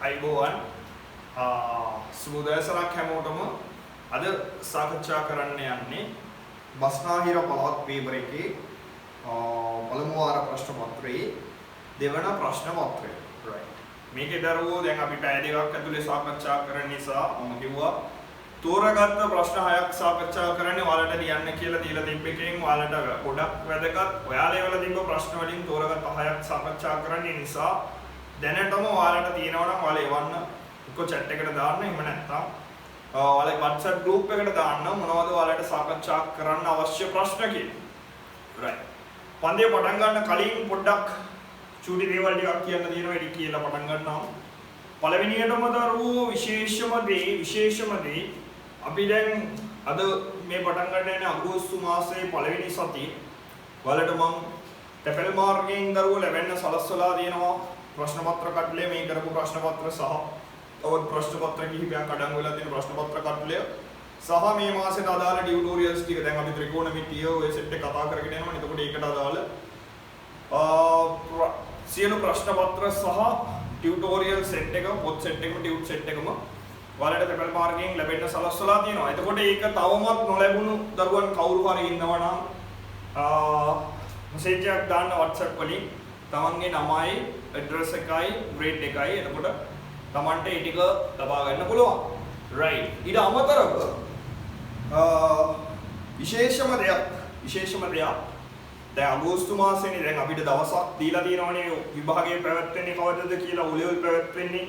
අයිබෝවන් සුබෝදෑසනක් හැමෝටම අද සාකච්ඡා කරන්න යන්නේ බස්නාහිර පළාත් පේපර් එකේ පළමු වාර ප්‍රශ්න පත්‍රයේ දෙවන ප්‍රශ්න පත්‍රය. right. මේකේ දරුවෝ දැන් අපි පැය දෙකක් ඇතුලේ සාකච්ඡා කරන නිසා මම කිව්වා තෝරාගත්ත ප්‍රශ්න 6ක් සාකච්ඡා කරන්නේ ඔයාලට ලියන්න කියලා දීලා තිබ්බ එකෙන් ඔයාලට ගොඩක් වැදගත් ඔයාලා ඒවල තිබ්බ ප්‍රශ්න වලින් තෝරාගත්ත 6ක් සාකච්ඡා කරන්න නිසා දැනටම ඔයාලට තියෙනවා නම් ඔයාලා එවන්න එක්ක chat එකට දාන්න එහෙම නැත්නම් ඔයාලා WhatsApp group එකට දාන්න මොනවද ඔයාලට සාකච්ඡා කරන්න අවශ්‍ය ප්‍රශ්න කියලා. right. පන්තිය පටන් ගන්න කලින් පොඩ්ඩක් චූටි දේවල් ටිකක් කියන්න තියෙනවා ඒක කියලා පටන් ගන්නවා. පළවෙනියටම දරුවෝ විශේෂම දේ අපි දැන් අද මේ පටන් ගන්න යන්නේ අගෝස්තු මාසයේ පළවෙනි සතියේ වලට මම ටෙපල් මාර්ගයෙන් දරුවෝ ලැබෙන්න සලස්වලා තියෙනවා ප්‍රශ්න පත්‍ර කට්ටලය මේ කරපු ප්‍රශ්න පත්‍ර සහ තවත් ප්‍රශ්න පත්‍ර කිහිපයක් අඩංගු වෙලා තියෙන ප්‍රශ්න පත්‍ර කට්ටලය සහ මේ මාසෙට අදාළ ටියුටෝරියල්ස් ටික දැන් අපි ත්‍රිකෝණමිතිය ඔය සෙට් එක කතා කරගෙන යනවා. එතකොට ඒකට අදාළ සියලු ප්‍රශ්න පත්‍ර සහ ටියුටෝරියල් සෙට් එක පොත් සෙට් එකම ටියුට් සෙට් එකම ඔයාලට ටෙපල් මාර්ගයෙන් ලැබෙන්න සලස්වලා තියෙනවා. එතකොට ඒක තවමත් නොලැබුණු දරුවන් කවුරු හරි ඉන්නවා නම් මෙසේජ් එකක් දාන්න WhatsApp වලින් තමන්ගේ නමයි ඇඩ්‍රස් එකයි ග්‍රේඩ් එකයි එතකොට තමන්ට ඒ ටික ලබා ගන්න පුළුවන්. right. ඊට අමතරව විශේෂම දෙයක් දැන් අගෝස්තු මාසෙනේ දැන් අපිට දවසක් දීලා තියෙනවනේ විභාගයේ පැවැත්වෙන්නේ කවදද කියලා උලෙවල් පැවැත්වෙන්නේ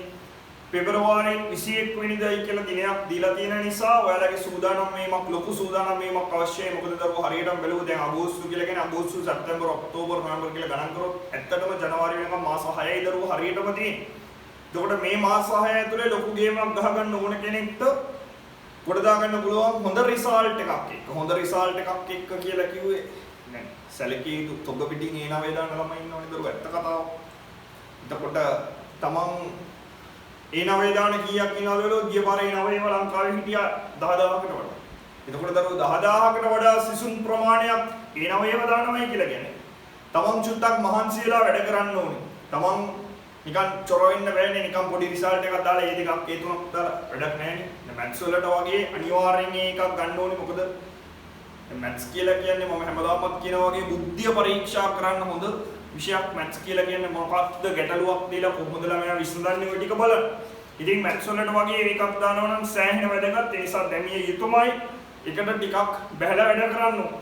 පෙබරවාරි 21 වෙනිදායි කියලා දිනයක් දීලා තියෙන නිසා ඔයාලගේ සූදානම් වීමක් ලොකු සූදානම් වීමක් අවශ්‍යයි. මොකද දරුවෝ හරියටම බැලුවොත් දැන් අගෝස්තු කියලා කියන්නේ අගෝස්තු සැප්තැම්බර් ඔක්තෝබර් නොවැම්බර් කියලා ගණන් කරොත් ඇත්තටම ජනවාරි වෙනකම් මාස 6යි දරුවෝ හරියටම තියෙන්නේ. එතකොට මේ මාස 6 ඇතුලේ ලොකු ගේමක් ගහගන්න ඕන කෙනෙක්ට කොට දාගන්න පුළුවන් හොඳ රිසල්ට් එකක් එක්ක. හොඳ රිසල්ට් එකක් එක්ක කියලා කිව්වේ නෑ. සැලකිය යුතු තොග පිටින් ඒ නවේ දාන්න ළමයි ඉන්නවනේ දරුවෝ ඇත්ත කතාව. එතකොට තමන් ඒ නවේ දාන කීයක් ඉන්නවද බලෝ ගිය පාරේ නවේම ලංකාවේ හිටියා 10000කට වඩා. එතකොට දරුවෝ 10000කට වඩා සිසුන් ප්‍රමාණයක් ඒ නවේම දානමයි කියලා කියන්නේ. තමන් චුට්ටක් මහන්සි වෙලා වැඩ කරන්න ඕනේ. තමන් නිකන් චොර වෙන්න බෑනේ නිකන් පොඩි රිසල්ට් එකක් දාලා ඒ දෙකක් ඒ තුනක් දාලා වැඩක් නැහැනේ. මැත්ස් වලට වගේ අනිවාර්යෙන් එකක් ගන්න ඕනේ. මොකද මැත්ස් කියලා කියන්නේ මම හැමදාමත් කියනවා වගේ බුද්ධිය පරීක්ෂා කරන්න හොඳ විෂයක්. මැත්ස් කියලා කියන්නේ මොකක්ද ගැටලුවක් දීලා කොහොමද ළමයා විසඳන්නේ ඔය ටික බලන්න. ඉතින් මැත්ස් වලට වගේ එකක් දානවා නම් සෑහෙන වැදගත්. ඒ නිසා දැමිය යුතුමයි. එකට ටිකක් බහැලා වැඩ කරන්න ඕනේ.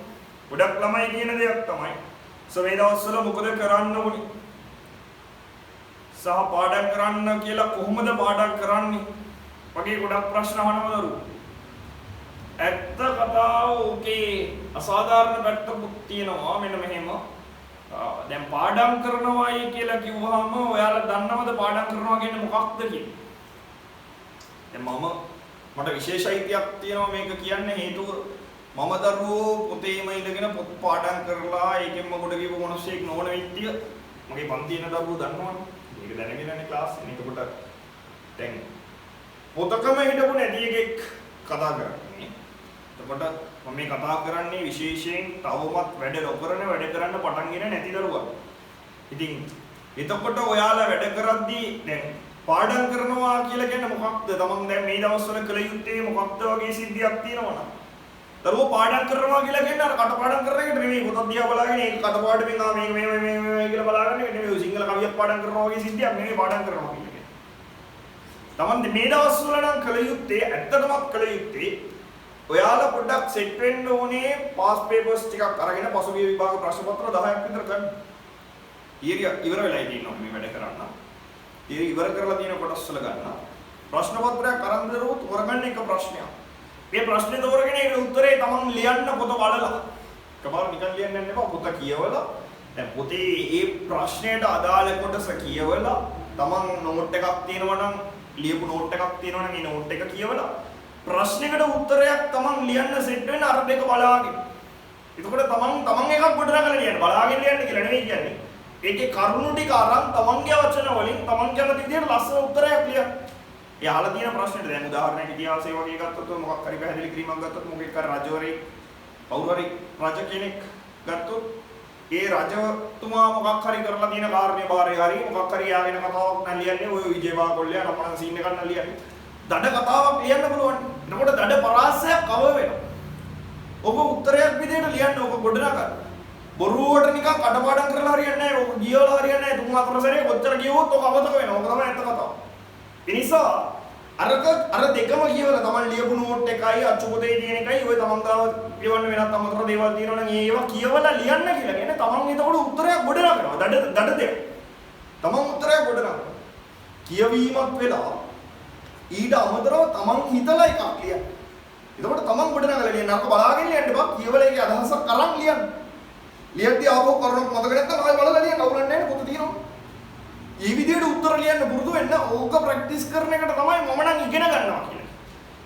ගොඩක් ළමයි කියන දෙයක් තමයි මේ දවස්වල මොකද කරන්න ඕනේ සහ පාඩම් කරන්න කියලා කොහොමද පාඩම් කරන්නේ වගේ ගොඩක් ප්‍රශ්න අහනවා දරුවෝ. ඇත්ත කතාව ඕකේ අසාධාරණ පැත්තකුත් තියෙනවා. මෙන්න මෙහෙම දැන් පාඩම් කරනවායි කියලා කිව්වහම ඔයාලා දන්නවද පාඩම් කරනවා කියන්නේ මොකක්ද කියලා? දැන් මට විශේෂ අයිතියක් තියෙනවා මේක කියන්නේ. හේතුව මම දරුවෝ පොතේම ඉඳගෙන පොත් පාඩම් කරලා ඒකෙන්ම කොට ගිහපු මිනිස්සෙක් නොවන විත්තිය මගේ පන්තියේ ඉන්න දරුවෝ දන්නවනේ. ඒක දැනගෙනනේ ක්ලාස් එකේ. එතකොට දැන් පොතකම හිටපු නැති එකෙක් කතා කරන්නේ. එතකොට මම මේ කතා කරන්නේ විශේෂයෙන් තවමත් වැඩ නොකරන වැඩ කරන්න පටන්ගෙන නැති දරුවා. ඉතින් එතකොට ඔයාලා වැඩ කරද්දී දැන් පාඩම් කරනවා කියලා කියන්නේ මොකක්ද? තමන් දැන් මේ දවස්වල කළ යුත්තේ මොකක්ද වගේ සිද්ධියක් තියෙනවනම් දරුවෝ පාඩම් කරනවා කියලා කියන්නේ අර කටපාඩම් කරන එකට නෙමෙයි. පොතක් දිහා බලාගෙන ඒක කටපාඩමින් මේක මේ කියලා බලාගන්න එක නෙමෙයි. සිංහල කවියක් පාඩම් කරනවා වගේ සිද්ධියක් නෙමෙයි පාඩම් කරනවා කියන්නේ. තමන් මේ දවස්වල නම් කළ යුත්තේ ඇත්තටම කළ යුත්තේ ඔයාලා පොඩ්ඩක් සෙට් වෙන්න ඕනේ පාස් පේපර්ස් ටිකක් අරගෙන පසුගිය විභාග ප්‍රශ්න පත්‍ර 10ක් විතර ගන්න. ඉවර වෙලා ඉන්නවා මේ වැඩ කරන්න. ඉවර කරලා තියෙන කොටස් වල ගන්න. ප්‍රශ්න පත්‍රයක් අරන් දරුවෝ තෝරගන්න එක ප්‍රශ්නයක්. මේ ප්‍රශ්නේ තෝරගෙන ඒකට උත්තරේ තමන් ලියන්න පොත බලලා. කවදාවත් නිකන් ලියන්න යන්න එපා. පොත කියවලා දැන් පොතේ ඒ ප්‍රශ්නයට අදාළ කොටස කියවලා තමන් නෝට් එකක් තියෙනවා නම් ලියපු නෝට් එකක් තියෙනවා නම් ඒ නෝට් එක කියවලා ප්‍රශ්නෙකට උත්තරයක් තමන් ලියන්න සෙට් වෙන අර දෙක බලාගෙන. එතකොට තමන් එකක් ගොඩනගලා ලියන්න. බලාගෙන ලියන්න කියලා නෙවෙයි කියන්නේ. ඒකේ කරුණු ටික අරන් තමන්ගේ වචන වලින් තමන් කැමති විදිහට ලස්සන උත්තරයක් ලියන්න. ඒ අහලා තියෙන ප්‍රශ්නෙට දැන් උදාහරණයක් ඉතිහාසය වගේ ගත්තොත් මොකක් හරි පැහැදිලි කිරීමක් ගත්තොත් මොකෙක් හරි රජවරේ කවුරු හරි රජ කෙනෙක් ගත්තොත් ඒ රජතුමා මොකක් හරි කරලා තියෙන කාර්ය භාරය හරි මොකක් හරි යාගෙන කතාවක් නම් ලියන්නේ ඔය විජේවා කොල්ලයා නම්මන සීන් එකක් නම් ලියන්නේ. දඩ කතාවක් ලියන්න පුළුවන්. එතකොට දඩ පරාසයක් කව වෙනවා. ඔබ උත්තරයක් විදිහට ලියන්න ඔබ ගොඩනගන්න. බොරුවට නිකන් කඩපාඩම් කරලා හරියන්නේ නැහැ. ඔබ ගියවලා හරියන්නේ නැහැ. තුන් හතර සැරේ කොච්චර ගියොත් ඔක අමතක වෙනවා. ඔක තමයි ඇත්ත කතාව. ඒ නිසා අර දෙකම කියවලා තමන් ලියපු නෝට් එකයි අච්චුපතේ තියෙන එකයි ඔය තමන් ගාව ලියවන්න වෙනත් අමතර දේවල් තියෙනවා නම් ඒවා කියවලා ලියන්න කියලා කියන්නේ තමන් එතකොට උත්තරයක් ගොඩනගනවා. දඩ දෙයක්. තමන් උත්තරයක් ගොඩනගනවා. කියවීමක් වෙලා ඊට අමතරව තමන් හිතලා එකක් ලියන්න. එතකොට තමන් ගොඩනගලා ලියන්න අරක බලාගෙන ලියන්න බා කියවලා ඒකේ අදහසක් අරන් ලියන්න. ලියද්දී ආපහු කරනකොට මතක නැත්නම් ආයෙ බලලා ලියන්න අවුලක් නැහැ නේ පොත තියෙනවා. මේ විදිහට උත්තර ලියන්න පුරුදු වෙන්න ඕක ප්‍රැක්ටිස් කරන එකට තමයි මම නම් ඉගෙන ගන්නවා කියන්නේ.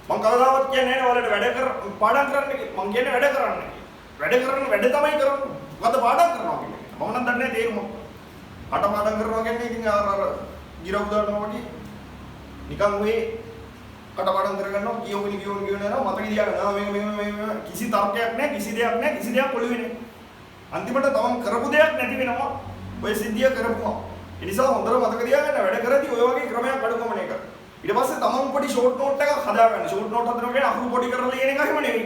මම කවදාවත් කියන්නේ නැහැ ඔයාලට වැඩ කර පාඩම් කරන්න කියලා. මම කියන්නේ වැඩ කරන්න කියලා. වැඩ කරන වැඩ තමයි කරන්නේ. මොකද පාඩම් කරනවා කියන්නේ. මම නම් දන්නේ නැහැ තේරුම. අට පාඩම් කරනවා කියන්නේ ඉතින් අර ගිරව් දානවා වගේ. නිකන් ඔය කට පාඩම් කරගන්නවා කියෝගෙන යනවා මතක තියාගන්න. මේ කිසි තර්කයක් නැහැ කිසි දෙයක් නැහැ කිසි දෙයක් ඔළුවේ නැහැ. අන්තිමට තමන් කරපු දෙයක් නැති වෙනවා. ඔය සිද්ධිය කරපුවා. ඒ නිසා හොඳට මතක තියාගන්න වැඩ කරද්දී ඔය වගේ ක්‍රමයක් අඩුකමන එක. ඊට පස්සේ තමන් පොඩි ෂෝට් නෝට් එකක් හදාගන්න. ෂෝට් නෝට් හදනවා කියන්නේ අකුරු පොඩි කරලා ලියන එක එහෙම නෙවෙයි.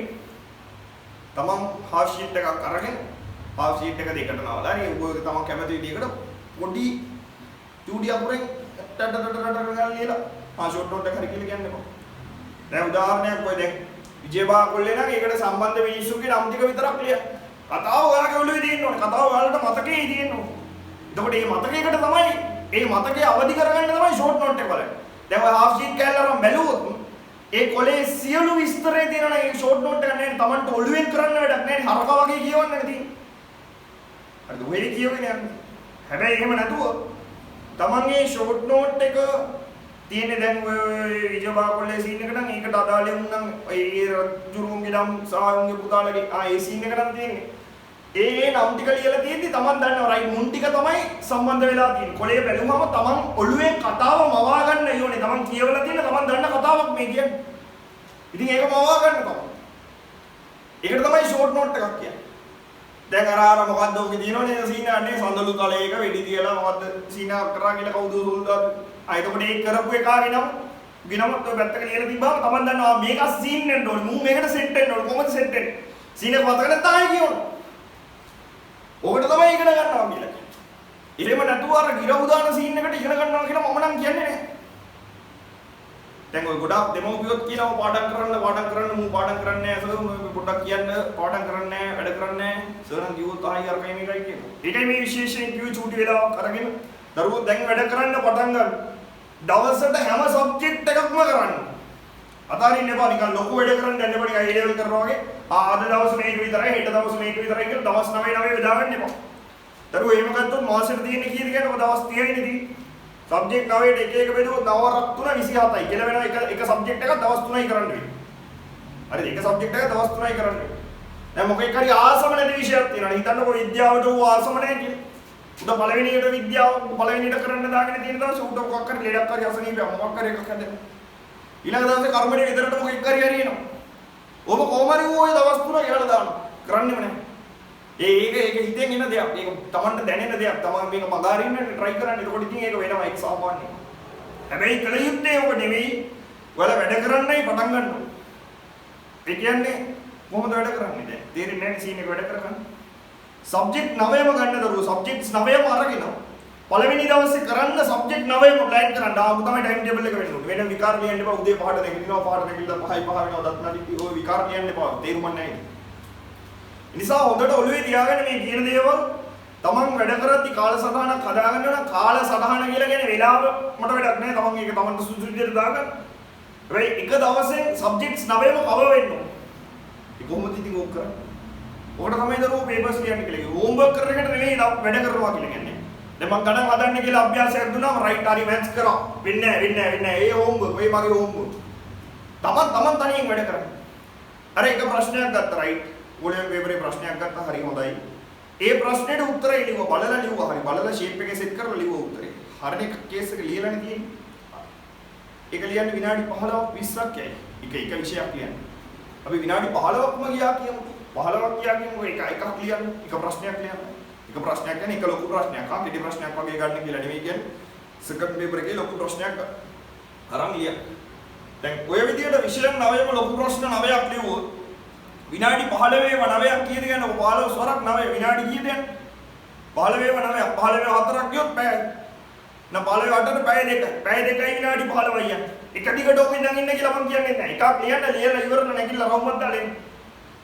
තමන් හාෆ් ෂීට් එකක් අරගෙන හාෆ් ෂීට් එක දෙකට නාවලා හරි ඔය තමන් කැමති විදිහකට පොඩි 2D අකුරෙන් ටටටටට ගාලා ලියලා ෂෝට් නෝට් එක හරි කියලා කියන්නේ. දැන් උදාහරණයක් ඔය දැන් විජේබා කොල්ලේ නම් ඒකට සම්බන්ධ මිනිස්සුගේ නම් ටික විතරක් ලියන්න. කතාව ඔයාලගේ ඔළුවේ තියෙන්න ඕනේ. කතාව ඔයාලට මතකයේ තියෙන්න ඕනේ. එතකොට මේ මතකයකට තමයි මේ මතකය අවදි කරගන්න තමයි ෂෝට් නෝට් එක බලන්නේ. දැන් ඔය හාෆ් ෂීට් කැල්ල අරන් බැලුවොත් ඒ කොලේ සියලු විස්තරේ තියෙනවා නම් ඒ ෂෝට් නෝට් එක නෑ තමන්ට ඔළුවෙන් කරන්න වැඩක් නෑ. හරක වගේ කියවන්න නෙදී. හරිද? ඔය කියවගෙන යන්න. හැබැයි එහෙම නැතුව තමන්ගේ ෂෝට් නෝට් එක තියෙන්නේ දැන් ඔය විජයබා කොල්ලේ සීන් එක නම් ඒකට අදාළ වුණනම් ඒ ජුරුන්ගේ නම් සාහුන්ගේ පුතාලගේ ඒ සීන් එක නම් තියෙන්නේ. ඒ නම් ටික ලියලා තියෙද්දි තමන් දන්නවා රයිට් මුන් ටික තමයි සම්බන්ධ වෙලා තියෙන්නේ. කොලේ බැලුවම තමන් ඔළුවෙන් කතාව මවා ගන්න ඕනේ. තමන් කියවලා තියෙන තමන් දන්න කතාවක් මේ කියන්නේ. ඉතින් ඒක මවා ගන්න තමයි. ඒකට තමයි ෂෝට් නෝට් එකක් කියන්නේ. දැන් අර මොකද්ද ඔගේ තියෙනවනේ සීන අනේ සඳලු තලයක වෙඩි තියලා මොකද්ද සීන කරා කියලා කවුද සුල්දාද? එතකොට ඒක කරපු එකාගේ නම ගිනමත් ඔය පැත්තක ලියලා තිබ්බම තමන් දන්නවා මේක සීන් වෙන්න ඕනේ. මූ මේකට සෙට් වෙන්න ඕනේ. කොහොමද සෙට් වෙන්නේ? සීන එක මතක නැත්නම් ආයෙ කියනවා. ඔකට තමයි ඉගෙන ගන්නවා කියලා කියන්නේ. එහෙම නැතුව අර ගිරව් දාන සීන් එකට ඉගෙන ගන්නවා කියලා මම නම් කියන්නේ නැහැ. දැන් ඔය ගොඩාක් දෙමව්පියොත් කියනවා පාඩම් කරන්න මූ පාඩම් කරන්නේ නැහැ සර් පොඩ්ඩක් කියන්න පාඩම් කරන්නේ නැහැ වැඩ කරන්නේ නැහැ සර් නම් කිව්වොත් ආයි අර කයි මේකයි කියනවා. ඒකයි මේ විශේෂයෙන් කිව්ව චූටි වෙලාවක් අරගෙන දරුවෝ දැන් වැඩ කරන්න පටන් ගන්න. දවසට හැම සබ්ජෙක්ට් එකක්ම කරන්න. අතාරින්න එපා නිකන් ලොකු වැඩ කරන්න යන්න එපා නිකන් A level කරනවා වගේ. අද දවස් මේක විතරයි හෙට දවස් මේක විතරයි කියලා දවස් 9 බෙදාගන්න එපා. දරුවෝ එහෙම ගත්තොත් මාසෙට තියෙන කීයද කියන්නේ ඔබ දවස් 30යිනේ තියෙන්නේ. සබ්ජෙක්ට් 9ට එක බෙදුවොත් 9 3 27යි. කියලා වෙනවා එක සබ්ජෙක්ට් එකක් දවස් 3යි කරන්න වෙන්නේ. හරිද? එක සබ්ජෙක්ට් එකක් දවස් 3යි කරන්න වෙන්නේ. දැන් මොකෙක් හරි ආසම නැති විෂයක් තියෙනවා. හිතන්නකෝ විද්‍යාවට ඌ ආසම නැහැ කියලා. උඩ පළවෙනියට විද්‍යාව පළවෙනියට කරන්න දාගෙන තියෙන දවසේ උඩ මොකක් හරි ලෙඩක් හරි අසනීපයක් මොකක් හරි එකක් හදන්න. ඊළඟ දවසේ කර්මණේ විතරට මොකෙක් හරි හරියනවා. ඔබ කොහොම හරි ඌ ඔය දවස් 3 ගෙවලා දානවා. කරන්නේම නැහැ. ඒක හිතෙන් එන දෙයක්. ඒක Tamanට දැනෙන දෙයක්. Taman මේක මගහරින්න try කරන්න. එතකොට ඉතින් ඒක වෙනවා ඒක සාමාන්‍යයි. හැබැයි කල යුත්තේ ඔබ නෙවෙයි. ඔයාලා වැඩ කරන්නයි පටන් ගන්න ඕනේ. ඒ කියන්නේ කොහොමද වැඩ කරන්නේ දැන්? තේරෙන්නේ නැහැ සීන් එක වැඩ කරගන්න. සබ්ජෙක්ට් 9ම ගන්න දරුවෝ. සබ්ජෙක්ට්ස් 9ම අරගෙන පළවෙනි දවසේ කරන්න සබ්ජෙක්ට් 9ම ප්ලෑන් කරන්න. ආපු තමයි ටයිම් ටේබල් එක වෙන්න ඕනේ. වෙන විකාර ලියන්න එපා. උදේ 5ට නැගිටිනවා 5ට නැගිටලා 5යි 5 වෙනවා. දත්නාදි ඔය විකාර ලියන්න එපා. තේරුම් නැහැ. නිසා හොඳට ඔළුවේ තියාගන්න මේ කියන දේවල් තමන් වැඩ කරද්දි කාලසටහනක් හදාගන්න නම් කාලසටහන කියලා කියන්නේ වෙලාව මට වැඩක් නැහැ. තමන් ඒක තමන්ට සුසු විදිහට දාගන්න. හැබැයි එක දවසේ සබ්ජෙක්ට්ස් 9ම කවර් වෙන්න ඕනේ. ඒක කොහොමද ඉතින් ඕක කරන්නේ? ඔකට තමයි දරුවෝ පේපර්ස් ලියන්න කියලා කිව්වේ. හෝම්වර්ක් කරන එකට නෙවෙයි වැඩ කරනවා කියලා කියන්නේ. දැන් මම ගණන් හදන්න කියලා අභ්‍යාසයක් දුන්නාම රයිට් හරි මැත්ස් කරා. වෙන්නේ නැහැ. ඒ හෝම්වර්ක් මේ මගේ හෝම්වර්ක්. තමන් තනියෙන් වැඩ කරන්නේ. අර එක ප්‍රශ්නයක් ගත්තා රයිට්. ඕලෙන් පේපරේ ප්‍රශ්නයක් ගත්තා හරි හොඳයි. ඒ ප්‍රශ්නෙට උත්තරය ලියුවා බලලා ලියුවා හරි බලලා ෂේප් එකේ සෙට් කරලා ලියුවා උත්තරේ. හරියට එක කේස් එක ලියලානේ තියෙන්නේ. ඒක ලියන්න විනාඩි 15ක් 20ක් යයි. එක විෂයක් ලියන්න. අපි විනාඩි 15ක්ම ගියා කියමු. 15ක් ගියා කියමු එකක් ලියන්න. එක ප්‍රශ්නයක් ලියන්න. එක ප්‍රශ්නයක් කියන්නේ එක ලොකු ප්‍රශ්නයක්. කෙටි ප්‍රශ්නයක් වගේ ගන්න කියලා නෙමෙයි කියන්නේ. සෙකන්ඩ් පේපර් එකේ ලොකු ප්‍රශ්නයක් අරන් ලියන්න. දැන් ඔය විදිහට විෂය 9ම ලොකු ප්‍රශ්න 9ක් ලියුවොත් විනාඩි 15 9ක් කීයද කියන්නේ 15 ස්වරක් 9 විනාඩි කීයද යන්නේ? 15 9ක් 15 4ක් ගියොත් පැය. නා 15 8ට පැය දෙක. පැය දෙකයි විනාඩි 15යි යන්නේ. එක දිගට ඔක ඉඳන් ඉන්න කියලා මම කියන්නේ නැහැ. එකක් ලියන්න ලියලා ඉවරන නැගිටලා රවුමක් දාලා එන්න.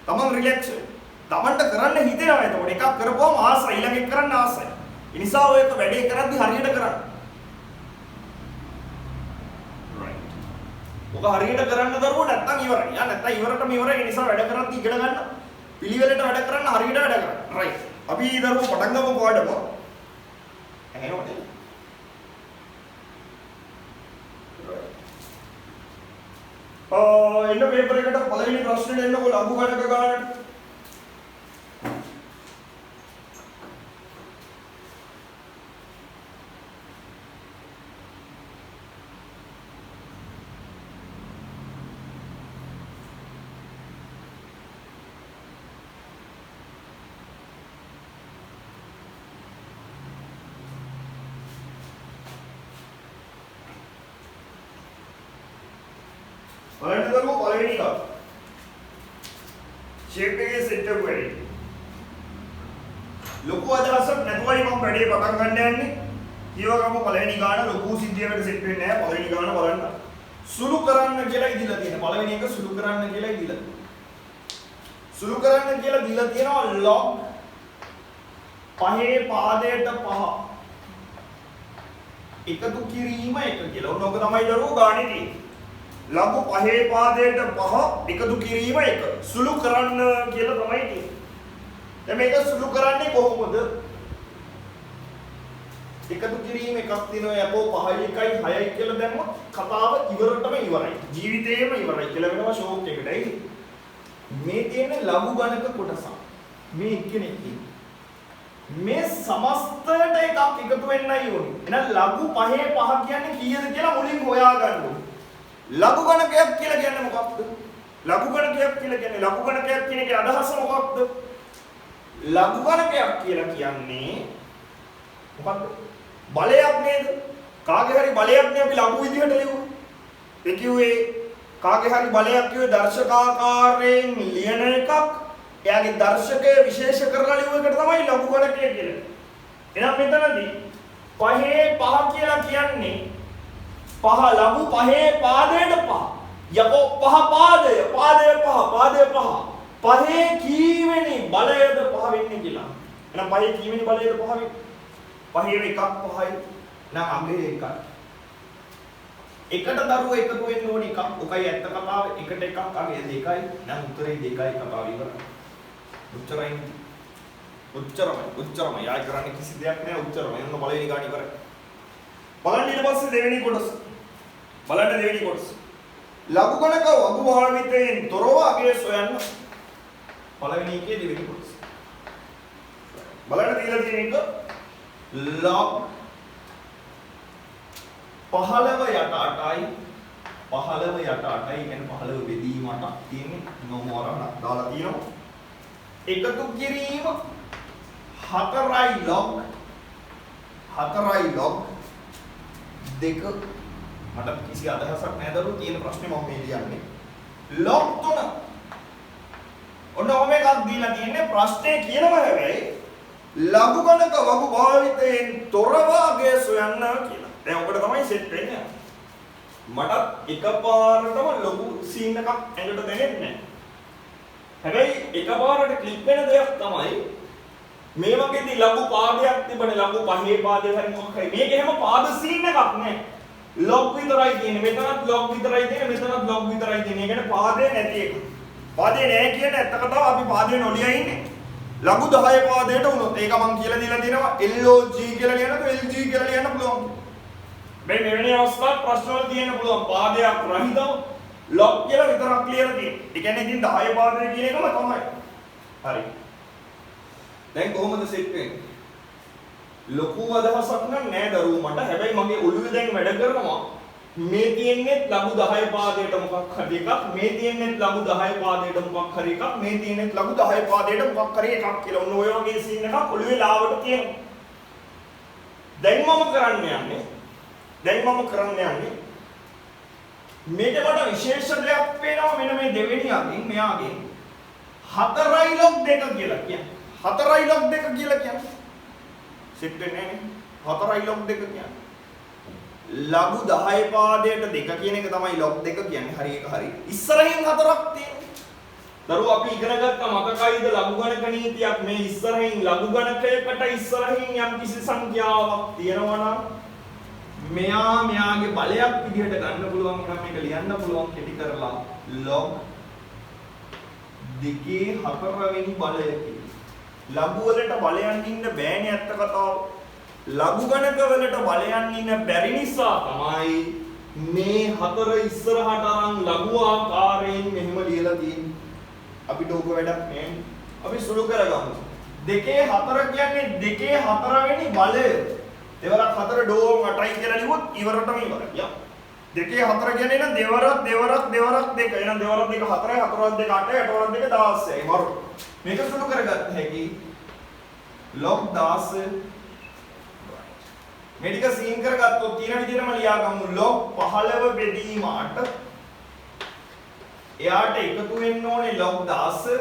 තමන් රිලැක්ස් වෙන්න. තමන්ට කරන්න හිතෙනවා එතකොට. එකක් කරපුවම ආසයි ඊළඟ එක කරන්න ආසයි. ඒ නිසා ඔය එක වැඩේ කරද්දි හරියට කරන්න. ඔක හරියට කරන්න දරුවෝ නැත්තම් ඉවරයි. යා නැත්තම් ඉවරටම ඉවරයි. ඒ නිසා වැඩ කරද්දි ඉගෙන ගන්න. පිළිවෙලට වැඩ කරන්න හරියට වැඩ කරන්න. රයිට්. අපි දරුවෝ පටන් ගමු පාඩම. එහෙනවද? එන්න පේපර් එකට පළවෙනි ප්‍රශ්නෙට එන්නකො ලඝු ගණක ගන්නට. බලන්න දරුවෝ පළවෙනි එක. ෂේප් එකේ සෙට් එක වැඩි. ලොකු අදහසක් නැතුවයි මම වැඩේ පටන් ගන්න යන්නේ. ඊවගම පළවෙනි ගාන ලොකු සිද්ධියකට සෙට් වෙන්නේ නැහැ. පළවෙනි ගාන බලන්න. සුළු කරන්න කියලා ඉදිලා තියෙනවා. පළවෙනි එක සුළු කරන්න කියලා ඉදිලා. සුළු කරන්න කියලා දීලා තියෙනවා log 5 පාදයට 5. එකතු කිරීම 1 කියලා. ඔන්න ඔක තමයි දරුවෝ ගානේ තියෙන්නේ. ලඝු 5 පාදයට 5 එකතු කිරීම 1 සුළු කරන්න කියලා තමයි තියෙන්නේ. දැන් මේක සුළු කරන්නේ කොහොමද? එකතු කිරීම එකක් තියෙනවා යපෝ 5යි 1යි 6යි කියලා දැම්මොත් කතාව ඉවරටම ඉවරයි. ජීවිතේම ඉවරයි කියලා වෙනවා ෂෝක් එකටයි. මේ තියෙන්නේ ලඝු ගණක කොටස. මේ එක්කෙනෙක් මේ සමස්තයට එකක් එකතු වෙන්නයි ඕනේ. එහෙනම් ලඝු 5 5 කියන්නේ කීයද කියලා මුලින් හොයාගන්න ඕනේ. ලඝු ගණකයක් කියලා කියන්නේ මොකක්ද? ලඝු ගණකයක් කියලා කියන්නේ ලඝු ගණකයක් කියන එකේ අදහස මොකක්ද? ලඝු ගණකයක් කියලා කියන්නේ මොකක්ද? බලයක් නේද? කාගේ හරි බලයක් නේ අපි ලඝු විදිහට ලියුවා. ඒ කිව්වේ කාගේ හරි බලයක් කිව්වේ දර්ශකාකාරයෙන් ලියන එකක්. එයාගේ දර්ශකය විශේෂ කරලා ලියුව එකට තමයි ලඝු ගණකය කියන්නේ. එහෙනම් මෙතනදී 5 5 කියලා කියන්නේ 5 ලඝු 5 පාදයට 5 යකෝ 5 පාදය 5 5 කීවෙනි බලයද 5 වෙන්නේ කියලා. එහෙනම් 5 කීවෙනි බලයද 5 වෙන්නේ? 5 එකක් 5යි. නම් අගේ එකක්. එකට දරුවෝ එකතු වෙන්න ඕනේ එකක්. ඔකයි ඇත්ත කතාව. එකට එකක් අගේ දෙකයි. නම් උත්තරේ දෙකයි කතාව ඉවරයි. උච්චරමයි. යාය කරන්නේ කිසි දෙයක් නෑ උච්චරමයි. එන්න බලවෙනි ගාන ඉවරයි. බලන්න ඊට පස්සේ දෙවෙනි කොටස. බලන්න දෙවෙනි කොටස. ලඝු ගණක වගු භාවිතයෙන් තොරව අගය සොයන්න. පළවෙනි එකේ දෙවෙනි කොටස. බලන්න දීලා තියෙන එක log 15 යට 8යි 15 යට 8යි කියන්නේ 15 බෙදීමට තියෙන්නේ නොමෝරණ දාලා තියෙනවා. එකතු කිරීම 4යි log 2 මට කිසි අදහසක් නැහැ දරුවෝ තියෙන ප්‍රශ්නේ මම මේ ලියන්නේ log 3 ඔන්න ඔහොම එකක් දීලා තියෙන්නේ ප්‍රශ්නේ කියනවා හැබැයි ලඝු ගණක වගු භාවිතයෙන් තොරව අගය සොයන්න කියලා. දැන් ඔකට තමයි සෙට් වෙන්නේ. මට එකපාරටම ලොකු සීන් එකක් ඇඟට දැනෙන්නේ නැහැ. හැබැයි එකපාරට ක්ලික් වෙන දෙයක් තමයි මේ වගේදී ලඝු පාදයක් තිබුණේ ලඝු 5 පාදයක් හරි මොකක් හරි. මේක එහෙම පාද සීන් එකක් නෑ. log විතරයි තියෙන්නේ. මෙතනත් log විතරයි තියෙන්නේ. මෙතනත් log විතරයි තියෙන්නේ. ඒ කියන්නේ පාදේ නැති එක. පාදේ නැහැ කියන ඇත්ත කතාව අපි පාදේ නොලියා ඉන්නේ. ලඝු 10 පාදයට වුණොත් ඒක මම කියලා දීලා තියෙනවා LOG කියලා ලියනකොට LG කියලා ලියන්න පුළුවන්. මේ මෙවැනි අවස්ථාවක් ප්‍රශ්න වල තියෙන්න පුළුවන්. පාදයක් රහිතව log කියලා විතරක් ලියලා තියෙන්නේ. ඒ කියන්නේ ඉතින් 10 පාදය කියන එකම තමයි. හරි. දැන් කොහොමද සෙට් වෙන්නේ? ලොකු අදහසක් නම් නෑ දරුවෝ මට. හැබැයි මගේ ඔළුවේ දැන් වැඩ කරනවා මේ තියෙන්නේ ලඝු 10 පාදයට මොකක් හරි එකක් මේ තියෙන්නේ ලඝු 10 පාදයට මොකක් හරි එකක් මේ තියෙන්නේ ලඝු 10 පාදයට මොකක් හරි එකක් කියලා ඔන්න ඔය වගේ සීන් එකක් ඔළුවේ ලාවට තියෙනවා. දැන් මම කරන්න යන්නේ මේක මට විශේෂ දෙයක් පේනවා මෙන්න මේ දෙවෙනියකින් මෙයාගෙන් 4යි log 2 කියලා කියන්නේ. 4යි log 2 කියලා කියන්නේ. සිත් වෙන්නේ නැහැ නේ. 4යි log 2 කියන්නේ. ලඝු 10 පාදයට 2 කියන එක තමයි log 2 කියන්නේ. හරි ඒක හරි. ඉස්සරහින් 4ක් තියෙනවා. දරුවෝ අපි ඉගෙන ගත්ත මතකයිද ලඝු ගණක නීතියක් මේ ඉස්සරහින් ලඝු ගණකයකට ඉස්සරහින් යම් කිසි සංඛ්‍යාවක් තියෙනවා නම් මෙයාගේ බලයක් විදිහට ගන්න පුළුවන් නම් මේක ලියන්න පුළුවන් කෙටි කරලා log 2 4 වෙනි බලය කියලා. ලඝු වලට බලයන් ඉන්න බෑනේ ඇත්ත කතාව. ලඝු ගණක වලට බලයන් ඉන්න බැරි නිසා තමයි මේ 4 ඉස්සරහට අරන් ලඝු ආකාරයෙන් මෙහෙම ලියලා තියෙන්නේ. අපිට ඕක වැඩක් නෑ. අපි සුළු කරගමු. 2 4 කියන්නේ 2 4 වෙනි බලය. දෙවරක් 4 ඩෝම් 8යි කියලා ලිව්වොත් ඉවරටම ඉවරයි. යා. 2 4 කියන්නේ නම් දෙවරක් 2. එහෙනම් දෙවරක් 2 4යි 4ක් 2 8යි 8ක් 2 16යි. මරු. මේක සුළු කරගත්ත හැකි log 16 මේ ටික සීන් කරගත්තොත් තියෙන විදිහටම ලියාගමු log 15 බෙදීම 8 එයාට එකතු වෙන්න ඕනේ log 16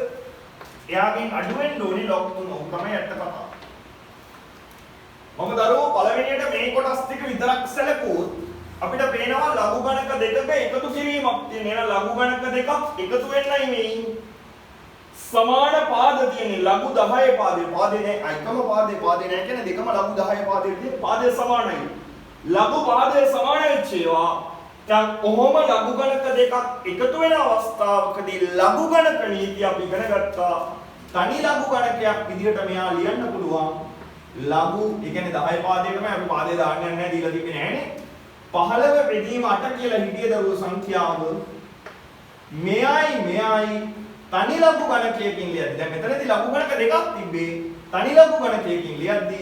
එයාගෙන් අඩු වෙන්න ඕනේ log 3 ඔක තමයි ඇත්ත කතාව. මම දරුවෝ පළවෙනියට මේ කොටස් ටික විතරක් සැලකුවොත් අපිට පේනවා ලඝු ගණක දෙකක එකතු කිරීමක් තියෙන. එහෙනම් ලඝු ගණක දෙකක් එකතු වෙන්නයි මේ ඉන්නේ. සමාන පාද තියෙන්නේ ලඝු 10 පාදේ නෑ එකම පාදේ නෑ කියන්නේ දෙකම ලඝු 10 පාදේ තියෙන පාදේ සමානයි. ලඝු පාදේ සමාන වෙච්ච ඒවා දැන් කොහොම ලඝු ගණක දෙකක් එකතු වෙන අවස්ථාවකදී ලඝු ගණක නීතිය අපි ඉගෙන ගත්තා. තනි ලඝු ගණකයක් විදිහට මෙයා ලියන්න පුළුවන්. ලඝු ඒ කියන්නේ 10 පාදයකම අපි පාදේ දාන්නේ නැහැ දීලා තිබෙන්නේ නැහනේ. 15 බෙදීම 8 කියලා හිටිය දරුවෝ සංඛ්‍යාව මෙයයි තනි ලඝු ගණකයකින් ලියද්දි දැන් මෙතනදී ලඝු ගණක දෙකක් තිබ්බේ. තනි ලඝු ගණකයකින් ලියද්දි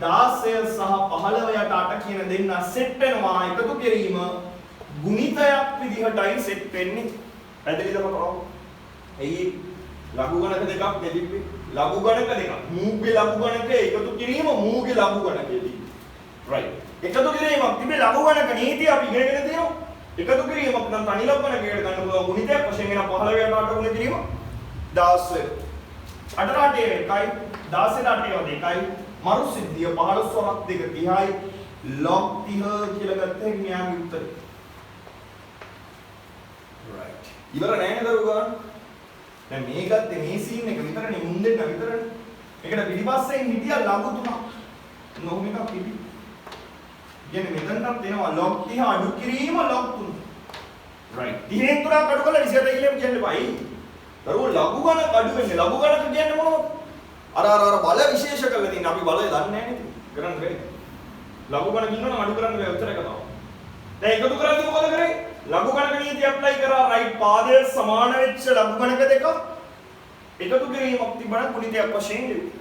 16 සහ 15 යට 8 කියන දෙන්න සෙට් වෙනවා. එකතු කිරීම ගුණිතයක් විදිහටයි සෙට් වෙන්නේ. පැහැදිලිද මතකව? එයි ලඝු ගණක දෙකක් දෙතිබ්බේ. ලඝු ගණක දෙකක්. මූගේ ලඝු ගණක එකතු කිරීම මූගේ ලඝු ගණකයේදී. right. එකතු කිරීමක් තිබේ ලඝු ගණක නීතිය අපි ඉගෙනගෙන තියෙනවා. එකතු කිරීමක් නම් තනි ලඝු ගණකයකට ගන්න පුළුවන් ගුණිතයක් වශයෙන් වෙන 15 යට 8 ගුණ කිරීම 16. 8 8 එකයි 16 8 2යි මරු සිද්ධිය 15 වරක් 2 30යි log 30 කියලා ගත්තේ මෙයාගේ උත්තරේ. right. ඉවර නෑනේ දරුවා. දැන් මේ ගත්තේ මේ සීන් එක විතරනේ මුන් දෙන්න විතරනේ. මේකට පිටිපස්සෙන් හිටියා ලඝු 3ක්. නොහොම එකක් පිටි. කියන්නේ මෙතනටත් එනවා log 30 අඩු කිරීම log 3. right. 30න් 3ක් අඩු කරලා 27 කියලා කියන්නේ බයි. දරුවෝ ලඝු ගණක අඩු වෙන්නේ. ලඝු ගණක කියන්නේ මොනවද? අර බල විශේෂ කරලා තියෙන අපි බලය දන්නේ නැහැ නේද? කරන්න බැරි. ලඝු ගණක ඉන්නවනම් අඩු කරන්න බෑ උත්තර එක තමයි. දැන් එකතු කරද්දි මොකද කරේ? ලඝු ගණක නීතිය ඇප්ලයි කරා right පාදයේ සමාන වෙච්ච ලඝු ගණක දෙක එකතු කිරීමක් තිබුණා ගුණිතයක් වශයෙන් ලියුවා.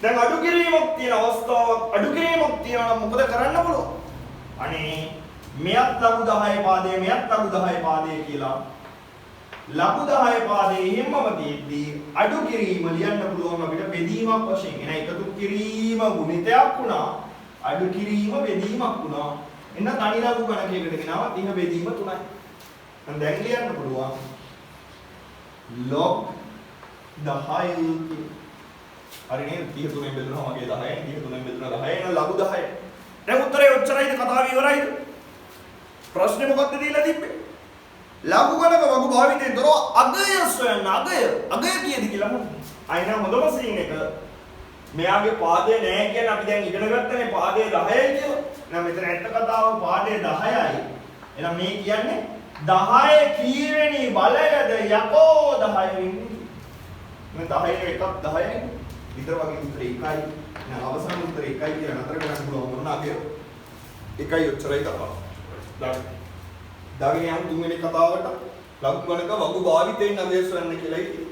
දැන් අඩු කිරීමක් තියෙන අවස්ථාවක් අඩු කිරීමක් තියනවා මොකද කරන්න පුළුවන්? අනේ මෙයත් ලඝු 10 පාදයේ මෙයත් ලඝු 10 පාදයේ කියලා ලඝු 10 පාදයේ එහෙමම තියෙද්දී අඩු කිරීම ලියන්න පුළුවන් අපිට බෙදීමක් වශයෙන්. එන එකතු කිරීම ගුණිතයක් වුණා අඩු කිරීම බෙදීමක් වුණා. එන්න තනි ලඝු ගණකයකට ගෙනාවා 30 බෙදීම 3යි. දැන් ලියන්න පුළුවන් log 10 හරි නේද 30 3ෙන් බෙදුණා වගේ 10යි 30 3ෙන් බෙදුණා 10යි එහෙනම් ලඝු 10යි. දැන් උත්තරේ ඔච්චරයිද කතාව ඉවරයිද? ප්‍රශ්නේ මොකක්ද දීලා තිබ්බේ? ලඝු ගණක වගු භාවිතයෙන් තොරව අගය සොයන්න අගය කියද කියලා මොකද? අයිනා හොඳම සීන් එක මෙයාගේ පාදේ නෑ කියන්නේ අපි දැන් ඉගෙන ගත්තනේ පාදේ 10යි කියලා. එහෙනම් මෙතන ඇත්ත කතාව පාදේ 10යි. එහෙනම් මේ කියන්නේ 10 කීවෙනි බලයද යකෝ 10 වෙන්නේ. මේ 10 එකක් 10යි. විතර වගේ උත්තර 1යි. එහෙනම් අවසාන උත්තර 1යි කියලා නතර කරන්න පුළුවන් මොන අගය? 1යි ඔච්චරයි කතාව. දාගෙන යමු තුන්වෙනි කතාවට ලඝු ගණක වගු භාවිතයෙන් අගය සොයන්න කියලායි තියෙන්නේ.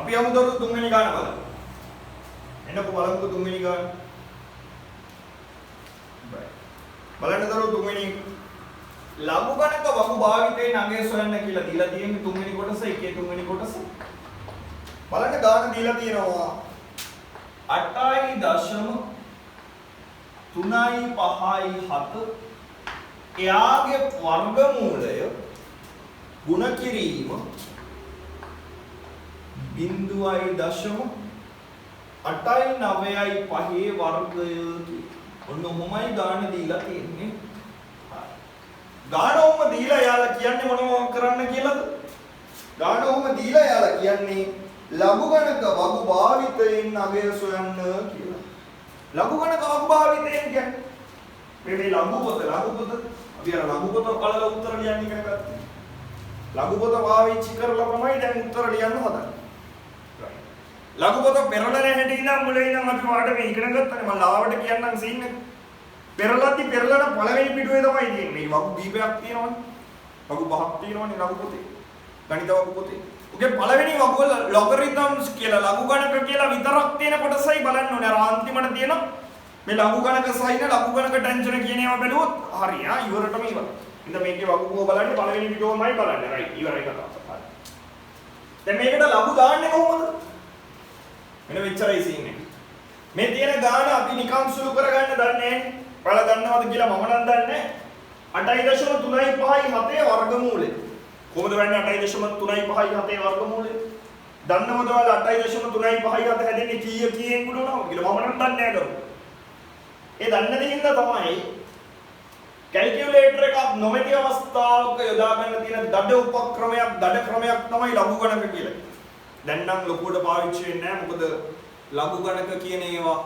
අපි යමු දරුවෝ තුන්වෙනි ගාන බලන්න. එන්නකෝ බලමුකෝ තුන්වෙනි ගාන. බලන්න දරුවෝ තුන්වෙනි ලඝු ගණක වගු භාවිතේ නගය සොයන්න කියලා දීලා තියෙන්නේ තුන්වෙනි කොටස එකේ තුන්වෙනි කොටස. බලන්න ගාන දීලා තියෙනවා 8.357 එයාගේ වර්ගමූලය ගුණ කිරීම 0.895 වර්ගය. ඔන්න ඔහොමයි ගාන දීලා තියෙන්නේ. ගාන ඔහොම දීලා යාලා කියන්නේ මොනවද කරන්න කියලාද? ගාන ඔහොම දීලා යාලා කියන්නේ ලඝු ගණක වගු භාවිතයෙන් නගය සොයන්න කියලා. ලඝු ගණක වගු භාවිතයෙන් කියන්නේ මේ ලඝු පොත අපි අර ලඝු පොත බලලා උත්තර ලියන්න ඉගෙන ගත්තා. ලඝු පොත පාවිච්චි කරලා තමයි දැන් උත්තර ලියන්න හදන්නේ. ලඝු පොත පෙරලන හැටි ඉඳන් මුලින් ඉඳන් අපි වාට මේ ඉගෙන ගත්තනේ. මම ලාවට කියන්නම් සීන් එක. පෙරලද්දි පෙරලන පළවෙනි පිටුවේ තමයි තියෙන්නේ. මේ වගු දීපයක් තියෙනවනේ. වගු පහක් තියෙනවනේ ලඝු පොතේ. ගණිත වගු පොතේ. ඔගේ පළවෙනි වගුව ලොගරිතම්ස් කියලා ලඝු ගණක කියලා විතරක් තියෙන කොටසයි බලන්න ඕනේ. අර අන්තිමට තියෙන මේ ලඝු ගණක සයින ලඝු ගණක ටෙන්ෂන් කියන ඒවා බැලුවොත් හරි. ඉවරටම ඉවරයි. ඉතින් මේකේ වගුව බලන්නේ පළවෙනි පිටුවමයි බලන්නේ. රයිට්. ඉවරයි කතාව. හරි. දැන් මේකට ලඝු දාන්නේ කොහොමද? මෙන්න මෙච්චරයි සීන් එක. මේ තියෙන ගාන අපි නිකම් සුළු කරගන්න දන්නේ නැහැ. ඔයාලා දන්නවද කියලා මම නම් දන්නේ නැහැ. 8.357 වර්ගමූලය. කොහොමද වෙන්නේ 8.357 වර්ගමූලය? දන්නවද ඔයාලා 8.357 හැදෙන්නේ කීයෙන් ගුණනවා කියලා? මම නම් දන්නේ නැහැ දරුවෝ. ඒ දන්න දෙයින්ද තමයි කැල්කියුලේටර් එකක් නොමැති අවස්ථාවක යොදා ගන්න තියෙන දඩ උපක්‍රමයක් දඩ ක්‍රමයක් තමයි ලඝු ගණක කියලා. දැන් නම් ලොකුවට පාවිච්චි වෙන්නේ නැහැ. මොකද ලඝු ගණක කියන ඒවා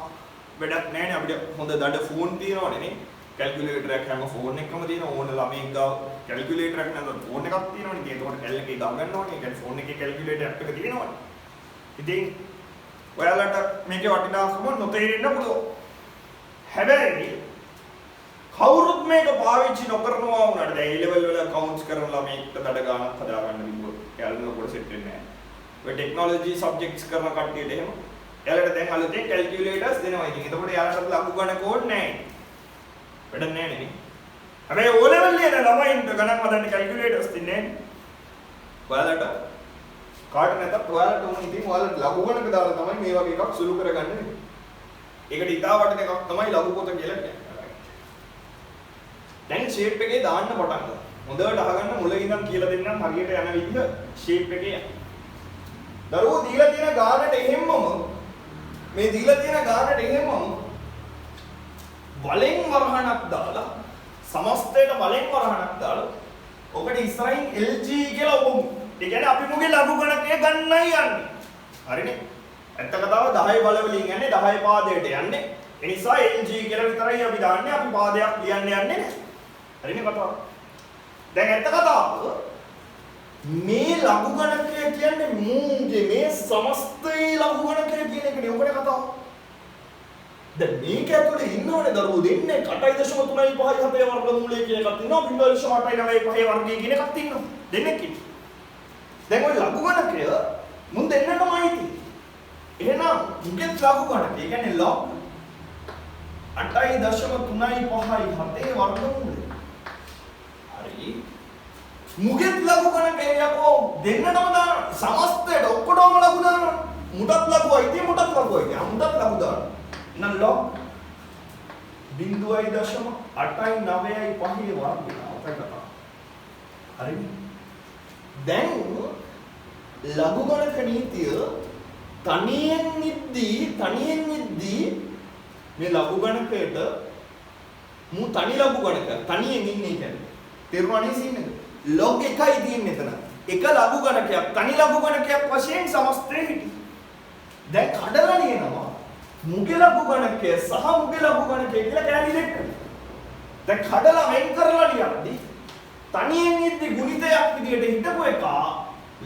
වැඩක් නැහැ නේ. අපිට හොඳ දඩ ෆෝන් තියෙනවනේ නේ. කැල්කියුලේටර් එකක් හැම ෆෝන් එකකම තියෙන ඕන ළමෙක් ගාව කැල්කියුලේටර් එකක් නැත්නම් ෆෝන් එකක් තියෙනවනේ. ඒකට කැල් එකේ ගා ගන්න ඕනේ. ඒ කියන්නේ ෆෝන් එකේ කැල්කියුලේටර් එකක් තියෙනවනේ. ඉතින් ඔයාලට මේකේ වටිනාකම නොතේරෙන්න පුළුවන්. හැබැයි කවුරුත් මේක පාවිච්චි නොකරනවා වුණාට දැන් A level වල කවුන්ට්ස් කරන ළමයින්ට දඩ ගානක් හදාගන්න බින්දුව. එයාලම කොට සෙට් වෙන්නේ නැහැ. ඔය ටෙක්නොලොජි සබ්ජෙක්ට්ස් කරන කට්ටියට එහෙම එයාලට දැන් අලුතෙන් කැල්කියුලේටර්ස් දෙනවා. ඉතින් එතකොට එයාලට ලඝු ගණක ඕනේ නැහැ. වැඩක් නැහැ නේ. හැබැයි O level ලියන ළමයින්ට ගණන් හදන්න කැල්කියුලේටර්ස් තින්නේ නැහැ. ඔයාලට කාට නැතත් ඔයාලට ඕන ඉතින් ඔයාලට ලඝු ගණක දාලා තමයි මේ වගේ එකක් සුළු කරගන්නේ. ඒකට ඉතා වටින එකක් තමයි ලඝු පොත කියලා කියන්නේ. දැන් ෂේප් එකේ දාන්න පටන් ගන්න. හොඳට අහගන්න මුලින් ඉඳන් කියලා දෙන්නම් හරියට යන විදිහ ෂේප් එකේ. දරුවෝ දීලා තියෙන ගානට එහෙම්මම මේ දීලා තියෙන ගානට එහෙම්මම වලෙන් වරහණක් දාලා සමස්තයට වලෙන් වරහණක් දාලා ඔකට ඉස්සරහින් LG කියලා ඔබමු. ඒ කියන්නේ අපි මුගේ ලඝු ගණකය ගන්නයි යන්නේ. හරිනේ? ඇත්ත කතාව 10 බල වලින් යන්නේ 10 පාදයට යන්නේ. ඒ නිසා LG කියලා විතරයි අපි දාන්නේ. අපි පාදයක් ලියන්න යන්නේ නැහැ. හරිනේ කතාව. දැන් ඇත්ත කතාව මේ ලඝු ගණකය කියන්නේ මූගේ මේ සමස්තයේ ලඝු ගණකය කියන එකනේ ඔකට කතාව. දැන් මේක ඇතුලේ ඉන්නවනේ දරුවෝ දෙන්නේ 8.357 වර්ගමූලය කියන එකක් තියෙනවා 0.895 වර්ගය කියන එකක් තියෙනවා දෙන්නෙක් ඉන්නේ. දැන් ওই ලඝු ගණකය මුන් දෙන්නටමයි තියෙන්නේ. එහෙනම් මුගෙත් ලඝු ගණකය කියන්නේ log 8.357 වර්ගමූලය. හරි. මුගෙත් ලඝු ගණකය යකෝ දෙන්නටම දාන සමස්තයට ඔක්කොටම ලඝු දානවා. මුටත් ලඝුයි ඉතින් මුටත් ලඝුයි. මුටත් ලඝු දානවා. නම් log 0.895 වර්ගය අපිට. හරි. දැන් ලඝු ගණක නීතිය තනියෙන් ඉද්දී මේ ලඝු ගණකයට මු තනි ලඝු ගණක තනියෙන් ඉන්නේ කියන්නේ තේරුණානේ සීන් එක. log එකයි තියෙන්නේ එතන. එක ලඝු ගණකයක් තනි ලඝු ගණකයක් වශයෙන් සමස්තේ හිටි. දැන් කඩලා ලියනවා මුගේ ලඝු ගණකය සහ මුගේ ලඝු ගණකය කියලා කැලි දෙක. දැන් කඩලා වෙන් කරලා ලියද්දී තනියෙන් ඉද්දි ගුණිතයක් විදියට හිටපු එක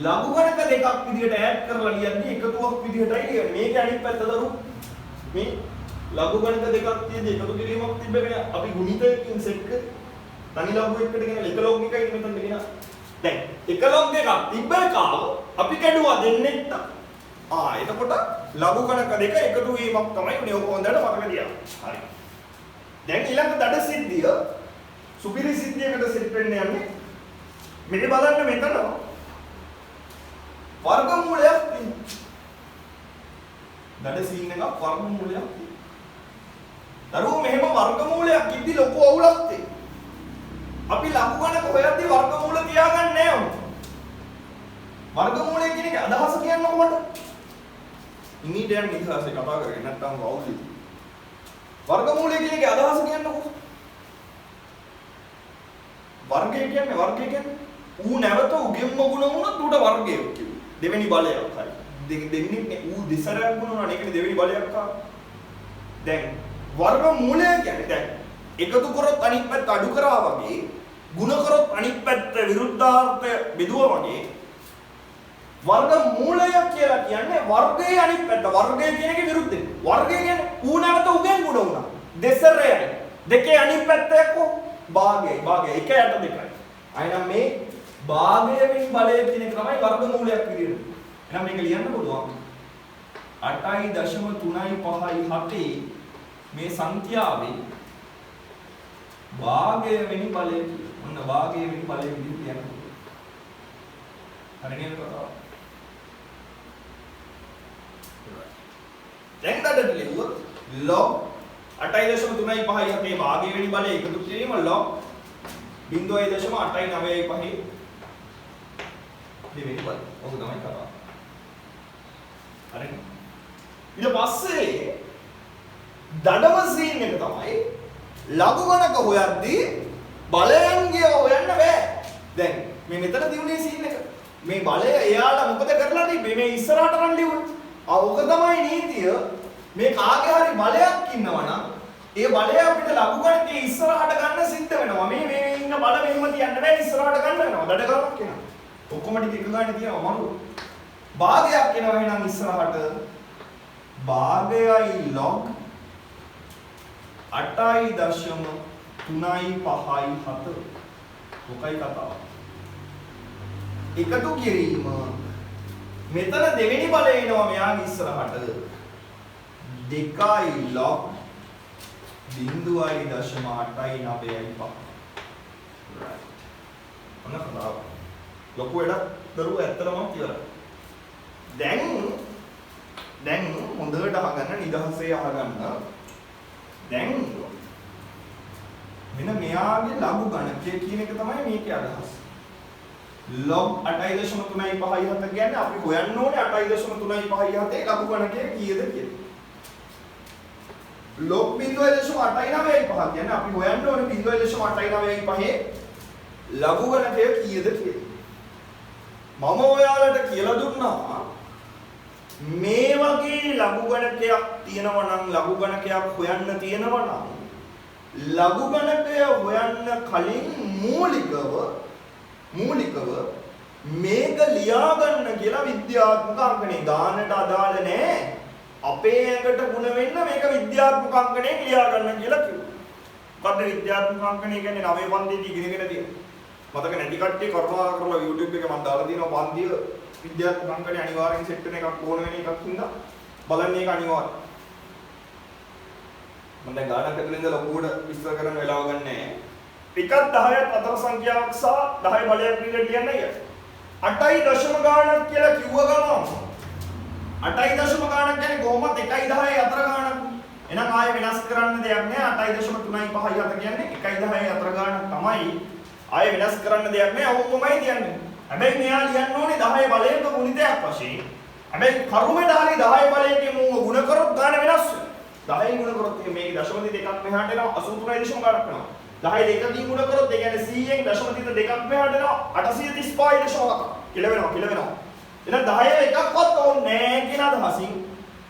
ලඝු ගණක දෙකක් විදියට ඈඩ් කරලා ලියද්දී එකතුවක් විදියටයි ලියන්නේ. මේක අනිත් පැත්ත දරු මේ ලඝු ගණක දෙකක් තියෙද්දි එකතු කිරීමක් තිබ්බකනේ අපි ගුණිතයකින් සෙට් කර තනි ලඝු එකට ගෙන එක ලොග් එකයි මෙතන ගෙන. දැන් එක ලොග් එකක් තිබ්බ එක අපි කැඩුවා දෙන්නෙක්ට එතකොට ලඝු ගණක දෙක එකතු වීමක් තමයි උනේ. ඔක හොඳට මතක තියාගන්න. හරි. දැන් ඊළඟ දඩ සිද්ධිය සුපිරි සිද්ධියකට සෙට් වෙන්න යන්නේ. මෙන්න බලන්න මෙතන වර්ගමූලයක් තියෙනවා. දඩ සීන් එකක් වර්ගමූලයක් තියෙනවා. දරුවෝ මෙහෙම වර්ගමූලයක් ඉද්දි ලොකු අවුලක් තියෙනවා. අපි ලඝු ගණක හොයද්දි වර්ගමූල තියාගන්නේ නැහැ උන්. වර්ගමූලය කියන එක අදහස කියන්නේ කොහොමද? ඉමීඩියට් නිදහසේ කතා කරගෙන නැත්නම් අවුලයි. වර්ගමූලය කියන එක අදහස කියන්නේ කොහොමද? වර්ගය කියන්නේ ඌ නැවත උගෙම්ම ගුණ වුණොත් ඌට වර්ගය කිව්වේ. දෙවෙනි බලයක් හරි. දෙවෙනි ඌ දෙසරයක් ගුණ වුණා ඒකනේ දෙවෙනි බලයක් ආවා. දැන් වර්ගමූලය කියන්නේ දැන් එකතු කරොත් අනිත් පැත්ත අඩු කරා වගේ ගුණ කරොත් අනිත් පැත්ත විරුද්ධාර්ථය බෙදුවා වගේ වර්ගමූලය කියලා කියන්නේ වර්ගයේ අනිත් පැත්ත. වර්ගය කියන එකේ විරුද්ධයි. වර්ගය කියන්නේ ඌ නැවත උගෙන් ගුණ වුණා. දෙසරයයි. දෙකේ අනිත් පැත්ත එක්කෝ භාගය 1/2. අයනම් මේ භාගයෙන් බලය කියන එක තමයි වර්ගමූලයක් විදියට. එහෙනම් මේක ලියන්න පුළුවන්. 8.357 මේ සංඛ්‍යාවේ භාගය වෙනි බලය කියලා. ඔන්න භාගය වෙනි බලය විදියට ලියන්න පුළුවන්. හරි නේද කතාව? දැන් දඩට ලියුවොත් log 8.357 භාගය වෙනි බලය එකතු කිරීම log 0.895 දෙවෙනි බලය. ඔක තමයි කතාව. හරිද? ඊට පස්සේ දඩම සීන් එක තමයි ලඝු ගණක හොයද්දී බලයන්ගේ හොයන්න බෑ. දැන් මේ මෙතන දිනුනේ සීන් එක. මේ බලය එයාලා මොකද කරලා තිබ්බේ? මේ ඉස්සරහට රන් ලියුවා. ඔක තමයි නීතිය. මේ කාගේ හරි බලයක් ඉන්නවනම් ඒ බලය අපිට ලඝු ගණකේ ඉස්සරහට ගන්න සිද්ධ වෙනවා. මේ ඉන්න බල මෙහෙම තියන්න බෑ ඉස්සරහට ගන්න වෙනවා. දඩ ගණක් එනවා. ඔක්කොම ටික එක ගානේ තියෙනවා මරු. භාගයක් එනවා එහෙනම් ඉස්සරහට භාගයයි log 8.357 ඔකයි කතාව. එකතු කිරීම මෙතන දෙවෙනි බලය එනවා මෙයාගේ ඉස්සරහට 2 log 0.895 ඔන්න කතාව. ලොකු වැඩක් දරුවෝ ඇත්තටම කියලා. දැන් හොඳට අහගන්න නිදහසේ අහගන්න. දැන් මෙන්න මෙයාගේ ලඝු ගණකය කියන එක තමයි මේකේ අදහස. log 8.357 කියන්නේ අපි හොයන්න ඕනේ 8.357 ලඝු ගණකය කීයද කියලා. log 0.895 කියන්නේ අපි හොයන්න ඕනේ 0.895 ලඝු ගණකය කීයද කියලා. මම ඔයාලට කියලා දුන්නා මේ වගේ ලඝු ගණකයක් තියෙනවා නම් ලඝු ගණකයක් හොයන්න තියෙනවා නම් ලඝු ගණකය හොයන්න කලින් මූලිකව මේක ලියා ගන්න කියලා විද්‍යාත්මක අංකනේ ගානට අදාළ නැහැ. අපේ ඇඟට ගුණ වෙන්න මේක විද්‍යාත්මක අංකනේ ලියා ගන්න කියලා කිව්වා. මොකද්ද විද්‍යාත්මක අංකනේ කියන්නේ 9 පන්තියේදී ඉගෙනගෙන තියෙනවා. මතක නැති කට්ටිය කරුණා කරලා YouTube එකේ මම දාලා තියෙනවා පන්තිය විද්‍යාත්මක අංකනේ අනිවාර්යෙන් සෙට් වෙන එකක් ඕන වෙන එකක් හින්දා බලන්න ඒක අනිවාර්යයි. මම දැන් ගානක් ඇතුළේ ඉඳලා ලොකුවට විස්තර කරන්න වෙලාව ගන්න නැහැ. එකක් 10ක් අතර සංඛ්‍යාවක් සහ 10 බලයක් විදිහට ලියන්නයි. 8යි දශම ගානක් කියලා කිව්ව ගමන් 8යි දශම ගානක් කියන්නේ කොහොමද 1යි 10යි අතර ගානක්. එහෙනම් ආයෙ වෙනස් කරන්න දෙයක් නැහැ. 8.357 කියන්නේ 1යි 10යි අතර ගානක් තමයි. ආයෙ වෙනස් කරන්න දෙයක් නැහැ. ඔක්කොමයි කියන්නේ. හැබැයි මෙයා ලියන්න ඕනේ 10 බලයක ගුණිතයක් වශයෙන්. හැබැයි කරුමෙට හරි 10 බලයකින් මුව ගුණ කරොත් ගාන වෙනස් වෙනවා. 10 ගුණ කරොත් මේක දශම දෙකක් මෙහාට එනවා 83.0 ගානක් වෙනවා. 10 දෙකකින් ගුණ කරොත් ඒ කියන්නේ 100න් දශම දෙකක් මෙහාට එනවා 835.0 කියලා වෙනවා. එහෙනම් 10 එකක්වත් ඕනේ නැහැ කියන අදහසින්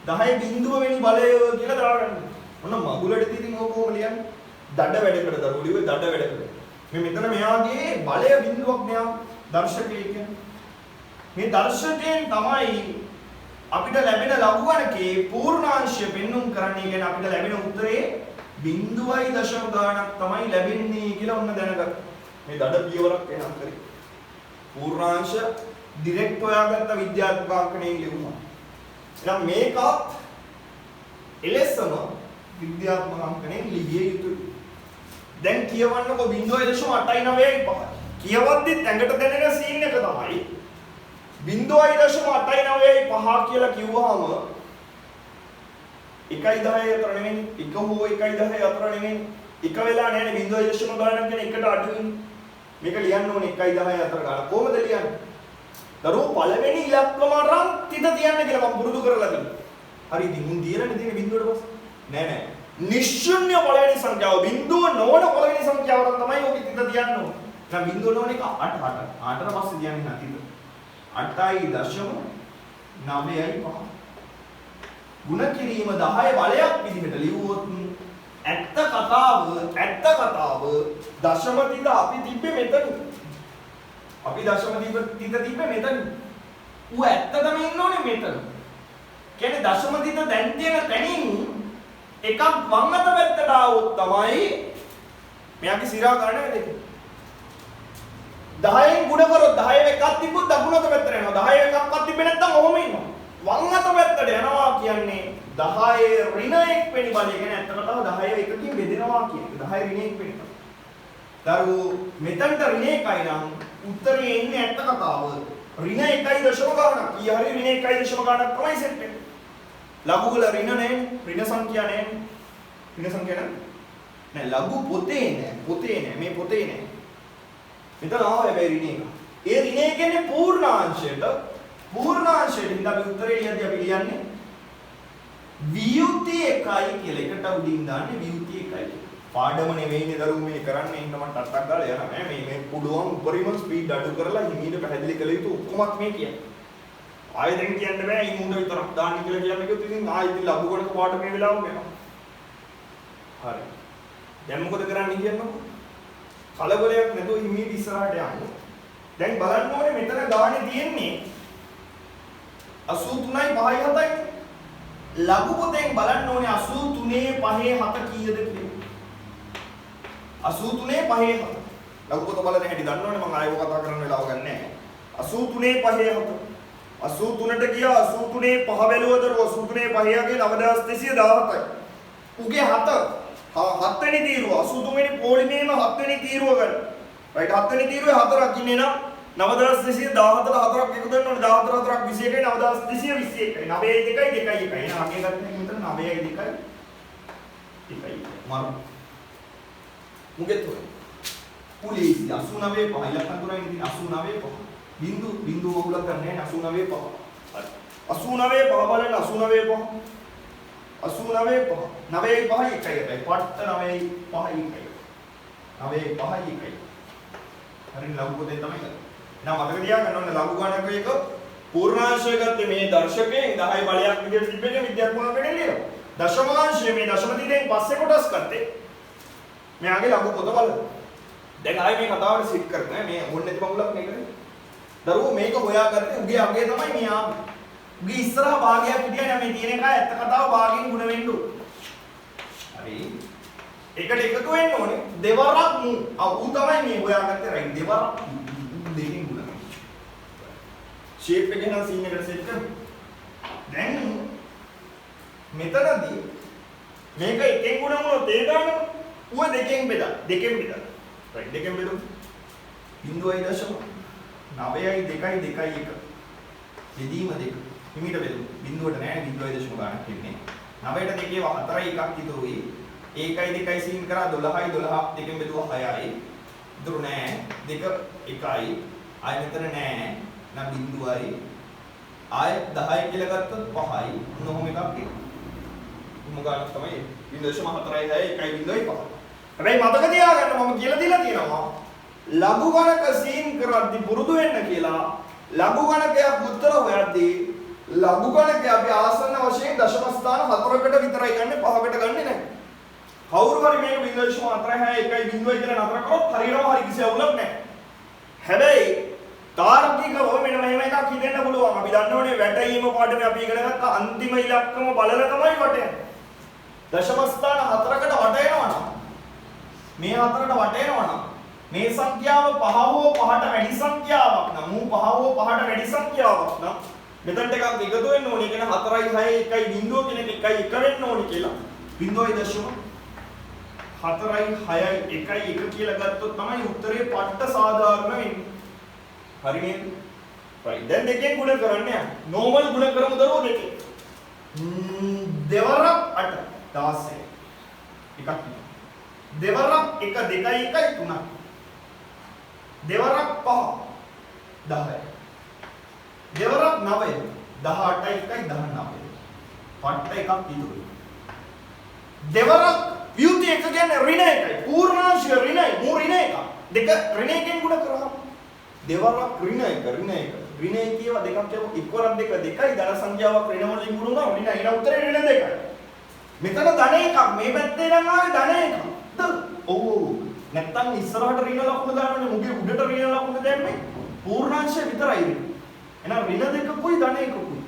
10 බිඳුව වෙනි බලය කියලා දාගන්න. මොන මගුලට ඉතින් ඕක කොහොම ලියන්නේ? දඩ වැඩකට දරුවෝ ලියුවේ දඩ වැඩකට. මේ මෙතන මෙයාගේ බලය බිඳුවක් මෙයා දර්ශකයේ කියන්නේ. මේ දර්ශකයෙන් තමයි අපිට ලැබෙන ලඝු ගණකේ පූර්ණාංශය පෙන්වුම් කරන්නේ. කියන්නේ අපිට ලැබෙන උත්තරේ 0.0 ගාණක් තමයි ලැබෙන්නේ කියලා ඔන්න දැනගන්න. මේ දඩ පියවරක් එනම් කරේ. පූර්ණාංශ ඩිරෙක්ට් හොයාගත්ත විද්‍යාත්මක අංකණයෙන් ලියුණා. එහෙනම් මේකත් එලෙසම විද්‍යාත්මක අංකණයෙන් ලිවිය යුතුයි. දැන් කියවන්නකො 0.895. කියවද්දිත් ඇඟට දැනෙන සීන් එක තමයි 0.895 කියලා කිව්වහම 1.10 අතර නෙමෙයි 1 හෝ 1.10 අතර නෙමෙයි 1 වෙලා නැහැ 0.0 ගානක් කියන එකට අඩුයිනේ. මේක ලියන්න ඕනේ 1.10 අතර ගාන. කොහොමද ලියන්නේ? දරුවෝ පළවෙනි ඉලක්කම අරන් තිත තියන්න කියලා මම පුරුදු කරලා තියෙනවා. හරි ඉතින් මුන් දියරන්නේ තියෙන බිඳුවට පස්සේ නෑ නෑ. නිශ්චුන්‍ය පළවෙනි සංඛ්‍යාව බිඳුව නොවන පළවෙනි සංඛ්‍යාවට තමයි ඔක තිත තියන්න ඕනේ. එහෙනම් බිඳුව නොවන එක 8 8ට පස්සේ තියන්නේ නැතිද? 8.9.5 ගුණ කිරීම 10 බලයක් විදිහට ලියුවොත් ඇත්ත කතාව දශම තිත අපි තිබ්බේ මෙතන. අපි දශම තිත තිබ්බේ මෙතන. ඌ ඇත්තටම ඉන්න ඕනේ මෙතන. කියන්නේ දශම තිත දැන් තියෙන තැනින් එකක් වම් අත පැත්තට ආවොත් තමයි මෙයාගේ සිරා ගන්න දෙක. 10න් ගුණ කරොත් 10 එකක් තිබ්බොත් දකුණු අත පැත්තට යනවා. 10 එකක්වත් තිබ්බේ නැත්නම් ඔහොම ඉන්නවා. වම් අත පැත්තට යනවා කියන්නේ 10 ඍණ 1 වෙනි බලය. කියන්නේ ඇත්තටම 10 එකකින් බෙදෙනවා කියන්නේ. 10 ඍණ 1 වෙනි. දරුවෝ මෙතනට ඍණ 1යි නම් උත්තරේ එන්නේ ඇත්ත කතාව. ඍණ 1.0 ගානක්. කී හරි ඍණ 1.0 ගානක් තමයි සෙට් වෙන්නේ. ලඝු වල ඍණ නැහැ. ඍණ සංඛ්‍යා නැහැ. ඍණ සංඛ්‍යා නැහැ. ලඝු පොතේ නැහැ. මේ පොතේ නැහැ. මෙතන ආව හැබැයි ඍණ 1. ඒ ඍණ 1 කියන්නේ පූර්ණාංශයට ඉඳන් අපි උත්තරේ ලියද්දී අපි ලියන්නේ වියුති 1යි කියලා. එකට උඩින් දාන්නේ වියුති 1යි. පාඩම නෙවෙයිනේ දරුවෝ මේ කරන්නේ. ඉන්න මම ටට්ටක් ගාලා යනවා. මේ පුළුවන් උපරිම ස්පීඩ් අඩු කරලා හිමීට පැහැදිලි කළ යුතු ඔක්කොමත් මේ කියන්නේ. ආයෙ දැන් කියන්න බෑ ඊ මුණ්ඩ විතරක් දාන්න කියලා කියන්නේ කිව්වොත් ඉතින් ආයෙ ඉතින් ලබු ගණක පාඩම මේ වෙලාවෙම යනවා. හරි. දැන් මොකද කරන්නේ කියන්නකො? කලබලයක් නැතුව හිමීට ඉස්සරහට යන්න. දැන් බලන්න ඕනේ මෙතන ගානේ තියෙන්නේ 83යි 5යි 7යි. ලඝු පොතෙන් බලන්න ඕනේ 83 5 7 කීයද කියලා. 83 5 7. ලඝු පොත බලන හැටි දන්නවනේ මම ආයෙ කතා කරන්න වෙලාව ගන්න නැහැ. 83 5 7. 83ට ගියා 83 5 බැලුවද 83 5 ගේ 9217යි. උගේ 7 වෙනි තීරුව 83 වෙනි පොලිමේම 7 වෙනි තීරුව ගන්න. රයිට් 7 වෙනි තීරුවේ 4ක් ඉන්නේ නම් 9217 4ක් එකතු වෙන්න ඕනේ 14 4ක් 21යි 9221යි 9යි 2යි 2යි 1යි. එහෙනම් අගේ ගන්න මෙතන 9යි 2යි 1යි. මාරු. මුගෙත් ඔය. පුලිසි 89 5 ඉලක්කම් තුනයි ඉතින් 89 5. බින්දු වගුලක් ගන්නෑ 89 5. හරි. 89 5 බලන්න 89 5. 89 5. 9යි 5යි 1යි. පට්ට 9යි 5යි 1යි. 9යි 5යි 1යි. හරි ලඝු පොතේ තමයි කරන්නේ. එහෙනම් මතක තියාගන්න ඕනේ ලඝු ගණක එක පූර්ණාංශය ගත්තේ මේ දර්ශකයෙන් 10 බලයක් විදිහට තිබෙන්නේ විද්‍යාත්මක වෙන්නේ නේද? දශමාංශය මේ දශම දිනෙන් පස්සේ කොටස් ගත්තේ. මෙයාගේ ලඝු පොත බලන්න. දැන් ආයේ මේ කතාවට සිත් කරන්නේ මේ ඕනේ නැති මගුලක් මේකනේ. දරුවෝ මේක හොයාගත්තේ උගේ අගේ තමයි මේ ආවේ. උගේ ඉස්සරහා භාගයක් හිටියා නම් මේ තියෙන එක ඇත්ත කතාව භාගයෙන් ගුණ වෙන්න ඕනේ. හරි. එකට එකතු වෙන්න ඕනේ දෙවරක් මු. ඌ තමයි මේ හොයාගත්තේ රයිට් දෙවරක් දෙකකින් ගුණ. ෂේප් එක නම් සීන් එකට සෙට් කරමු. දැන් මෙතනදී මේක එකෙන් ගුණ වුණොත් ඒ ගන්න ඌ දෙකෙන් බෙදා. රයිට් දෙකෙන් බෙදමු. 0.9යි 2යි 2යි 1. බෙදීම 2. හිමීට බෙදමු. බිඳුවට නෑ 0.9 ගානක් ඉන්නේ. 9ට 2 4යි 1ක් ඉතුරුයි. 1යි 2යි සීන් කරා 12යි 12 දෙකෙන් බෙදුවා 6යි. ඉතුරු නෑ 2 1යි. ආයෙ මෙතන නෑ. නම් බිඳුවයි. ආයෙ 10යි කියලා ගත්තොත් 5යි. මොනෝම එකක් එනවා. මොකක්ද තමයි 0.4යි 6යි 1යි 5. හැබැයි මතක තියාගන්න මම කියලා දීලා තියෙනවා ලඝු ගණක සීන් කරද්දී පුරුදු වෙන්න කියලා ලඝු ගණකයක් උත්තර හොයද්දී ලඝු ගණකය අපි ආසන්න වශයෙන් දශම ස්ථාන 4කට විතරයි ගන්නෙ 5කට ගන්නෙ නැහැ. කවුරු හරි මේක 0.461 කියලා නතර කරොත් හරියනවා හරි කිසි අවුලක් නැහැ. හැබැයි තාර්කිකව මෙන්න මෙහෙම එකක් හිතෙන්න පුළුවන්. අපි දන්නෝනේ වැටීම පාඩමේ අපි ඉගෙන ගත්ත අන්තිම ඉලක්කම බලලා තමයි වටයන්නේ. දශම ස්ථාන 4කට වටේනවා නම් මේ 4ට වටේනවා නම් මේ සංඛ්‍යාව 5 හෝ 5ට වැඩි සංඛ්‍යාවක් නම් 5 හෝ 5ට වැඩි සංඛ්‍යාවක් නම් මෙතනට එකක් එකතු වෙන්න ඕනේ. කියන 4යි 6යි 1යි බිඳුව කියන එක 1යි 1 වෙන්න ඕනේ කියලා. 0.4යි 6යි 1යි 1 කියලා ගත්තොත් තමයි උත්තරේ පට්ට සාධාරණ වෙන්නේ. හරි නේද? right. දැන් දෙකෙන් ගුණ කරන්න යන්න. normal ගුණ කරමු දරුවෝ දෙකෙන්. දෙවරක් 8 16. එකක් තියෙනවා. දෙවරක් 1 2යි 1යි 3යි. දෙවරක් 5 10යි. දෙවරක් 9යි 18යි 1යි 19යි. පට්ට එකක් ඉතුරුයි. දෙවරක් ව්‍යුති එක කියන්නේ ඍණ එකයි. පූර්ණාංශය ඍණයි. මූ ඍණ එක. දෙක ඍණ එකෙන් ගුණ කරාම දෙවරක් ඍණ එක ඍණ එක. ඍණ එක කියවා දෙකක් කියව එක්වරක් දෙක දෙකයි ධන සංඛ්‍යාවක් ඍණ වලින් ගුණ වුණා ඍණ ඊට උත්තරේ ඍණ දෙකයි. මෙතන ධන එකක් මේ පැත්තේ නම් ආවේ ධන එකක්. ඔව් ඔව්. නැත්තම් ඉස්සරහට ඍණ ලකුණ දානවනේ මුගේ උඩට ඍණ ලකුණ දැම්මේ පූර්ණාංශය විතරයි. එහෙනම් ඍණ දෙකකුයි ධන එකකුයි.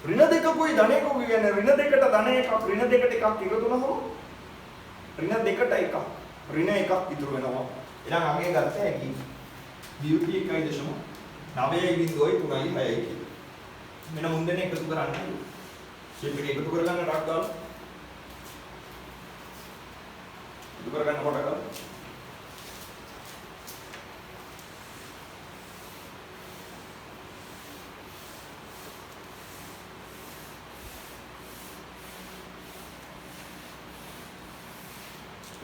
ඍණ දෙකකුයි ධන එකකුයි කියන්නේ ඍණ දෙකට ධන එකක් ඍණ දෙකට එකක් එකතු වුණාම ඍණ දෙකට එකක් ඍණ එකක් ඉතුරු වෙනවා. එහෙනම් අගේ ගත්ත හැකි beauty 1.9යි බිඳුවයි 3යි 6යි කියලා. මෙන්න මුන්දනේ එකතු කරන්න. ෂේප් එක එකතු කරගන්න ටක් දාලා. එකතු කරගන්න කොට ගන්න.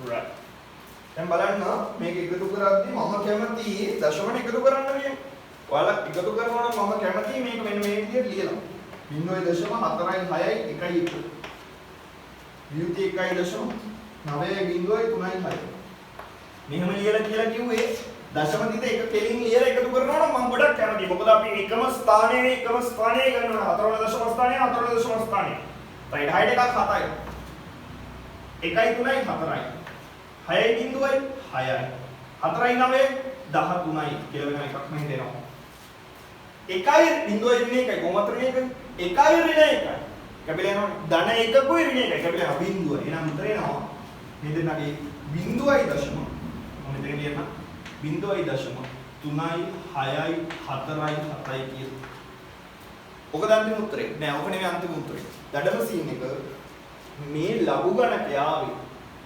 right. දැන් බලන්න මේක එකතු කරද්දී මම කැමති දශමන එකතු කරන්න කියන්නේ. ඔයාලා එකතු කරනවා නම් මම කැමති මේක මෙන්න මේ විදිහට ලියලා. 0.4යි 6යි 1යි 1. beauty 1.9යි බිඳුවයි 3යි 6යි. මෙහෙම ලියලා කියලා කිව්වේ දශම දිට එක කෙලින් ලියලා එකතු කරනවා නම් මම ගොඩක් කැමතියි. මොකද අපි එකම ස්ථානයේ ගන්නවා 4 වෙනි දශම ස්ථානයේ 4 වෙනි දශම ස්ථානයේ. right height එකක් 7යි. 1යි 3යි 4යි. 6යි බිඳුවයි 6යි 4යි 9යි 13යි කියලා වෙන එකක් මෙහෙ දෙනවා. 1යි බිඳුවයි ඍණ 1යි කොහොමද ඍණ 1යි 1යි ඍණ 1යි කැපිලා යනවා ධන 1කුයි ඍණ 1යි කැපිලා යනවා බිඳුව. එහෙනම් උත්තරේ එනවා මේ දෙන්නගේ බිඳුවයි දශම මම මෙතන ලියන්න බිඳුවයි දශම 3යි 6යි 4යි 7යි කියලා. ඔක අන්තිම උත්තරේ නෑ. ඔක නෙමෙයි අන්තිම උත්තරේ. දඩම සීන් එක මේ ලඝු ගණකයාවේ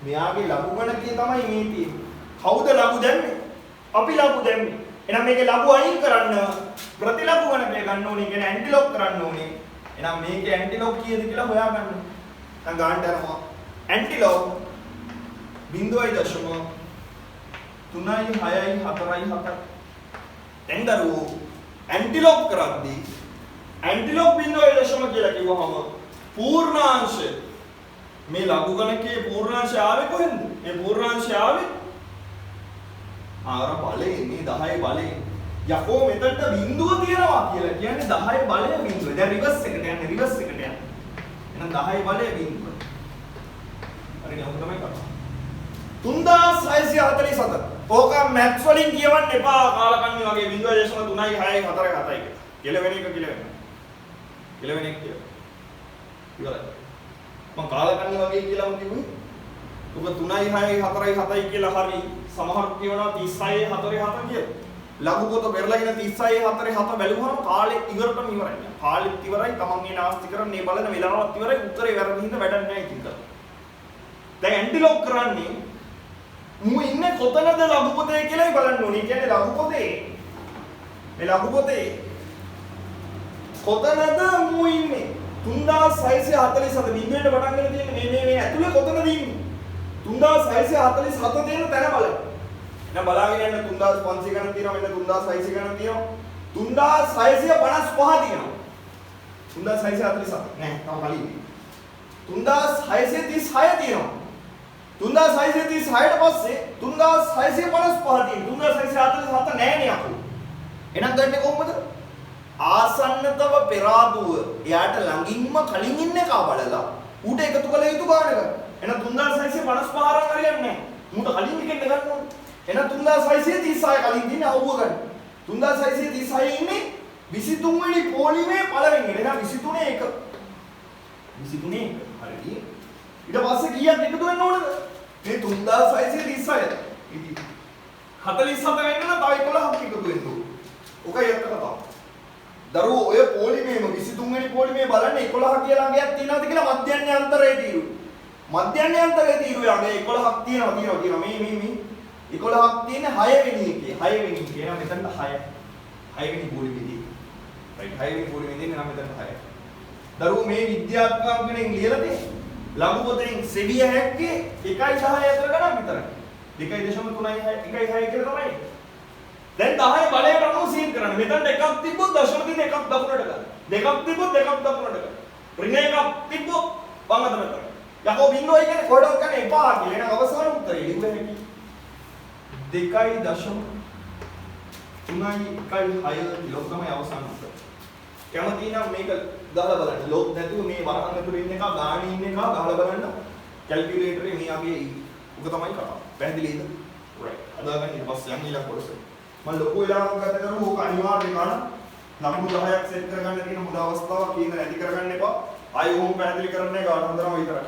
මෙයාගේ ලඝු ගණකය තමයි මේ තියෙන්නේ. කවුද ලඝු දැම්මේ? අපි ලඝු දැම්මේ. එහෙනම් මේකේ ලඝු අයින් කරන්න ප්‍රතිලඝු ගණකය ගන්න ඕනේ. කියන්නේ ඇන්ටිලොග් කරන්න ඕනේ. එහෙනම් මේකේ ඇන්ටිලොග් කීයද කියලා හොයාගන්න. දැන් ගන්නට යනවා. ඇන්ටිලොග් 0.3යි 6යි 4යි 7යි. දැන් දරුවෝ ඇන්ටිලොග් කරද්දී ඇන්ටිලොග් 0.3 කියලා කිව්වහම පූර්ණාංශය මේ ලඝු ගණකයේ පූර්ණාංශය ආවේ කොහෙන්ද? මේ පූර්ණාංශය ආවේ ආර බලේ මේ 10 බලේ. යකෝ මෙතනට බිඳුව තියනවා කියලා කියන්නේ 10 බලය බිඳුව. දැන් රිවර්ස් එකට යන්නේ රිවර්ස් එකට යන්නේ. එහෙනම් 10 බලය බිඳුව. හරිනේ ඔක තමයි කරන්නේ. 3647. ඕක මැත්ස් වලින් කියවන්න එපා කාලකන්ණි වගේ 0.3යි 6යි 4යි 7යි කියලා වෙන එක කියලා වෙනවා. කියලා වෙන එක කියලා. ඉවරයි. මම කාලකන්ණි වගේ කියලා මම කිව්වේ. ඔබ 3යි 6යි 4යි 7යි කියලා හරි සමහර කියනවා 36යි 4යි 7 කියලා. ලඝු පොත පෙරලාගෙන 36යි 4යි 7 බැලුවම කාලේ ඉවරටම ඉවරයි. කාලෙත් ඉවරයි, තමන් මේ නාස්ති කරන්නේ බලන වෙලාවත් ඉවරයි, උත්තරේ වැරදි හින්දා වැඩක් නැහැ ඉතින්. දැන් ඇන්ටිලොග් කරන්නේ මු ඉන්නේ කොතනද ලඝු පොතේ කියලායි බලන්න ඕනේ. කියන්නේ ලඝු පොතේ මේ ලඝු පොතේ කොතනද මු ඉන්නේ? 3647 බිඳුවෙන් පටන් ගන්න තියෙන්නේ මේ ඇතුලේ කොතනද ඉන්නේ? 3647 තියෙන තැන බලන්න. දැන් බලාගෙන යන්න 3500 ගණන් තියෙනවා, මෙන්න 3600 ගණන් තියෙනවා. 3655 තියෙනවා. 3647 නෑ, තව කලින්. 3636 තියෙනවා. 3636ට පස්සේ 3655 තියෙනවා. 3647 නෑනේ අපෝ. එහෙනම් ගන්නේ කොහොමද? ආසන්නතව පෙරාදුව එයාට ළඟින්ම කලින් ඉන්න එක බලලා ඌට එකතු කළ යුතු ගාන එක. එහෙනම් 3655 අරන් හරියන්නේ නැහැ. ඌට කලින් එකෙන් ගන්න ඕනේ. එහෙනම් 3636 කලින් දින අවුව ගන්න. 3636 ඉන්නේ 23 වෙනි පොලිමේ පළවෙනි. එහෙනම් 23 1. 23 1. හරිද? ඊට පස්සේ කීයක් එකතු වෙන්න ඕනද? මේ 3636. ඉතින් 47 වෙන්න නම් තව 11ක් එකතු වෙන්න ඕනේ. ඔකයි අත්ත කතාව. දරුවෝ ඔය පොලිමේම 23 වෙනි පොලිමේ බලන්න 11 කියලා අගයක් තියෙනවද කියලා මධ්‍යන්නේ අන්තරේ තීරු. මධ්‍යන්නේ අන්තරේ තීරු යගේ 11ක් තියෙනවා මේ 11ක් තියෙන 6 වෙනි එකේ 6 වෙනි කියනවා මෙතන 6 වෙනි පොලිමේදී. රයිට් 6 වෙනි පොලිමේදී නම් මෙතන 6. දරුවෝ මේ විද්‍යාත්මකයෙන් ලියලා තියෙන්නේ ලඝු පොතෙන් සෙවිය හැක්කේ 1.6 අතර ගණන් විතරයි. 2.36 1.6 කියලා තමයි. දැන් 10 බලයට අනුව සීන් කරන්න. මෙතන එකක් තිබ්බොත් දශම දින එකක් දකුණට ගන්න. දෙකක් තිබ්බොත් දෙකක් දකුණට ගන්න. ඍණ එකක් තිබ්බොත් වංගත මෙතන. යකෝ බින්දුවයි කියන්නේ කොහෙවත් ගන්න එපා කියලා. එහෙනම් අවසාන උත්තරේ ලිව්ව හැකි. 2.3 කිලෝ තමයි අවසාන උත්තරය. කැමති නම් මේක ගහලා බලන්න. ලොග් නැතුව මේ වරහන් ඇතුලේ ඉන්න එක ගානේ ඉන්න එක ගහලා බලන්න. කැල්කියුලේටරේ මේ අගේ උක තමයි කතාව. පැහැදිලිද? රයිට්. අදාගන්න ඊට පස්සේ යන් ඊළඟ කොටස. මම ලොකු වෙලාවක් ගත කරමු. ඕක අනිවාර්යයෙන් ගන්න. නම්බර 10ක් සෙට් කරගන්න තියෙන හොඳ අවස්ථාවක්. කීන නැති කරගන්න එපා. ආයෙ ඕම් පැහැදිලි කරන්නේ ගාන හොඳම විතරයි.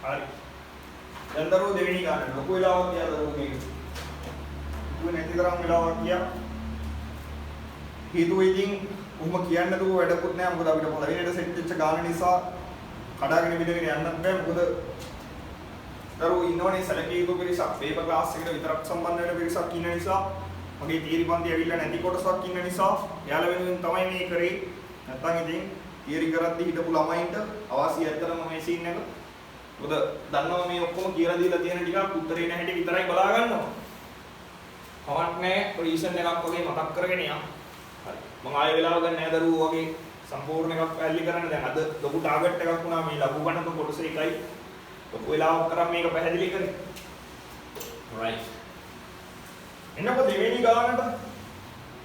හරි. දැන් දරුවෝ දෙවෙනි ගානට ලොකු වෙලාවක් ගියා දරුවෝ මේක. දුව නැති තරම් වෙලාවක් ගියා. හේතුව ඉතින් කොහොම කියන්න දුව වැඩකුත් නැහැ. මොකද අපිට පළවෙනිට සෙට් වෙච්ච ගාන නිසා කඩාගෙන බිඳගෙන යන්නත් බෑ. මොකද දරුවෝ ඉන්නවනේ සැලකිය යුතු පිරිසක්. පේපර් ක්ලාස් එකට විතරක් සම්බන්ධ වෙන පිරිසක් ඉන්න නිසා මගේ තියරි පන්ති ඇවිල්ලා නැති කොටසක් ඉන්න නිසා එයාලා වෙනුවෙන් තමයි මේ කරේ. නැත්තම් ඉතින් තියරි කරද්දී හිටපු ළමයින්ට අවශ්‍ය ඇත්තටම මේ සීන් එක මොකද දන්නවා මේ ඔක්කොම කියලා දීලා තියෙන ටිකක් උත්තරේ නැහැටි විතරයි බලා ගන්නවා. කමක් නැහැ රීසන් එකක් වගේ මතක් කරගෙන යන්න. හරි. මම ආයෙ වෙලාව ගන්න නැහැ දරුවෝ වගේ සම්පූර්ණ එකක් පැහැදිලි කරන්න. දැන් අද ලොකු ටාගට් එකක් වුණා මේ ලඝු ගණක කොටස එකයි. ලොකු වෙලාවක් කරන් මේක පැහැදිලි කරේ. රයිට්. එන්නකො දෙවෙනි ගානට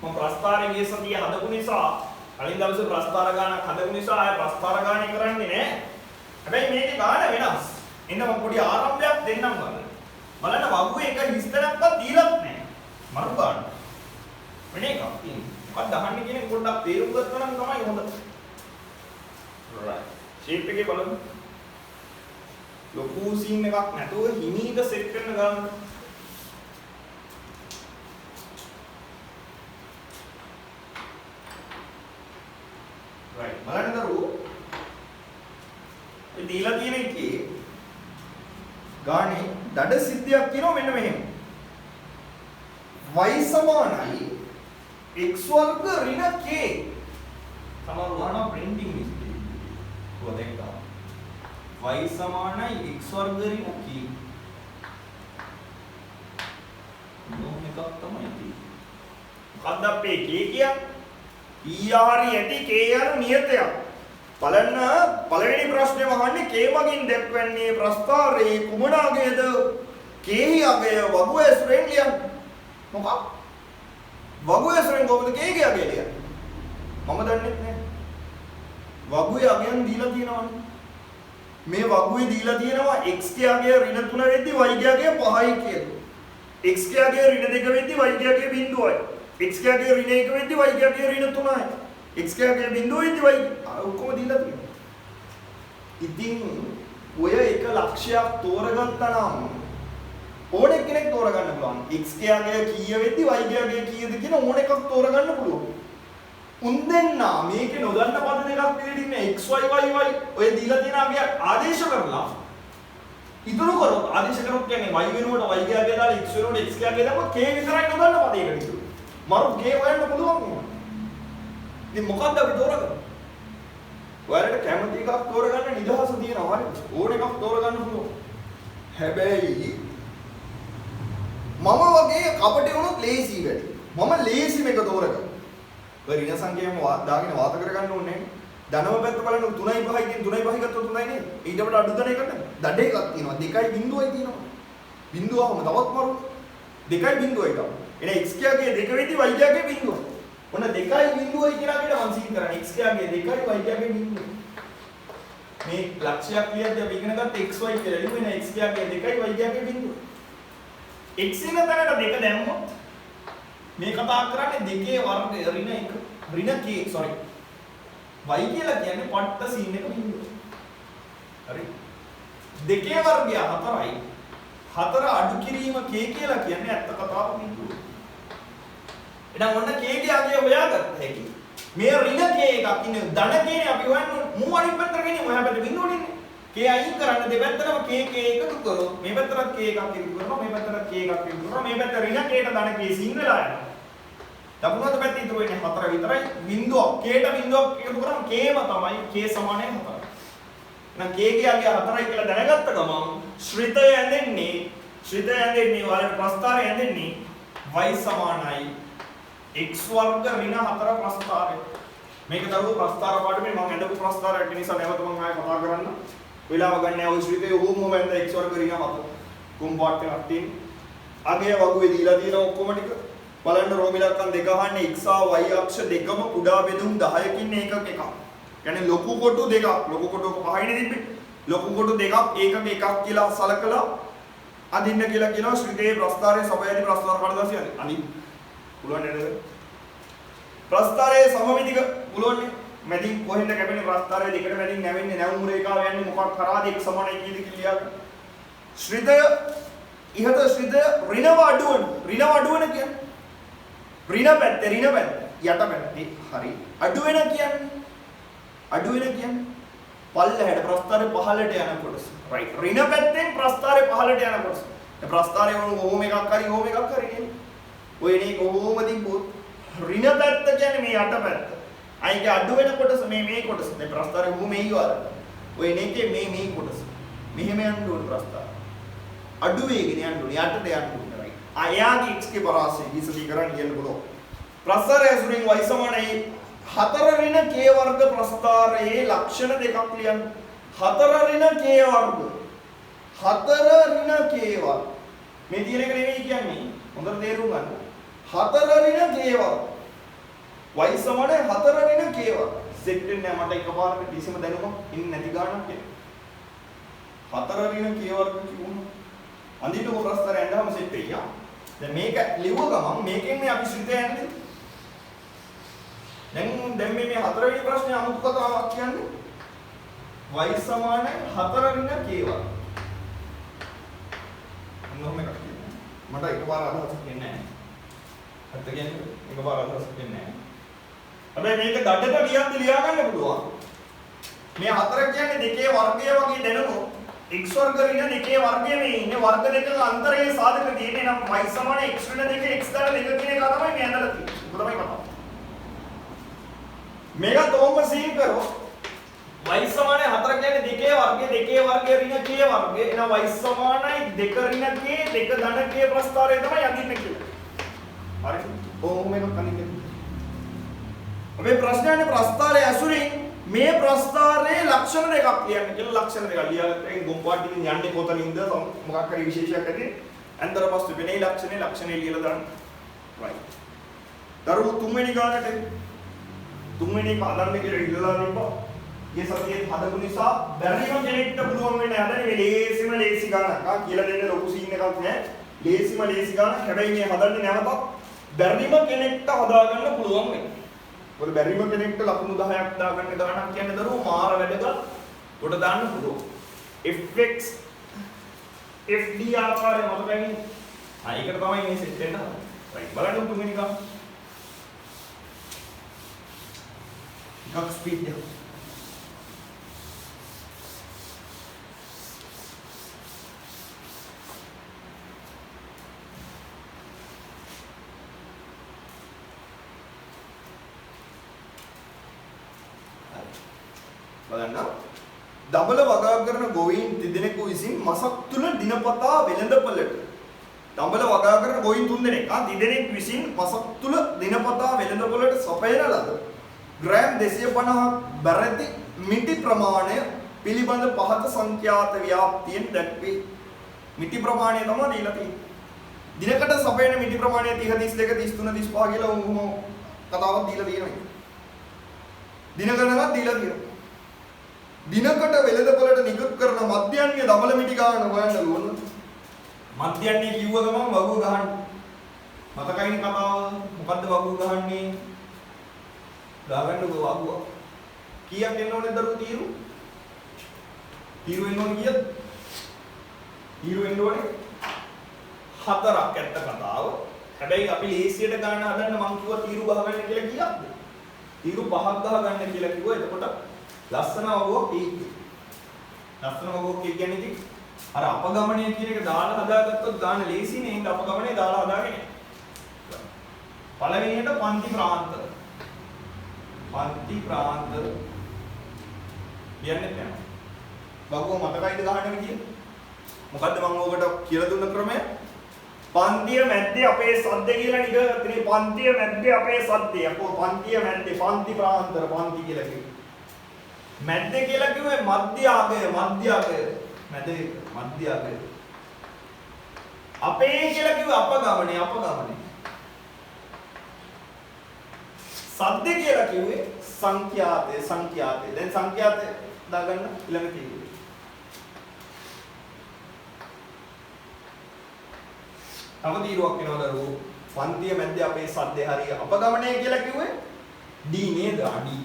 මම ප්‍රස්තාරයේ ගිය සතිය හදපු නිසා කලින් දවසේ ප්‍රස්තාර ගානක් හදපු නිසා ආයෙ ප්‍රස්තාර ගානේ කරන්නේ නැහැ. හැබැයි මේකේ ගාන වෙනස්. එන්න මම පොඩි ආරම්භයක් දෙන්නම් බලන්න. බලන්න වගුවේ එක හිස්තැනක්වත් දීලත් නැහැ. මරු ගන්න. වෙන එකක් තියෙනවා. මොකක්ද අහන්නේ කියන එක පොඩ්ඩක් තේරුම් ගත්තා නම් තමයි හොඳ. right. shape එකේ බලමු. ලොකු සීන් එකක් නැතුව හිමීට සෙට් කරන ගන්න. right. බලන්න දරුවෝ දීලා තියෙන එකේ ගානේ දඩ සිද්ධියක් කියනවා මෙන්න මෙහෙම. y සමානයි x වර්ග ඍණ k. සමාන වුණා ප්‍රින්ටිං මිස්ටේක්. කොහෙන්ද? y සමානයි x වර්ග ඍණ k. නෝම එකක් තමයි තියෙන්නේ. මොකක්ද අපේ k කියන්නේ? p හරි ඇති k යන නියතයක්. බලන්න පළවෙනි ප්‍රශ්නේ වහන්නේ k මගින් දැක්වන්නේ ප්‍රස්තාරයේ කුමන අගයද? k අගය වගු ඇසුරෙන් ලියන්න. මොකක්? වගු ඇසුරෙන් කොහොමද k ගේ අගය ලියන්නේ? මම දන්නේ නැහැ. වගුවේ අගයන් දීලා තියෙනවනේ. මේ වගුවේ දීලා තියෙනවා x ගේ අගය ඍණ 3 වෙද්දි y ගේ අගය 5යි කියලා. x ගේ අගය ඍණ 2 වෙද්දි y ගේ අගය 0යි. x ගේ අගය ඍණ 1 වෙද්දි y ගේ අගය ඍණ 3යි. x කයාගේ බිඳුවයි y ඔක්කොම දීලා තියෙනවා. ඉතින් ඔය එක ලක්ෂයක් තෝරගත්තා නම් ඕන කෙනෙක් තෝරගන්න පුළුවන්. x කයාගේ කීය වෙද්දි y කයාගේ කීයද කියන ඕන එකක් තෝරගන්න පුළුවන්. උන් දෙන්න මේකේ නොදන්න පද දෙකක් විදිහට ඉන්නේ x y y y ඔය දීලා තියෙන අපි ආදේශ කරලා ඉතුරු කරොත් ආදේශ කරොත් කියන්නේ y වෙනුවට y කයාගේ දාලා x වෙනුවට x කයාගේ දාපුවා k විතරයි නොදන්න පදයකට ඉතුරු. මරු k හොයන්න පුළුවන් නේ. ඉතින් මොකක්ද අපි තෝරගන්නේ? ඔයාලට කැමති එකක් තෝරගන්න නිදහස තියෙනවා හරිද? ඕන එකක් තෝරගන්න පුළුවන්. හැබැයි මම වගේ කපටි වුණොත් ලේසි වැඩි. මම ලේසි මේක තෝරගන්න. ඔය ඍණ සංඛ්‍යාවම දාගෙන වාත කරගන්න ඕනේ නැහැ. ධනම පැත්ත බලන්න 3.5 කියන 3.5 ගත්තොත් 3යි නේද? ඊට වඩා අඩු ධන එකක් නැහැ. දඩ එකක් තියෙනවා. 2යි බිඳුවයි තියෙනවා. බිඳුවම තවත් මරු 2යි බිඳුවයි තමයි. එන x කයාගේ 2 වෙද්දි y කයාගේ බිඳුව. ඔන්න 2යි බිඳුවයි කියලා අපිට මම සිහින් කරන්නේ. x කයාගේ 2යි y කයාගේ බිඳුව. මේ ලක්ෂයක් ලියද්දී අපි ඉගෙන ගත්ත xy කියලා ලියුවේ නේ x කයාගේ 2යි y කයාගේ බිඳුව. x ඉන තැනට 2 දැම්මොත් මේ කතා කරන්නේ 2 වර්ගය ඍණ 1 ඍණ k sorry y කියලා කියන්නේ පට්ට සීන් එක බිඳුව. හරි. 2 වර්ගය 4යි. 4 අඩු කිරීම k කියලා කියන්නේ ඇත්ත කතාව බිඳුව. එහෙනම් ඔන්න k ගේ අගය හොයාගත්ත හැකි. මේ ඍණ k එකක් ඉන්නේ ධන k නේ අපි හොයන්නේ මූ අනිත් පැත්තට ගෙනියමු. එහා පැත්තේ බිඳුවනේ. k අයින් කරන්න දෙපැත්තටම k එකතු කරොත් මේ පැත්තට k එකක් එකතු කරනවා මේ පැත්තට k එකක් එකතු කරනවා මේ පැත්ත ඍණ k ට ධන k සින් වෙලා යනවා. දකුණත පැත්තේ ඉතුරු වෙන්නේ 4 විතරයි. බිඳුවක් k ට බිඳුවක් එකතු කරාම k ම තමයි k සමානයි 4යි. එහෙනම් k ගේ අගය 4යි කියලා දැනගත්ත ගමන් ශ්‍රිතය ඇඳෙන්නේ වල ප්‍රස්ථාරය ඇඳෙන්නේ y සමානයි x වර්ග ඍණ 4 ප්‍රස්ථාරය. මේක දරුවෝ ප්‍රස්ථාර පාඩමේ මම ඇඳපු ප්‍රස්ථාරයක් නිසා නැවත මම ආයෙ කතා කරන්න. වෙලාව ගන්න නැහැ. ඔය ශ්‍රිතය ඕම ඇඳ x වර්ග ඍණ 4. කොම්පාර්ට් එකක් තියෙන. අගය වගුවේ දීලා තියෙන ඔක්කොම ටික බලන්න රෝමිලක්කන් දෙක අහන්නේ x සහ y අක්ෂ දෙකම කුඩා බෙදුම් 10කින් ඒකක එකක්. කියන්නේ ලොකු කොටු දෙකක්. ලොකු කොටුක පහයිනේ තිබ්බේ. ලොකු කොටු දෙකක් ඒකක එකක් කියලා සලකලා අදින්න කියලා කියනවා ශ්‍රිතයේ ප්‍රස්ථාරයේ සමයදී ප්‍රස්ථාර කඩදාසිය අනිත් පුළුවන් නේද? ප්‍රස්ථාරයේ සමමිතික පුළුවන් නේ. මැදින් කොහෙන්ද කැපෙන්නේ ප්‍රස්ථාරයේ දෙකට මැදින් නැවෙන්නේ නැවුම් රේඛාව යන්නේ මොකක් කරාද x සමානයි කීයද කියලා ලියන්න. ශ්‍රිතය ඉහත ශ්‍රිතය ඍණව අඩුවන කියන්නේ ඍණ පැත්තේ යට පැත්තේ හරි අඩු වෙන කියන්නේ පල්ලෙහාට ප්‍රස්ථාරේ පහළට යන කොටස රයිට් ඍණ පැත්තෙන් ප්‍රස්ථාරේ පහළට යන කොටස දැන් ප්‍රස්ථාරේ වුණ ඕම එකක් හරි නේ ඔය නේ කොහොම තිබ්බොත් ඍණ පැත්ත කියන්නේ මේ යට පැත්ත අයික අඩු වෙන කොටස මේ කොටස දැන් ප්‍රස්ථාරේ වුණ මේ ඉවර ඔය නේකේ මේ කොටස මෙහෙම යන්න ඕන ප්‍රස්ථාර අඩු වේගෙන යන්න ඕන යටට යන්න ඕන රයිට් ආයාගේ x के පරාසය විසදීකරණ කියන්න පුළුවන් ප්‍රස්ථාරය ඇසුරින් y සමානයි 4 ඍණ k වර්ග ප්‍රස්ථාරයේ ලක්ෂණ දෙකක් ලියන්න 4 ඍණ k වර්ග 4 ඍණ k වර්ග මේ තියෙන එක නෙවෙයි කියන්නේ හොඳට තේරුම් ගන්න 4 ඍණ k වර්ග y සමානයි 4 ඍණ k වර්ග සෙට් වෙන්නේ මට එකපාරට කිසිම දැනුමක් ඉන්නේ නැති ගානක් කියලා 4 ඍණ k වර්ග කියුණා අන්තිම ප්‍රස්ථාරය ඇඳවම සෙට් වෙයියා දැන් මේක ලිව්ව ගමන් මේකෙන් මේ අපි ශ්‍රිතය යන්නේ දැන් මේ 4 වෙනි ප්‍රශ්නේ අමුතු කතාවක් කියන්නේ y සමානයි 4 ඍණ k වර්ග මොනවම එකක් කියන්නේ මට එකපාර අදහසක් එන්නේ නැහැ අත්ත කියන්නේ එකපාර අදහසක් එන්නේ නැහැ හැබැයි මේක දඩට ලියා ගන්න පුළුවන් මේ 4 කියන්නේ දෙකේ වර්ගය වගේ දැනුනොත් x වර්ග ඍණ දෙකේ වර්ගය මේ ඉන්නේ වර්ග දෙකක අන්තරයේ සාධක තියෙන්නේ නම් y සමාන x ඍණ දෙක x දාලා දෙක කියන එක තමයි මේ ඇඳලා තියෙන්නේ. ඒක තමයි කතාව. මේක තෝම සීන් කරෝ y සමාන 4 කියන්නේ දෙකේ වර්ගය ඍණ k වර්ගය. එහෙනම් y සමානයි 2 ඍණ k 2 ධන k ප්‍රස්ථාරය තමයි අඳින්නේ කියලා. හරි. ඕම එකක් අනින්නේ. මේ ප්‍රශ්නයනේ ප්‍රස්ථාරය ඇසුරින් මේ ප්‍රස්ථාරයේ ලක්ෂණ දෙකක් කියන්න කියලා ලක්ෂණ දෙකක් ලියාගත්තා. ඒකෙන් ගොම්පාටින් යන්නේ කොතනින්ද මොකක් හරි විශේෂයක් ඇති. අන්තර පස්තු වෙනේ ලක්ෂණේ ලියලා දාන්න. right. දරුවෝ තුන්වෙනි ගානට තුන්වෙනි එක හදන්න කියලා ඉල්ලලා තිබ්බා. මේ සතියේ හදපු නිසා බැරිම කෙනෙක්ට පුළුවන් වෙන්නේ හදන්නේ මේ ලේසි ගානක්. කියලා දෙන්න ලොකු සීන් එකක් නෑ. ලේසි ගානක්. හැබැයි මේ හදන්නේ නැවතත් බැරිම කෙනෙක්ට හදාගන්න පුළුවන් වෙන්නේ. මොකද බැරිම කෙනෙක්ට ලකුණු 10ක් දාගන්න ගානක් කියන්නේ දරුවෝ මාර වැඩක කොට දාන්න පුළුවන්. fx fd ආකාරය මතකයි. ඒකට තමයි මේ සෙට් වෙන්න. right බලන්න තුන්වෙනි එක. එකක් ස්පීඩ් එක. බලන්න දබල වගා කරන ගොවීන් තිදෙනෙකු විසින් මසක් තුල දිනපතා වෙළඳපළට දබල වගා කරන ගොවීන් තුන්දෙනෙක් තිදෙනෙක් විසින් මසක් තුල දිනපතා වෙළඳපළට සපයන ලද ග්‍රෑම් 250ක් බැරැති මිටි ප්‍රමාණය පිළිබඳ පහත සංඛ්‍යාත ව්‍යාප්තියෙන් දැක්වේ. මිටි ප්‍රමාණය තමයි දීලා තියෙන්නේ. දිනකට සපයන මිටි ප්‍රමාණය 30 32 33 35 කියලා උඹම කතාවක් දීලා තියෙනවා. දින ගණනක් දීලා තියෙනවා. දිනකට වෙළඳපළට නිකුත් කරන මධ්‍යන්‍ය දබල මිටි ගාන හොයන්න ඕන. මධ්‍යන්‍ය කිව්ව ගමන් වගුව ගහන්න. මතකයිනේ කතාව. මොකද්ද වගුව ගහන්නේ? ගාගන්න වගුව. කීයක් එන්න ඕනේ දරුවෝ තීරු? තීරු එන්න ඕනේ කීයද? තීරු එන්න ඕනේ 4ක් ඇත්ත කතාව. හැබැයි අපි ලේසියට ගන්න හදන්න මං කිව්වා තීරු ගහගන්න කියලා කීයක්ද? තීරු 5ක් ගහගන්න කියලා කිව්වා. එතකොට ලස්සන වගුවක් ඒකයි. ලස්සන වගුවක් කියන්නේ ඉතින් අර අපගමණය කියන එක දාලා හදාගත්තොත් ගන්න ලේසිනේ. ඒක අපගමණය දාලා හදාගෙන. පළවෙනියට පන්ති ප්‍රාන්ත. පන්ති ප්‍රාන්ත කියන්නේ නැහැ. වගුව මතකයිද ගහන්න විදිය? මොකද්ද මම ඔබට කියලා දුන්න ක්‍රමය? පන්තිය මැද්දේ අපේ සද්ද කියලා නිකන් පන්තිය මැද්දේ අපේ සද්දේ. අපෝ පන්තිය මැද්දේ පන්ති ප්‍රාන්තර පන්ති කියලා කිව්වේ. මැද්ද කියලා කිව්වේ මධ්‍ය අගය මැද මධ්‍ය අගය. අපේ කියලා කිව්වේ අපගමනේ. සද්ද කියලා කිව්වේ සංඛ්‍යාතේ. දැන් සංඛ්‍යාතේ දාගන්න ඊළඟ තියෙන්නේ. තව තීරුවක් වෙනවා දරුවෝ. පන්තිය මැද්දේ අපේ සද්දේ හරිය අපගමනේ කියලා කිව්වේ D නේද? අඩි.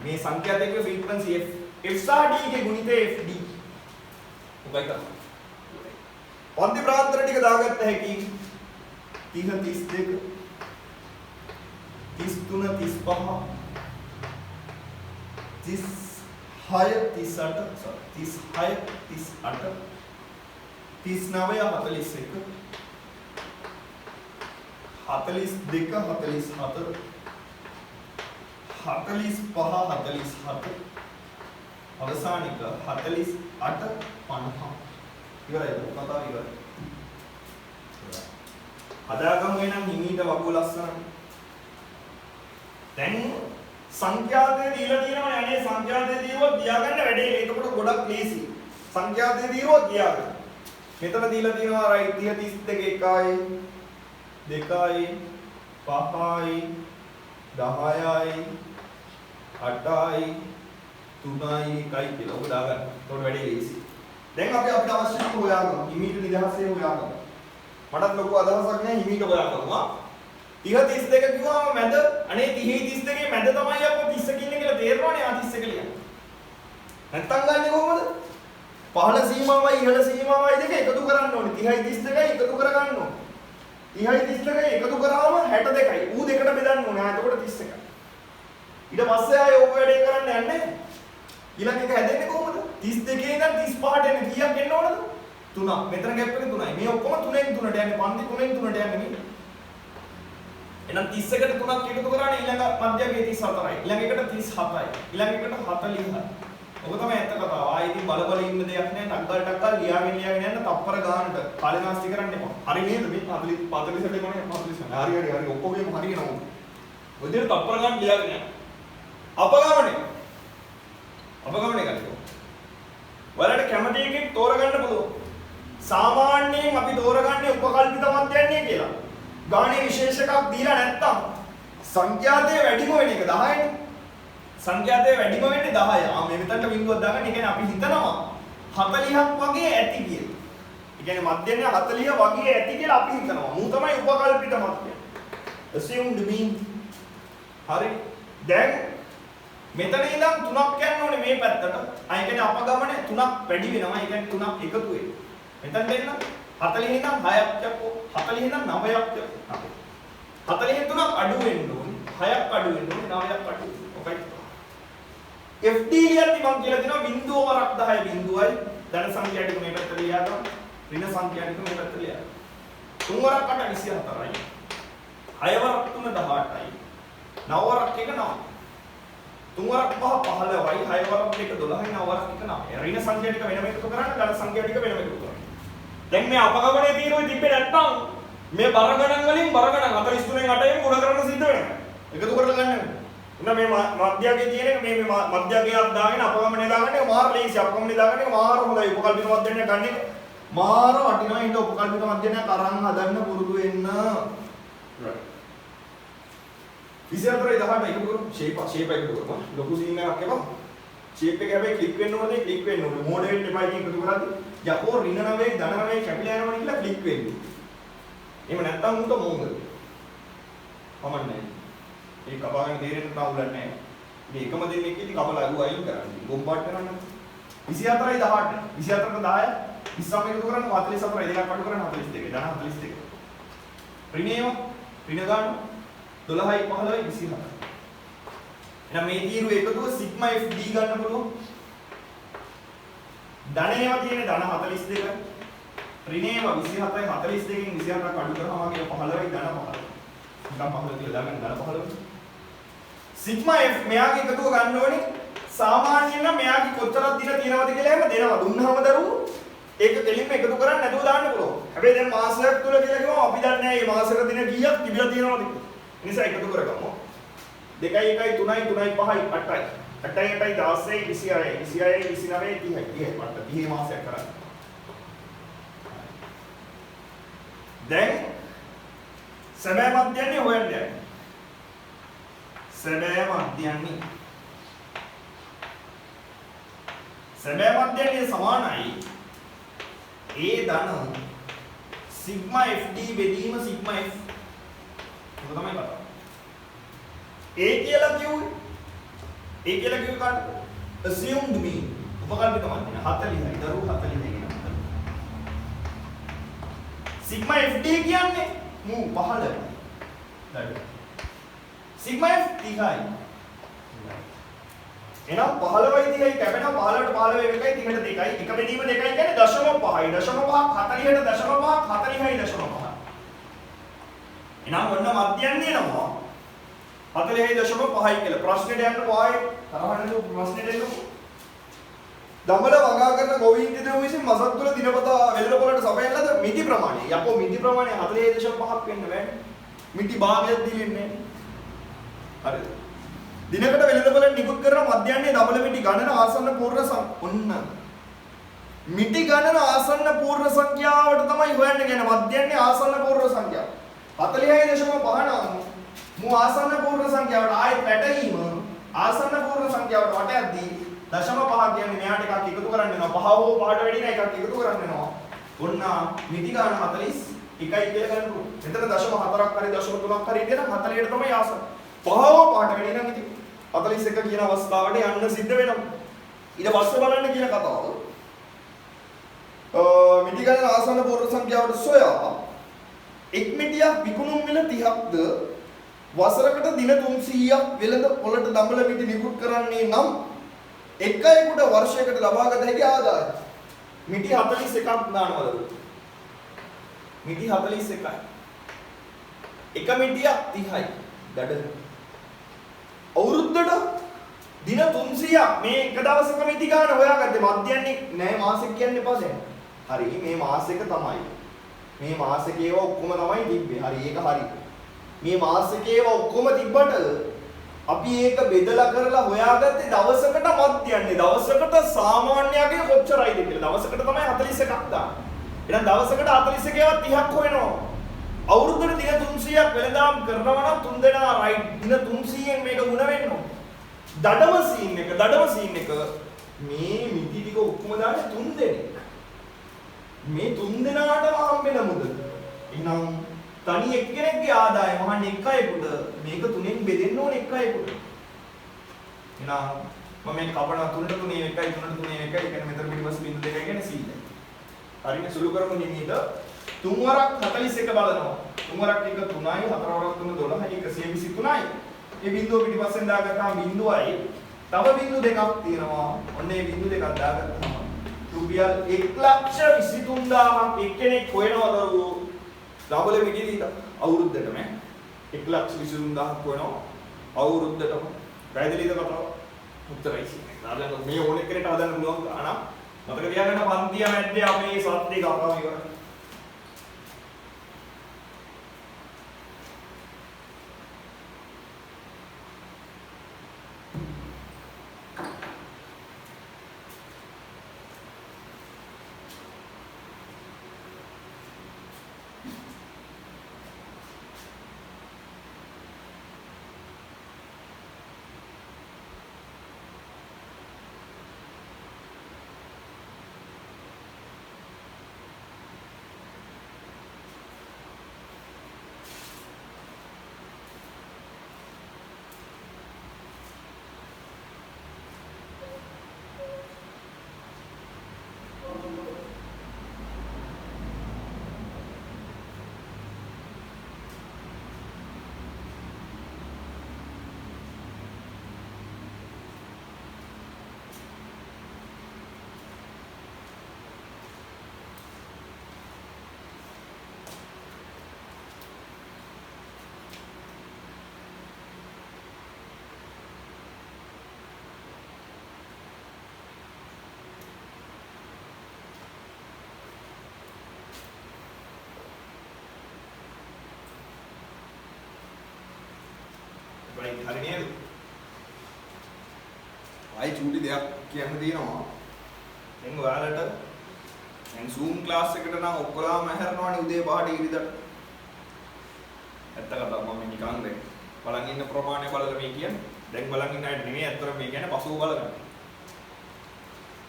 මේ සංඛ්‍යාතයේ ෆ්‍රීකවන්සි f සහ d ගේ ගුණිතය fd. ඔබයි කරා. පන්ති ප්‍රාන්තර ටික දාගත්ත හැකි 30 32 33 35 36 38 අවසානික 48 50 ඉවරයි කතාව ඉවරයි. හදාගමු එනම් හිමීට වගුව ලස්සන. දැන් සංඛ්‍යාතේ දීලා තියෙනවනේ අනේ සංඛ්‍යාතේ දීවොත් තියාගන්න වැඩේ. ඒකකොට ගොඩක් ලේසි. සංඛ්‍යාතේ දීවොත් තියාගන්න. මෙතන දීලා තියෙනවා right 30 32 1යි 2යි 5යි 10යි 8යි 3යි 1යි කියලා ඔබ දාගන්න. ඒකට වැඩි ලේසි. දැන් අපි අපිට අවශ්‍ය ටික හොයාගමු. හිමීට නිදහසේ හොයාගමු. මටත් ලොකු අදහසක් නැහැ හිමීට හොයාගමු. 30 32 කිව්වම මැද අනේ 30 32 මැද තමයි අපෝ 30 කියන්නේ කියලා තේරෙනවනේ ආ 30 කියලා. නැත්තම් ගන්නේ කොහොමද? පහළ සීමාවයි ඉහළ සීමාවයි දෙක එකතු කරන්න ඕනේ. 30යි 32යි එකතු කරගන්න ඕනේ. 30යි 32යි එකතු කරාම 62යි. ඌ දෙකට බෙදන්න ඕනේ. එතකොට 31යි. ඊට පස්සේ ආයෙ ඕක වැඩේ කරන්න යන්නේ. ඊළඟ එක හැදෙන්නේ කොහොමද? 32 ඉඳන් 35ට එන කීයක් එන්න ඕනද? 3ක්. මෙතන ગેප් එක 3යි. මේ ඔක්කොම 3ෙන් 3ට යන්නේ. පන්ති 3ෙන් 3ට යන්නේ මේ. එහෙනම් 30කට 3ක් එකතු කරානේ ඊළඟ මධ්‍යකයේ 34යි. ඊළඟ එකට 37යි. ඊළඟ එකට 40යි. ඔබ තමයි ඇත්ත කතාව. ආයෙ ඉතින් බල ඉන්න දෙයක් නැහැ. ටක්කල් ලියාගෙන යන්න තප්පර ගානට කාලේ කරන්න එපා. හරි නේද මේ 40 40ට එමනේ 40. හරි ඔක්කොගෙම හරියනවා. ඔය විදිහට තප්පර ගාන ලියාගෙන යන්න. අපගමනේ ගන්නකො. ඔයාලට කැමති එකෙක් තෝරගන්න පුළුවන්. සාමාන්‍යයෙන් අපි තෝරගන්නේ උපකල්පිත මධ්‍යන්නේ කියලා. ගානේ විශේෂකක් දීලා නැත්තම් සංඛ්‍යාතයේ වැඩිම වෙන එක 10නේ. සංඛ්‍යාතයේ වැඩිම වෙන්නේ 10. මේ මෙතනට බිංදුවක් දාගන්න. ඒ කියන්නේ අපි හිතනවා 40ක් වගේ ඇති කියලා. ඒ කියන්නේ මධ්‍යන්නේ 40 වගේ ඇති කියලා අපි හිතනවා. මූ තමයි උපකල්පිත මධ්‍ය. assumed mean හරි. දැන් මෙතන ඉඳන් 3ක් යන්න ඕනේ මේ පැත්තට. අය කියන්නේ අපගමන 3ක් වැඩි වෙනවා. ඒ කියන්නේ 3ක් එකතු වෙනවා. මෙතනට එන්න 40 ඉඳන් 6ක් යකෝ. 40 ඉඳන් 9ක් යකෝ. 40 3ක් අඩු වෙන්න ඕනේ. 6ක් අඩු වෙන්න ඕනේ. 9ක් අඩු වෙන්න. ඔකයි. FD කියන්නේ මම කියලා දෙනවා බිංදුව වරක් 10 බිංදුවයි. ධන සංඛ්‍යා ටික මේ පැත්තට ලියා ගන්න. ඍණ සංඛ්‍යා ටික මේ පැත්තට ලියා ගන්න. 3 වරක් 8 24යි. 6 වරක් 3 18යි. 9 වරක් 1 9. 3 වරක් 5 15යි. 6 වරක් 1 12යි. 9 වරක් 1 9. ඍණ සංඛ්‍යා ටික වෙනම එකතු කරන්න. ධන සංඛ්‍යා ටික වෙනම එකතු කරන්න. දැන් මේ අපගමනේ තීරුවේ තිබ්බේ නැත්නම් මේ බර ගණන් වලින් බර ගණන් 43න් 8න් ගුණ කරන්න සිද්ධ වෙනවා. එකතු කරලා ගන්න. එන්න මේ මධ්‍යගයේ තියෙන මේ මධ්‍යගයක් දාගෙන අපගමනේ දාගන්න එක මාර ලේසි. අපගමනේ දාගන්න එක මාර හොඳයි. උපකල්පිත මධ්‍යනයක් ගන්න එක මාර වටිනවා. ඉතින් උපකල්පිත මධ්‍යනයක් අරන් හදන්න පුරුදු වෙන්න. විසිහතරයි 18 එකතු කරමු. ෂේප් එකතු කරමු. ලොකු සීන් එකක් එපා. ෂේප් එක හැබැයි ක්ලික් වෙන්න ඕනේ. ක්ලික් වෙන්න ඕනේ. මෝඩ වෙන්න එපා. ඉතින් එකතු කරද්දි යකෝ ඍණ 9 ධන 9 කැපිලා යනවනේ කියලා ක්ලික් වෙන්නේ. එහෙම නැත්නම් උන්ට මොංගද? කමන්නේ. ඒ කපාගෙන තේරෙන්න තාවුලක් නැහැ. මේ එකම දෙන්නේ කිලි කපලා අහුව අයින් කරන්නේ. බොම්බාට් කරන්න. 24යි 18. 24ට 10. 23 එකතු කරන්න 44යි දෙකක් අඩු කරන්න 42. ධන 42. ඍණේම ඍණ ගන්න 12යි 15යි 24. එහෙනම් මේ තීරුව එකතුව සිග්මා FD ගන්න පුළුවන්. ධනේම තියෙන ධන 42. ඍණේම 27යි 42කින් 24ක් අඩු කරනවා වගේ 15යි ධන 15. නිකන් 15 කියලා දාගන්න ධන 15. සිග්මා F මෙයාගේ එකතුව ගන්න ඕනේ. සාමාන්‍යයෙන් නම් මෙයාගේ කොච්චරක් දින තියෙනවද කියලා එහෙම දෙනවා. දුන්නාම දරුවෝ ඒක දෙලින්ම එකතු කරන්නේ නැතුව දාන්න පුළුවන්. හැබැයි දැන් මාසයක් තුල කියලා කිව්වම අපි දන්නේ නැහැ මේ මාසෙක දින කීයක් තිබිලා තියෙනවද කියලා. ඒ නිසා එකතු කරගමු. 2යි 1යි 3යි 3යි 5යි 8යි 8යි 8යි 16යි 26යි 26යි 29යි 30යි 30 මාසයක් කරා. දැන් සැබෑ මධ්‍යන්නේ හොයන්න යන්නේ. සැබෑ මධ්‍යන්නේ සමානයි A ධන සිග්මා FD බෙදීම සිග්මා F. ඒක තමයි කතාව. A කියලා කිව්වේ කාටද? assumed mean උපකල්පිත මධ්‍යන 40යි දරුවෝ 40යි කියන. සිග්මා FD කියන්නේ මූ 15යි. දරුවෝ. Sigma F 30යි. එහෙනම් 15යි 30යි කැපෙනවා 15ට 15 එකයි 30ට 2යි. එක බෙදීම 2යි කියන්නේ 0.5යි. 0.5ක් 40ට 0.5ක් 40යි 0.5. එහෙනම් ඔන්න මධ්‍යන්නේ නම 40යි 0.5යි කියලා. ප්‍රශ්නෙට යන්න වායේ තරහනේ ප්‍රශ්නෙට එන්න. දඹල වගා කරන ගෝවින්ද දෙව විසින් මසක් තුල දිනපතා වෙළඳ පොළට සපයන ලද මිටි ප්‍රමාණය. යකෝ මිටි ප්‍රමාණය 40.5ක් වෙන්න බෑනේ. මිටි භාගයක් දීන්නේ නැහැ. හරිද? දිනකට වෙළඳපොළ නිකුත් කරන මධ්‍යන්නේ දඹල මිටි ගණන ආසන්න පූර්ණ ඔන්න. මිටි ගණන ආසන්න පූර්ණ සංඛ්‍යාවට තමයි හොයන්න කියන්නේ මධ්‍යන්නේ ආසන්න පූර්ණ සංඛ්‍යාව. 40.5 නම් මු ආසන්න පූර්ණ සංඛ්‍යාවට ආයෙත් පැටලීම ආසන්න පූර්ණ සංඛ්‍යාවට වටයක්දී 0.5 කියන්නේ මෙයාට එකක් එකතු කරන්න වෙනවා. 5 හෝ 5ට වැඩි නම් එකක් එකතු කරන්න වෙනවා. ඔන්න මිටි ගණන 41යි කියලා ගන්නකො. මෙතන 0.4ක් හරි 0.3ක් හරි ඉඳලා 40ට තමයි ආසන්න. 5 හෝ 5ට වැඩි නම් ඉතින් 41 කියන අවස්ථාවට යන්න සිද්ධ වෙනවා. ඊට පස්සේ බලන්න කියන කතාව. මිටි ගණන ආසන්න පූර්ණ සංඛ්‍යාවට සොයා එක් මිටියක් විකුණුම් මිල 30ක්ද වසරකට දින 300ක් වෙළඳ පොළට දඹල මිටි නිකුත් කරන්නේ නම් එකයෙකුට වර්ෂයකට ලබාගත හැකි ආදායය. මිටි 41ක් දානවලු. මිටි 41යි. එක මිටියක් 30යි. දඩ. අවුරුද්දට දින 300ක් මේ එක දවසක මිටි ගන්න හොයාගත්තේ මධ්‍යන්නේ නෑ මාසෙක කියන්න එපා දැන්. හරි මේ මාසෙක තමයි. මේ මාසෙකේව ඔක්කොම තමයි තිබ්බේ. හරි ඒක හරි. මේ මාසෙකේව ඔක්කොම තිබ්බට අපි ඒක බෙදලා කරලා හොයාගත්තේ දවසකට මධ්‍යන්නේ. දවසකට සාමාන්‍යයෙන් කොච්චරයිද කියලා. දවසකට තමයි 41ක් දාන්නේ. එහෙනම් දවසකට 41ව 30ක් හොයනවා. අවුරුද්දට දින 300ක් වෙළඳාම් කරනවා නම් 3 දෙනා රයිට් දින 300න් මේක ගුණ වෙන්න ඕන. දඩම සීන් එක මේ මිටි ටික ඔක්කොම දාන්නේ 3 දෙනෙක්. මේ 3 දෙනාටම හම්බෙන මුදල. එහෙනම් තනි එක්කෙනෙක්ගේ ආදායම අහන්නේ එකයෙකුට මේක තුනෙන් බෙදෙන්න ඕනේ එකයෙකුට. එහෙනම් මම මේ කපන 3ට 3 1යි 3ට 3 1යි කියන්නේ මෙතන පිටිපස්ස බිංදු 2යි කියන්නේ 100යි. හරිනේ සුළු කරමු නිමීට 3 වරක් 41 බලනවා. 3 වරක් 1 3යි 4 වරක් 3 12යි 123යි. මේ බිංදුව පිටිපස්සෙන් දාගත්තාම බිංදුවයි තව බිංදු දෙකක් තියෙනවා. ඔන්න මේ බිංදු දෙකක් දාගත්තාම රුපියල් 1,23,000ක් එක්කෙනෙක් හොයනවද ඩබල් මිටිලි අවුරුද්දටම 1,23,000ක් හොයනවා අවුරුද්දටම. පැහැදිලිද කතාව? උත්තරයි සීනේ. මේ ඕනෙ කෙනෙක් හදන්න පුළුවන් ගාන. මතක තියාගන්න පන්තිය මැද්දේ අපේ සත්‍ය කතාව ඉවරයි. right හරි නේද? ආයි චූටි දෙයක් කියන්න තියෙනවා. දැන් ඔයාලට දැන් Zoom class එකට නම් ඔක්කොලාම හැරෙනවානේ උදේ 5ට ඉරිදට. ඇත්ත කතාව මම නිකන් දැන් බලන් ඉන්න ප්‍රමාණය බලලා මේ කියන්නේ. දැන් බලන් ඉන්න අයට නෙමෙයි අතර මේ කියන්නේ පසුව බලගන්න.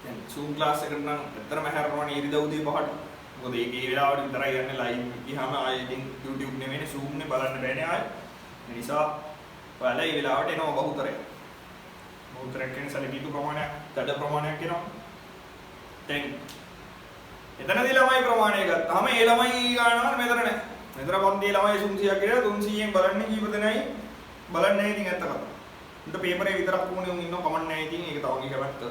දැන් Zoom class එකට නම් ඇත්තටම හැරෙනවානේ ඉරිද උදේ 5ට. මොකද ඒකේ වෙලාවට විතරයි යන්නේ live ගියාම ආයෙ ඉතින් YouTube නෙමෙයිනේ Zoom නේ බලන්න බෑනේ ආයෙ. ඒ නිසා ඔයාලා මේ වෙලාවට එනවා බහුතරය. බහුතරයක් කියන්නේ සැලකිය යුතු ප්‍රමාණයක්, දඩ ප්‍රමාණයක් එනවා. දැන් එතනදී ළමයි ප්‍රමාණය ගත්තාම ඒ ළමයි ගන්නවා මෙතන නැහැ. මෙතන පන්තියේ ළමයි 300ක් කියලා 300න් බලන්නේ කීප දෙනයි බලන්නේ නැහැ ඉතින් ඇත්ත කතාව. උන්ට පේපරේ විතරක් වුණේ උන් ඉන්නව කමක් නැහැ ඉතින් ඒක තවගේ කැමැත්ත.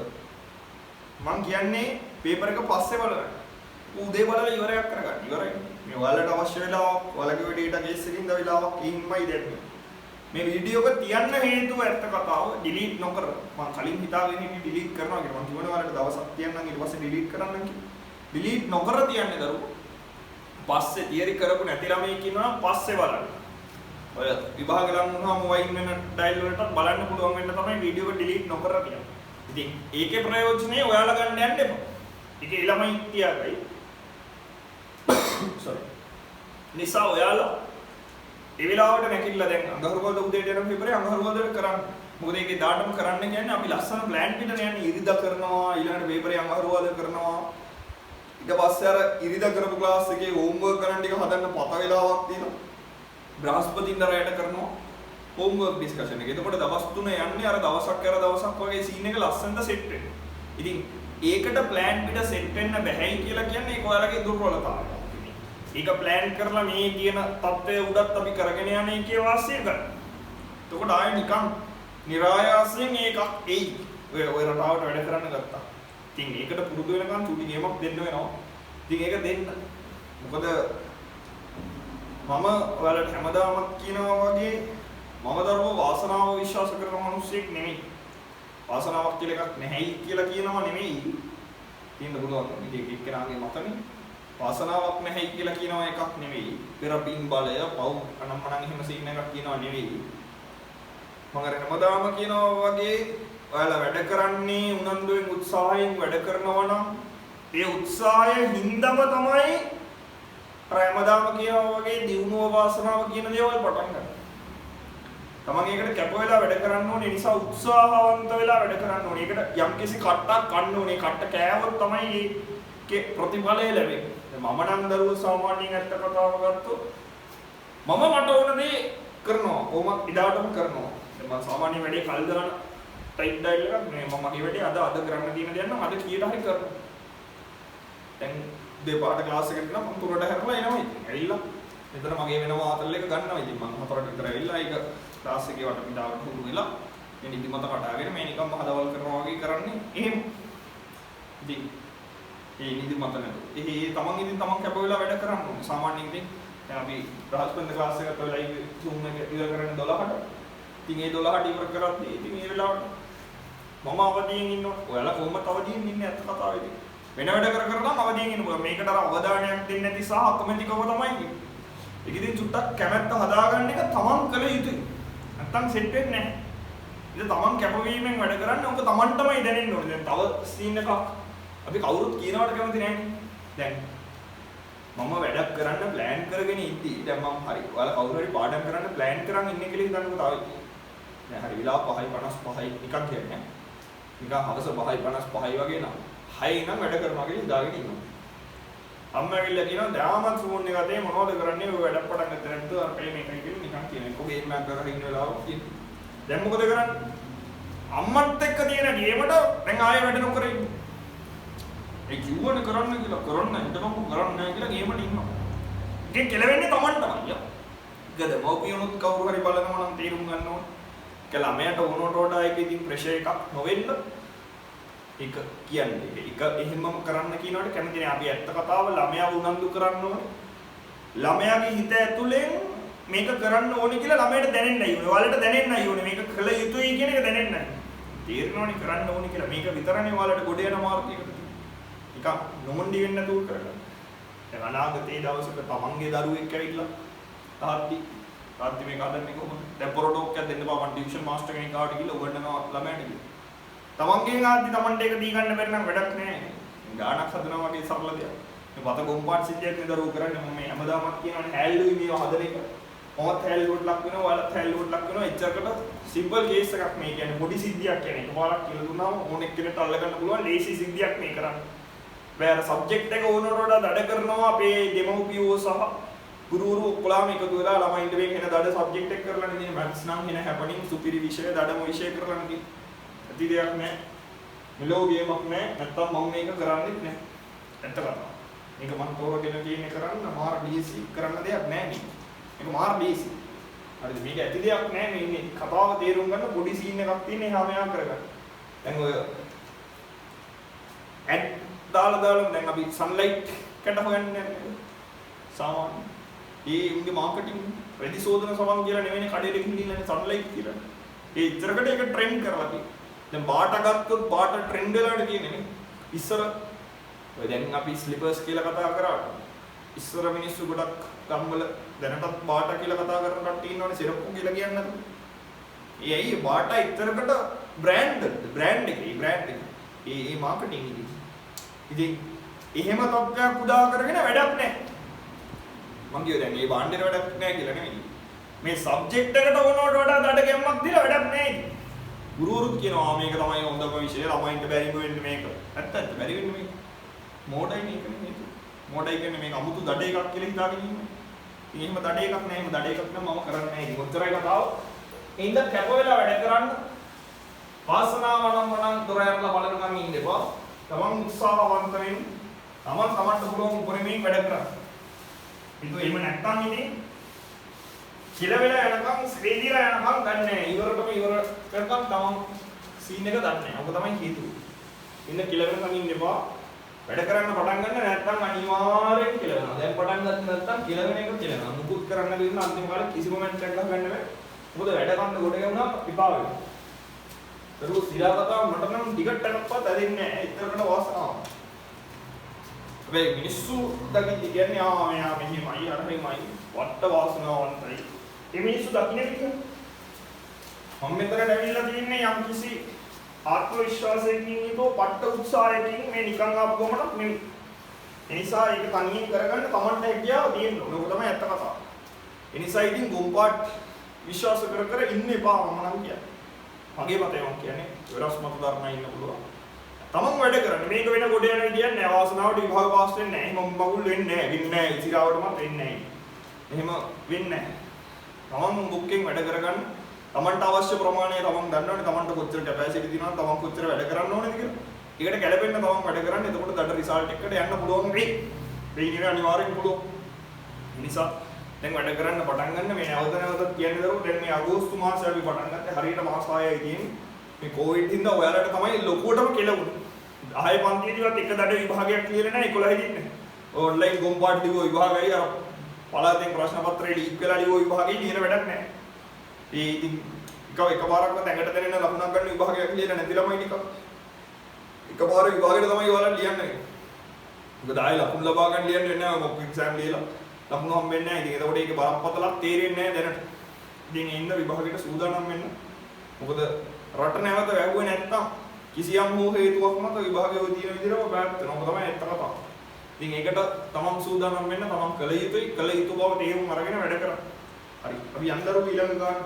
මං කියන්නේ පේපර් එක පස්සේ බලන්න. උදේ බලලා ඉවරයක් කරගන්න. ඉවරයි. මේ ඔයාලට අවශ්‍ය වෙලාවක් ඔයාලගේ ඩේටා කේස් එකකින් ද වෙලාවක් ඉන්නමයි දෙන්නේ. මේ වීඩියෝ එක තියන්න හේතුව ඇත්ත කතාව ඩිලීට් නොකර මම කලින් හිතාගෙන ඉන්නේ ඩිලීට් කරනවා කියලා. මම කිව්වනේ ඔයාලට දවසක් තියන්නම් ඊට පස්සේ ඩිලීට් කරන්නම් කියලා. ඩිලීට් නොකර තියන්නේ දරුවෝ. පස්සේ තියරි කරපු නැති ළමයි කියනවා පස්සේ බලන්න. ඔය විභාග ලඟ වුණාම වයින් වෙන ඩයල් වලට බලන්න පුළුවන් වෙන්න තමයි වීඩියෝ එක ඩිලීට් නොකර තියන්නේ. ඉතින් ඒකේ ප්‍රයෝජනේ ඔයාලා ගන්න යන්න එපා. ඒකේ ළමයි තියාගයි. sorry. නිසා ඔයාලා ඒ වෙලාවට නැකිලා දැන් අඟහරුවාද උදේට යන පේපරේ අඟහරුවාදට කරන්න. මොකද ඒකේ දාටම කරන්න කියන්නේ අපි ලස්සන ප්ලෑන් පිටන යන්නේ ඉරිදා කරනවා ඊළඟට පේපරේ අඟහරුවාද කරනවා. ඊට පස්සේ අර ඉරිදා කරපු ක්ලාස් එකේ හෝම්වර්ක් කරන්න ටික හදන්න පත වෙලාවක් තියෙනවා. බ්‍රහස්පතින්දා රැයට කරනවා හෝම්වර්ක් ඩිස්කෂන් එක. එතකොට දවස් 3 යන්නේ අර දවසක් වගේ සීන් එක ලස්සනට සෙට් වෙනවා. ඉතින් ඒකට ප්ලෑන් පිට සෙට් වෙන්න බැහැයි කියලා කියන්නේ ඒක ඔයාලගේ දුර්වලතාවය. ඒක ප්ලෑන් කරලා මේ කියන තත්ත්වය උඩත් අපි කරගෙන යන එකේ වාසිය ගන්න. එතකොට ආයෙ නිකන් નિરાයාසයෙන් ඒකක් එයි. ඔය රටාවට වැඩ කරන්න ගත්තා. ඉතින් ඒකට පුරුදු වෙනකන් චුටි ගේමක් දෙන්න වෙනවා. ඉතින් ඒක දෙන්න. මොකද මම ඔයාලට හැමදාම කියනවා වගේ මම දරුවෝ වාසනාව විශ්වාස කරන මිනිස්සෙක් නෙමෙයි. වාසනාවක් කියලා එකක් නැහැයි කියලා කියනවා නෙමෙයි. තියෙන්න පුළුවන්. මේක එක්කෙනාගේ මතනේ. වාසනාවක් නැහැයි කියලා කියනවා එකක් නෙමෙයි. පෙර පින් බලය පව් අනම්මනම් එහෙම සීන් එකක් කියනවා නෙමෙයි. මම අර හැමදාම කියනවා වගේ ඔයාලා වැඩ කරන්නේ උනන්දුවෙන් උත්සාහයෙන් වැඩ කරනවා නම් ඒ උත්සාහය හින්දාම තමයි හැමදාම කියනවා වගේ දියුණුව වාසනාව කියන දේවල් පටන් ගන්න. තමන් ඒකට කැප වෙලා වැඩ කරන්න ඕනේ. නිසා උත්සාහවන්ත වෙලා වැඩ කරන්න ඕනේ. ඒකට යම්කිසි කට්ටක් කන්න ඕනේ. කට්ට කෑවොත් තමයි ඒකේ ප්‍රතිඵලය ලැබෙන්නේ. මම නම් දරුවෝ සාමාන්‍යයෙන් ඇත්ත කතාව ගත්තොත් මම මට ඕන දේ කරනවා. කොහොමද ඉදාටම කරනවා. දැන් මම සාමාන්‍ය වැඩේ කල් දාන ටයිප් ඩයල් එකක් නේ. මම මගේ වැඩේ අද කරන්න තියෙන දේ නම් අද කීයට හරි කරනවා. දැන් දෙපාරට ක්ලාස් එකට නම් මම තුනට හැරලා එනවා ඉතින්. ඇවිල්ලා මෙතන මගේ වෙනම ආතල් එක ගන්නවා ඉතින් මම හතරට විතර ඇවිල්ලා ඒක ක්ලාස් එකේ වටපිටාවට හුරු වෙලා මේ නිදිමත කඩාගෙන මේ නිකම්ම හදවල් කරනවා වගේ කරන්නේ එහෙම. ඉතින් ඒ නිදිමත නේද. ඒ තමන් ඉතින් තමන් කැප වෙලා වැඩ කරන්න ඕනේ. සාමාන්‍යයෙන් ඉතින් දැන් අපි බ්‍රහස්පති ක්ලාස් එකකට ලයිව් Zoom එක ඉවර කරන්නේ 12ට. ඉතින් ඒ 12ට ඉවර කරද්දී ඉතින් මේ වෙලාවට මම අවදියෙන් ඉන්නවා. ඔයාලා කොහොමද අවදියෙන් ඉන්නේ අත කතාවේදී. වෙන වැඩ කර කර නම් අවදියෙන් ඉන්න පුළුවන්. මේකට අර අවධානයක් දෙන්නේ නැති සහ අකමැතිකම තමයි ඉන්නේ. ඒක ඉතින් චුට්ටක් කැමැත්ත හදාගන්න එක තමන් කළ යුතුයි. නැත්තම් සෙට් වෙන්නේ නැහැ. ඉතින් තමන් කැපවීමෙන් වැඩ කරන්නේ ඔක තමන්ටමයි දැනෙන්න ඕනේ. දැන් තව සීන් එකක් අපි කවුරුත් කියනවට කැමති නැහැනේ. දැන් මම වැඩක් කරන්න ප්ලෑන් කරගෙන ඉද්දි දැන් මම හරි ඔයාලා කවුරු හරි පාඩම් කරන්න ප්ලෑන් කරන් ඉන්නේ කියලා හිතන්නකෝ තාම. දැන් හරි විලාප 5:55 නිකන් කියන්නේ. නිකන් හවස 5:55 වගේ නම් 6 නම් වැඩ කරනවා කියලා හිතාගෙන ඉන්නවා. අම්මා ඇවිල්ලා කියනවා දාමත් ෆෝන් එක අතේ මොනවද කරන්නේ ඔය වැඩ පටන් ගත්ත නැද්ද අර පේ මේකයි කියලා නිකන් කියනවා. කොහේ ගේම් එකක් කරගෙන ඉන්න වෙලාවක කියනවා. දැන් මොකද කරන්නේ? අම්මත් එක්ක තියෙන ගේමට දැන් ආයෙ වැඩ නොකර ඉන්නේ. ඒ කිව්වනේ කරන්න කියලා කරන්න හිටපො කරන්න නැහැ කියලා ගේමට ඉන්නවා. ඒකේ කෙලවෙන්නේ Tamanටමයි. ගද මව්පියොනුත් කවුරු හරි බලනවා නම් තීරුම් ගන්න ඕනේ. ඒක ළමයට ඕනට වඩා ඒක ඉතින් ප්‍රෙෂර් එකක් නොවෙන්න. ඒක කියන්නේ ඒක එහෙමම කරන්න කියනකොට කැමති නෑ. අපි ඇත්ත කතාව ළමයා උනන්දු කරන්න ඕනේ. ළමයාගේ හිත ඇතුලෙන් මේක කරන්න ඕනේ කියලා ළමයට දැනෙන්නයි ඕනේ. ඔයාලට දැනෙන්නයි ඕනේ මේක කළ යුතුයි කියන එක දැනෙන්නයි. තීරණෝනේ කරන්න ඕනේ කියලා මේක විතරනේ ඔයාලට ගොඩ යන මාර්ගයකට. එක නොමොණ්ඩි වෙන්න නැතුව කරගන්න. දැන් අනාගතයේ දවසක තමන්ගේ දරුවෙක් ඇවිල්ලා තාත්ති මේක හදන්නේ කොහොමද? දැන් පොරොටෝක්කයක් දෙන්න බා මම ටියුෂන් මාස්ටර් කෙනෙක් ආවට ගිහලා උගන්වනවා ළමයට කියලා. තමන්ගෙන් ආද්දි තමන්ට ඒක දී ගන්න බැරි නම් වැඩක් නැහැ. ගානක් හදනවා වගේ සරල දෙයක්. මේ පත කොම්පාට් සිද්ධියක් නේ දරුවෝ කරන්නේ. මම මේ හැමදාමත් කියනවානේ හැල්ලුයි මේව හදන එක. මොහොත් හැල්ලුවට ලක් වෙනවා, ඔයාලත් හැල්ලුවට ලක් වෙනවා. එච්චරකට සිම්පල් කේස් එකක් මේ කියන්නේ පොඩි සිද්ධියක් කියන්නේ. එකපාරක් කියලා දුන්නාම ඕනෙක් කෙනෙක්ට අල්ලගන්න පුළුවන් ලේසි සිද්ධියක් මේ කරන්නේ. බෑර සබ්ජෙක්ට් එක ඕනට වඩා දඩ කරනවා අපේ දෙමව්පියෝ සහ ගුරුවරු ඔක්කොලාම එකතු වෙලා ළමයින්ට මේක වෙන දඩ සබ්ජෙක්ට් එක කරලා නේ මැත්ස් නම් වෙන හැපනින් සුපිරි විෂය දඩම විෂය කරලා නේ. ඇති දෙයක් නෑ. මෙලෝ ගේමක් නෑ. නැත්තම් මම මේක කරන්නේත් නෑ. ඇත්ත කතාව. මේක මම තෝරගෙන තියෙන්නේ කරන්න මාර DC කරන්න දෙයක් නෑ නේ. මේක මාර DC. හරිද? මේක ඇති දෙයක් නෑ මේ ඉන්නේ. කතාව තේරුම් ගන්න පොඩි සීන් එකක් තියෙන එහා මෙහා කරගන්න. දැන් ඔය ඇඩ් දාලා දැන් අපි සන්ලයිට් කට හොයන්නේ නැහැ. සාමාන්‍ය. ඒ උන්ගේ මාකටිං රෙදි සෝදන සමන් කියලා නෙවෙයි කඩේට ගිහින් සන්ලයිට් කියලා. ඒ ඉතරකට ඒක ට්‍රෙන්ඩ් කරලා තියෙනවා. දැන් බාට ගත්තොත් බාට ට්‍රෙන්ඩ් වෙලාට තියෙන්නේ නේ. ඉස්සර ඔය දැන් අපි ස්ලිපර්ස් කියලා කතා කරාට ඉස්සර මිනිස්සු ගොඩක් ගම්වල දැනටත් බාට කියලා කතා කරන කට්ටිය ඉන්නවනේ සිරප්පු කියලා කියන්නේ නැතුව. ඒ ඇයි බාට ඉතරකට බ්‍රෑන්ඩ් එක. ඒ මාකටිං එක. ඉතින් එහෙම තත්ත්වයක් උදා කරගෙන වැඩක් නැහැ. මං කියුවා දැන් මේ බාණ්ඩේට වැඩක් නැහැ කියලා නෙමෙයි. මේ සබ්ජෙක්ට් එකට ඕනවට වඩා දඩ ගැම්මක් දීලා වැඩක් නැහැ. ගුරුවරුත් කියනවා මේක තමයි හොඳම විෂය ළමයින්ට බැරිම වෙන්නේ මේක. ඇත්තට බැරි වෙන්නේ මේක. මොඩයි මේක නෙමෙයි. මොඩයි කියන්නේ මේක අමුතු දඩ එකක් කියලා හිතාගෙන ඉන්නේ. ඉතින් එහෙම දඩ එකක් නැහැ. එහෙම දඩ එකක් නම් මම කරන්නේ නැහැ. ඉතින් ඔච්චරයි කතාව. ඉඳ කැප වෙලා වැඩ කරන්න. වාසනාව නම් දොර ඇරලා බලනකම් ඉන්න එපා. තමන් උත්සාහවන්ත වෙන්න තමන්ට පුළුවන් උපරිමයෙන් වැඩ කරන්න. ඒක එහෙම නැත්තම් ඉතින් කියලා යනකම් ස්වේදීලා යනකම් ගන්නෑ. ඉවරටම ඉවර කරකම් තමන් සීන් එක දන්නේ. ඔක තමයි හේතුව. ඉන්න කියලා වෙනකම් ඉන්න එපා. වැඩ කරන්න පටන් ගන්න නැත්තම් අනිවාර්යෙන් කියලා වෙනවා. දැන් පටන් ගත්ත නැත්තම් කියලා වෙන එක කියලා වෙනවා. මුකුත් කරන්න දෙන්න අන්තිම කාලේ කිසිම මොමන්ට් එකක් ගන්න බෑ. මොකද වැඩ කරන්න ගොඩ ගැවුනා විපාක වෙනවා. දරුවෝ සිරා කතාව මට නම් ටිකට් එකක්වත් ඇදෙන්නේ නැහැ. ඉතරකට වාසනාව. හැබැයි මිනිස්සු දකින්න කියන්නේ මෙයා මෙහිමයි අර මෙහිමයි වට වාසනාවන්තයි. මේ මිනිස්සු දකින්නේ විදිහ. මම මෙතන ඇවිල්ලා තින්නේ යම් කිසි ආත්ම විශ්වාසයකින් යුතුව පට්ට උත්සාහයකින් මේ නිකන් ආපු ගමනක් නෙමෙයි. ඒ නිසා ඒක තනියෙන් කරගන්න තමන්ට හැකියාව තියෙන්න ඕනේ. ඒක තමයි ඇත්ත කතාව. ඒ නිසා ඉතින් ගොම්පාට් විශ්වාස කර ඉන්න එපා මම නම් කියන්නේ. මගේ මතය මම කියන්නේ වෙනස් මත ධර්මයි ඉන්න පුළුවන්. තමන් වැඩ කරන්නේ මේක වෙන ගොඩ යන විදියක් නෑ. වාසනාවට විභාග පාස් වෙන්නේ නෑ. මම මගුල් වෙන්නේ නෑ. වින්නේ නෑ. ඉතිරාවටමත් වෙන්නේ නෑ. එහෙම වෙන්නේ නැහැ. තමන් බුක් එකෙන් වැඩ කරගන්න. තමන්ට අවශ්‍ය ප්‍රමාණය තමන් දන්නවනේ තමන්ට කොච්චර කැපැසිටි තියෙනවද තමන් කොච්චර වැඩ කරන්න ඕනේද කියලා. ඒකට ගැළපෙන්න තමන් වැඩ කරන්න. එතකොට දඩ රිසල්ට් එකට යන්න පුළුවන් වෙයි. වෙයි අනිවාර්යෙන් පුළුවන්. ඒ නිසා දැන් වැඩ කරන්න පටන් ගන්න මේ නැවත කියන්නේ දරුවෝ දැන් මේ අගෝස්තු මාසයේ අපි පටන් ගත්තේ හරියට මාස 6යි තියෙන්නේ. මේ කොවිඩ් හින්දා ඔයාලට තමයි ලොකුවටම කෙලවුනේ. 10 පන්තියේදීවත් එක දඩ විභාගයක් ලියලා නැහැ 11 ඉන්නේ. ඔන්ලයින් ගොම්පාට ලියුව විභාගයයි අර පළාතෙන් ප්‍රශ්න පත්‍රය ලීක් වෙලා ලියුව විභාගය ලියන වැඩක් නැහැ. ඒ ඉතින් එකපාරක්ම තැඟට දැනෙන ලකුණක් ගන්න විභාගයක් ලියලා නැති ළමයි ටික. එකපාර විභාගෙට තමයි ඔයාලා ලියන්නේ. මොකද ආයෙ ලකුණු ලබා ගන්න ලියන්නේ නැහැ මොක් එක්සෑම් ලියලා. ලකුණු හම්බෙන්නේ නැහැ. ඉතින් එතකොට ඒකේ බරපතලක් තේරෙන්නේ නැහැ දැනට. ඉතින් ඉන්න විභාගෙට සූදානම් වෙන්න. මොකද රට නැවත වැහුවේ නැත්තම් කිසියම් හෝ හේතුවක් මත විභාගයේ ඔය තියෙන විදිහටම බෑත් වෙනවා. මොකද තමයි ඇත්ත කතාව. ඉතින් ඒකට තමන් සූදානම් වෙන්න තමන් කළ යුතුයි. කළ යුතු බව තේරුම් අරගෙන වැඩ කරන්න. හරි. අපි යන්නරු ඊළඟ ගන්න.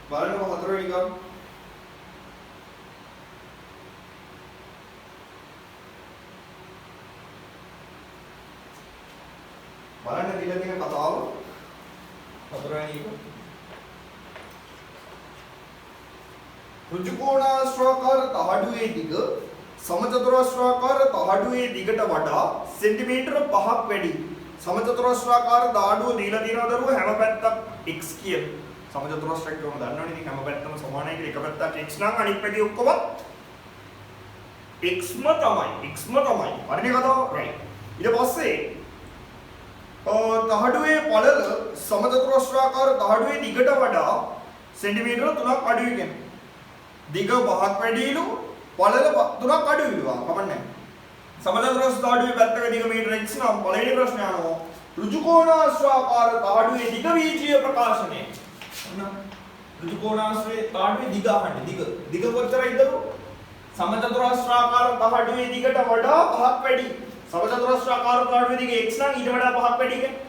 බලන්න හතරවෙනි ගන්න. බලන්න දීලා තියෙන කතාව හතරවෙනි එක. ඍජුකෝණාශ්‍රාකාර තහඩුවේ දිග සමචතුරාශ්‍රාකාර තහඩුවේ දිගට වඩා සෙන්ටිමීටර 5ක් වැඩි. සමචතුරාශ්‍රාකාර දාඩුව දීලා තියෙනවා දරුවෝ හැම පැත්තක් x කියන. සමචතුරාශ්‍රයක් කියවම දන්නවනේ ඉතින් හැම පැත්තම සමානයි කියලා එක පැත්තක් x නම් අනිත් පැත්තේ ඔක්කොම xම තමයි. හරිනේ කතාව? right. ඊට පස්සේ තහඩුවේ පළල සමචතුරාශ්‍රාකාර තහඩුවේ දිගට වඩා සෙන්ටිමීටර 3ක් අඩුයි කියන්නේ. දිග 5ක් වැඩිලු පළල 3ක් අඩුයිලු. කමන්නේ. සමචතුරාශ්‍රාකාර තහඩුවේ පැත්තක දිග මීටර x නම් පළවෙනි ප්‍රශ්නේ අහනවා. ඍජුකෝණාශ්‍රාකාර තහඩුවේ දිග වීජීය ප්‍රකාශනය. ඍජුකෝණාශ්‍රයේ තහඩුවේ දිග අහන්නේ. දිග කොච්චරයිද? සමචතුරාශ්‍රාකාර තහඩුවේ දිගට වඩා 5ක් වැඩි. සමචතුරාශ්‍රාකාර තහඩුවේ දිග x නම් ඊට වඩා 5ක් වැඩි කියන්නේ.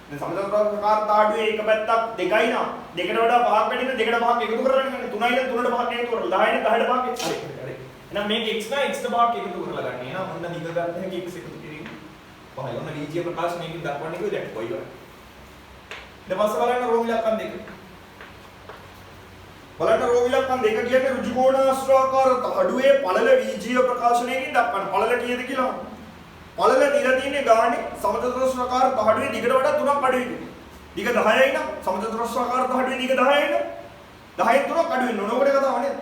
දැන් සමචතුරාශ්‍රාකාර තහඩුවේ එක පැත්තක් 2යි නම් දෙකට වඩා 5ක් වැඩි නම් දෙකට 5ක් එකතු කරලා ගන්න. 3යි නම් 3ට 5ක් එකතු කරලා 10යි නම් 10ට 5ක් හරි. එහෙනම් මේක x නම් x ට 5ක් එකතු කරලා ගන්න. එහෙනම් ඔන්න දිග ගන්න හැකි x එකතු කිරීම. පහයි. ඔන්න වීජීය ප්‍රකාශනයකින් දක්වන්නේ කොයි දැක්ක කොයි වගේ. ඊට පස්සේ බලන්න රෝම ඉලක්කම් දෙක. බලන්න රෝම ඉලක්කම් දෙක කියන්නේ ඍජුකෝණාශ්‍රාකාර තහඩුවේ පළල වීජීය ප්‍රකාශනයකින් දක්වන්න. පළල කීයද කියලා. පළල දීලා තියෙන්නේ ගානේ සමචතුරාශ්‍රාකාර තහඩුවේ දිගට වඩා 3ක් අඩුයි. දිග 10යි නම් සමචතුරාශ්‍රාකාර තහඩුවේ දිග 10යි නම් 10න් 3ක් අඩු වෙන්න ඕන. ඔකට කතාව නේද?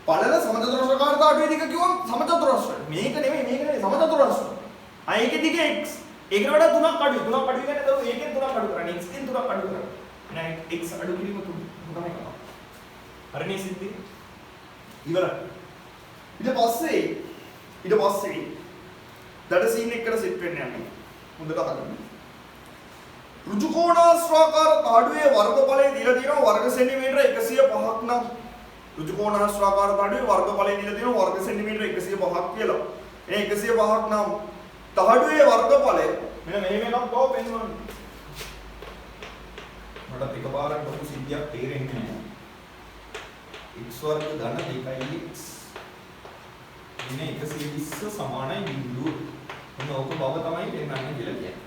පළල සමචතුරාශ්‍රාකාර තහඩුවේ දිග කිව්වම සමචතුරාශ්‍රය. මේක නෙමෙයි සමචතුරාශ්‍රය. ඒකේ දිග x. ඒකට වඩා 3ක් අඩුයි. 3ක් අඩුයි කියන්නේ දරුවෝ ඒකෙන් 3ක් අඩු කරන්නේ. x කින් 3ක් අඩු කරන්නේ. එහෙනම් x අඩු කිරීම 3 තමයි කතාව. හරිනේ සිද්ධි. ඉවරයි. ඊට පස්සේ දඩ සීන් එකට සෙට් වෙන්න යන්නේ. හොඳට අහගන්න. ඍජුකෝණාශ්‍රාකාර තහඩුවේ වර්ගඵලය දීලා තියෙනවා වර්ග සෙන්ටිමීටර 105ක් නම් ඍජුකෝණාශ්‍රාකාර තහඩුවේ වර්ගඵලය දීලා තියෙනවා වර්ග සෙන්ටිමීටර 105ක් කියලා. ඒ 105ක් නම් තහඩුවේ වර්ගඵලය මෙන්න මෙහෙම එකක් බව පෙන්වන්න. මට එකපාරක් ලොකු සිද්ධියක් තේරෙන්නේ නැහැ. x වර්ග ධන 2x ඉන්නේ 120 සමානයි බිඳුව. මොන ඕක බව තමයි පෙන්වන්නේ කියලා කියන්නේ.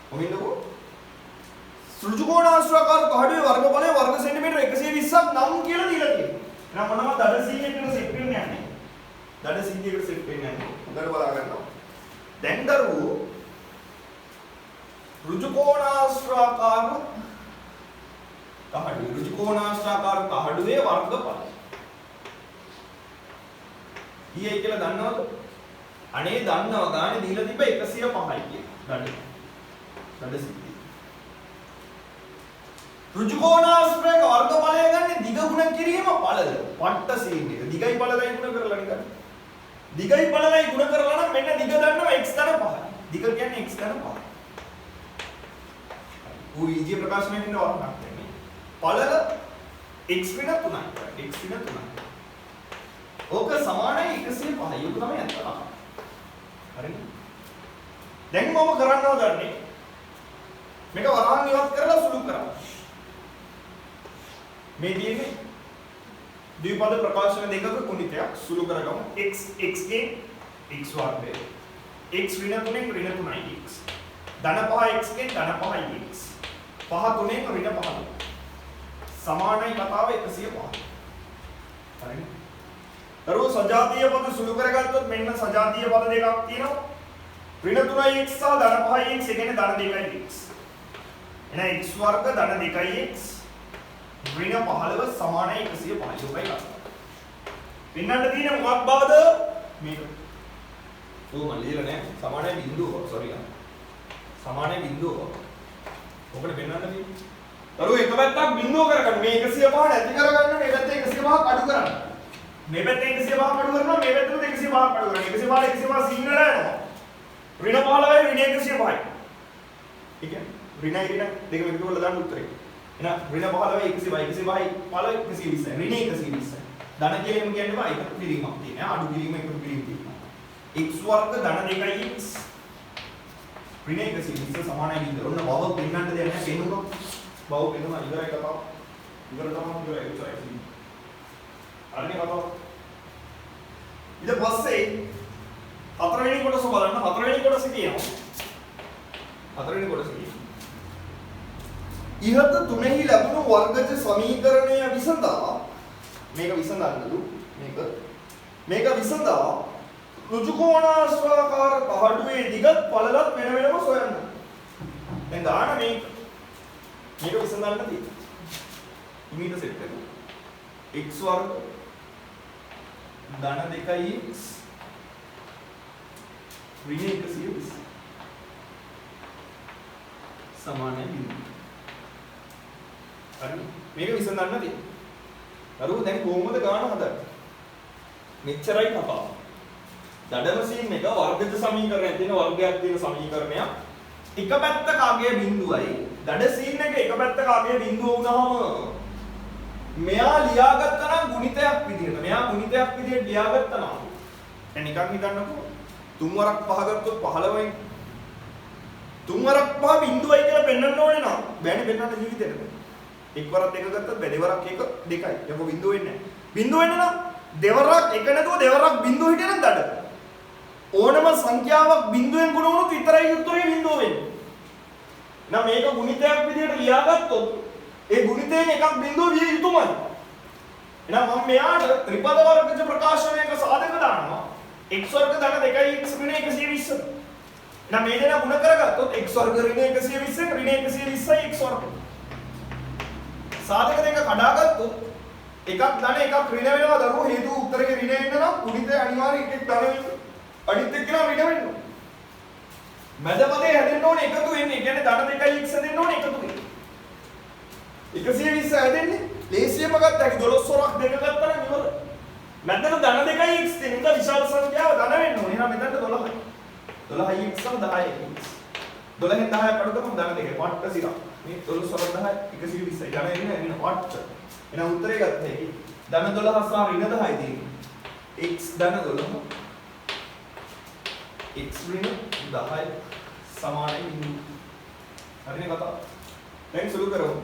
කොහොමදකෝ? ඍජුකෝණාශ්‍රාකාර තහඩුවේ වර්ගඵලය වර්ග සෙන්ටිමීටර 120ක් නම් කියලා දීලා තියෙනවා. එහෙනම් මොනවද දඩ සීන් එකට සෙට් වෙන්නේ යන්නේ? දඩ සීන් එකට සෙට් වෙන්නේ යන්නේ. හොඳට බලා ගන්නවා. දැන් දරුවෝ ඍජුකෝණාශ්‍රාකාර තහඩුවේ වර්ගඵලය ඊයේ කියලා දන්නවද? අනේ දන්නවා ගානේ දීලා තිබ්බ 105යි කියලා. දඩ සිද්ධි. ඍජුකෝණාශ්‍රයක වර්ගඵලය ගන්න දිග ගුණ කිරීම පළල. පට්ට සීන් එක. දිගයි පළලයි ගුණ කරලා නිකන්. දිගයි පළලයි ගුණ කරලා නම් මෙන්න දිග දන්නවා x ධන 5යි. දිග කියන්නේ x ධන 5යි. ඌ ඊජී ප්‍රකාශනයෙන් ඉන්න වරණක් වෙන්නේ. පළල x වෙන 3යි. x වෙන 3යි. ඕක සමානයි 105යි. ඒක තමයි අත්ත. හරිද? දැන් මම කරන්නව දන්නේ මේක වරහන් ඉවත් කරලා සුළු කරා. මේ තියෙන්නේ ද්විපද ප්‍රකාශන දෙකක කුණිතයක් සුළු කරගමු. x ගේ x වර්ගය. x ඍණ 3න් ඍණ 3යි x. ධන 5 x ගෙන් ධන 5යි x. 5 3න් ඍණ 15. සමානයි කතාව 105. හරිනේ. දරුවෝ සජාතීය පද සුළු කරගත්තොත් මෙන්න සජාතීය පද දෙකක් තියෙනවා. ඍණ 3යි x සහ ධන 5යි x කියන්නේ ධන 2යි x. එහෙනම් x වර්ග ධන 2යි x ඍණ 15 සමානයි 105යි ඔබයි ගන්න. පින්නන්න තියෙන මොකක් බවද මේක. මම ලියලා නැහැ. සමානයි බිඳුව. සෝරි ගන්න. සමානයි බිඳුව. ඔකට පෙන්වන්න තියෙන්නේ. දරුවෝ එක පැත්තක් බිඳුව කරගන්න. මේ 105 නැති කරගන්න මේ පැත්තේ 105ක් අඩු කරන්න. මේ පැත්තේ 105ක් අඩු කරනවා මේ පැත්තේ 105ක් අඩු කරනවා. 105 සිංහල යනවා. ඍණ 15යි ඍණ 105යි. ඒ කියන්නේ ඍණයි ඍණ දෙක එකතු කරලා දාන්න උත්තරේ. එහෙනම් ඍණ 15යි 105යි 105යි 15 120යි ඍණ 120යි. ධන කිරීම කියන්නේ එකතු කිරීමක් තියෙනවා. අඩු කිරීම එකතු කිරීම තියෙනවා. x වර්ග ධන 2යි x ඍණ 120 සමානයි බිඳුව. ඔන්න බව පෙන්වන්න දෙයක් නැහැ. පෙන්නුනොත් බව පෙන්නුනා ඉවරයි කතාව. ඉවර තමයි ඉවරයි. අරනේ කතාව. ඊට පස්සේ හතරවෙනි කොටස බලන්න. හතරවෙනි කොටස කියනවා. හතරවෙනි කොටස කියනවා. ඉහත තුනෙහි ලැබුණු වර්ගජ සමීකරණය විසඳා මේක විසඳන්නලු මේක විසඳා ඍජුකෝණාශ්‍රාකාර තහඩුවේ දිගත් පළලත් වෙන වෙනම සොයන්න. දැන් දාන මේක විසඳන්න තියෙනවා. ඊට සෙට් කරමු. x වර්ග ධන 2යි x ඍණ 120 සමානයි බිඳුව. හරි මේක විසඳන්න තියෙනවා. දරුවෝ දැන් කොහොමද ගාන හදන්නේ? මෙච්චරයි කතාව. දඩම සීන් එක වර්ගජ සමීකරණයක් තියෙන වර්ගයක් තියෙන සමීකරණයක්. එක පැත්තක අගය බිඳුවයි. දඩ සීන් එක පැත්තක අගය බිඳුව වුණාම මෙයා ලියාගත්තා නම් ගුණිතයක් විදියට. මෙයා ගුණිතයක් විදියට ලියාගත්තා නම් දැන් නිකන් හිතන්නකෝ. 3 වරක් 5 ගත්තොත් 15යි. 3 වරක් 5 බිඳුවයි කියලා පෙන්වන්න ඕනේ නම් බෑනේ පෙන්වන්න ජීවිතේට. එක් වරක් දෙක ගත්තත් බෑ. දෙවරක් එක දෙකයි. යකෝ බිඳුව වෙන්නේ නැහැ. බිඳුව වෙන්න නම් දෙවරක් එක නැතුව දෙවරක් බිඳුව හිටියනම් දඩ. ඕනම සංඛ්‍යාවක් බිඳුවෙන් ගුණ වුණොත් විතරයි උත්තරේ බිඳුව වෙන්නේ. නම් මේක ගුණිතයක් විදියට ලියාගත්තොත් ඒ ගුණිතයෙන් එකක් බිඳුව විය යුතුමයි. එහෙනම් මම මෙයාට ත්‍රිපද වර්ගජ ප්‍රකාශනයක සාධක දානවා. x වර්ග ධන 2යි x ඍණ 120. එහෙනම් මේ දෙනා ගුණ කරගත්තොත් x වර්ග ඍණ 120 ඍණ 120යි x වර්ග. සාධක දෙක කඩාගත්තොත් එකක් ධන එකක් ඍණ වෙනවා. දරුවෝ හේතු උත්තරේ ඍණ එන්න නම් ගුණිතය අනිවාර්යයෙන් එකක් ධන වෙන්න. අනිත් එක්ක නම් ඍණ වෙන්න. මැදපදේ හැදෙන්න ඕනේ එකතු වෙන්නේ. ඒ කියන්නේ ධන 2යි x හැදෙන්න ඕනේ එකතු වෙන්නේ. 120 හැදෙන්නේ ලේසියම ගත්ත හැකි 12 වරක් දෙක ගත්තා නම් ඉවරයි. මැදට ධන 2යි x තියෙන නිසා විශාල සංඛ්‍යාව ධන වෙන්න ඕනේ. එහෙනම් මෙතනට 12යි. 12යි x සම 10යි x. 12න් 10ක් අඩු කරමු ධන 2යි. පට්ට සිරක්. මේ 12 වරක් 10යි 120යි. ධන එන්නේ එන්න පට්ට. එහෙනම් උත්තරේ ගත්ත හැකි. ධන 12 සහ ඍණ 10යි තියෙන්නේ. x ධන 12 x ඍණ 10යි සමානයි බිඳුව. හරිනේ කතාව. දැන් සුළු කරමු.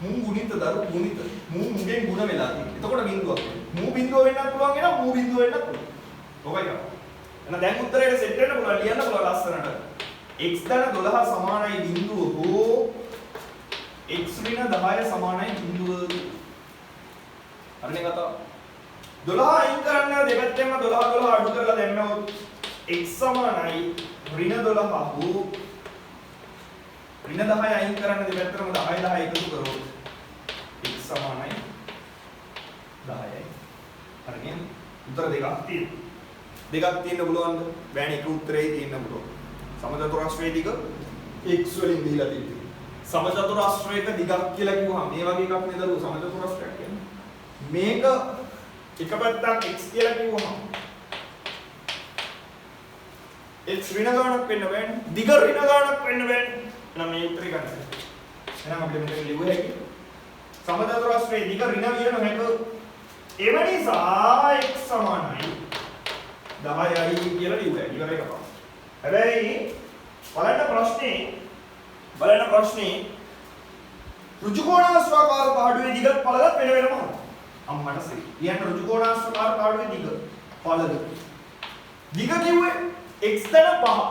මූ ගුණිත දරු ගුණිත මූ මුගෙන් ගුණ වෙලා තියෙනවා. එතකොට බිඳුවක්. මූ බිඳුව වෙන්නත් පුළුවන් එනවා මූ බිඳුව වෙන්නත් පුළුවන්. ඔකයි ගන්න. එහෙනම් දැන් උත්තරේට සෙට් වෙන්න පුළුවන් ලියන්න පුළුවන් ලස්සනට. x ධන 12 සමානයි බිඳුව හෝ x ඍණ 10 සමානයි බිඳුව. හරිනේ කතාව. 12 අයින් කරන්න දෙපැත්තෙන්ම 12 අඩු කරලා දැම්මොත් x සමානයි ඍණ 12 හෝ ඍණ 10 අයින් කරන්න දෙපැත්තටම 10 10 එකතු කරොත් x සමානයි 10යි. හරියන්නේ? උත්තර දෙකක් තියෙනවා. දෙකක් තියෙන්න පුළුවන්ද? බෑනේ එක උත්තරේ තියෙන්න පුළුවන්. සමචතුරාශ්‍රයේ දිග x වලින් දීලා තියෙනවා. සමචතුරාශ්‍රයක දිගක් කියලා කිව්වහම මේ වගේ එකක් නේද දරුවෝ සමචතුරාශ්‍රයක් කියන්නේ. මේක එක පැත්තක් x කියලා කිව්වහම x ඍණ ගාණක් වෙන්න බෑනේ. දිග ඍණ ගාණක් වෙන්න බෑනේ. එහෙනම් මේ උත්තරේ ගන්න. එහෙනම් අපිට මෙතන ලියුව හැකි සමචතුරාශ්‍රයේ දිග ඍණ විය නොහැක. ඒ නිසා x සමානයි 10යි කියලා ලියුව හැකි. ඉවරයි කතාව. හැබැයි බලන්න ප්‍රශ්නේ ඍජුකෝණාශ්‍රාකාර පාඩුවේ දිගත් පළලත් වෙන වෙනම අම්මට සරි. කියන්න ඍජුකෝණාශ්‍රාකාර පාඩුවේ දිග පළල දිග කිව්වේ x දැන 5.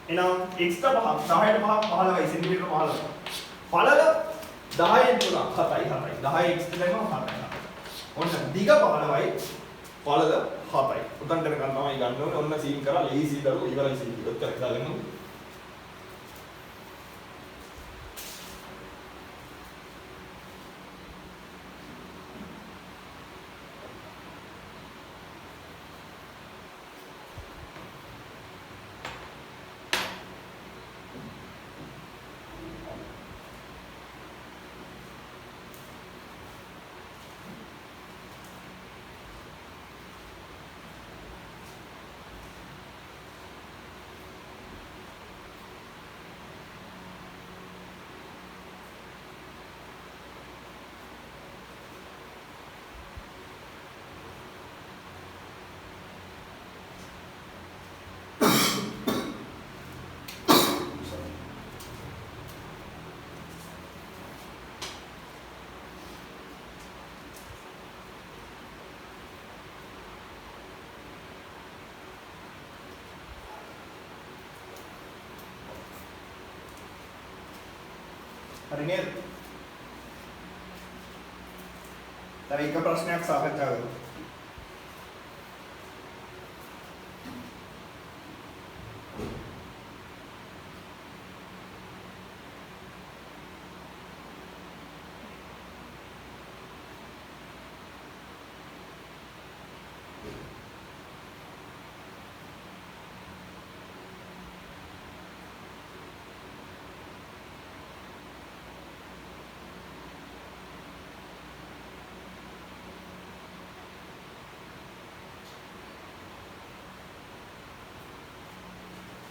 එහෙනම් x ට 5ක් 10ට 5ක් 15යි සෙන්ටිමීටර 15. පළල 10න් 3ක් 7යි 10 x ට දැම්මම 7යි. ඔන්න දිග 15යි පළල 7යි. උතන්ට ගන්න තමයි ගන්න ඕනේ. ඔන්න සීන් කරලා ලේසි දරුවෝ ඉවරයි සීන් ටික. ඔච්චර දාගෙන හරි නේද? දැන් එක ප්‍රශ්නයක් සාකච්ඡා කරමු.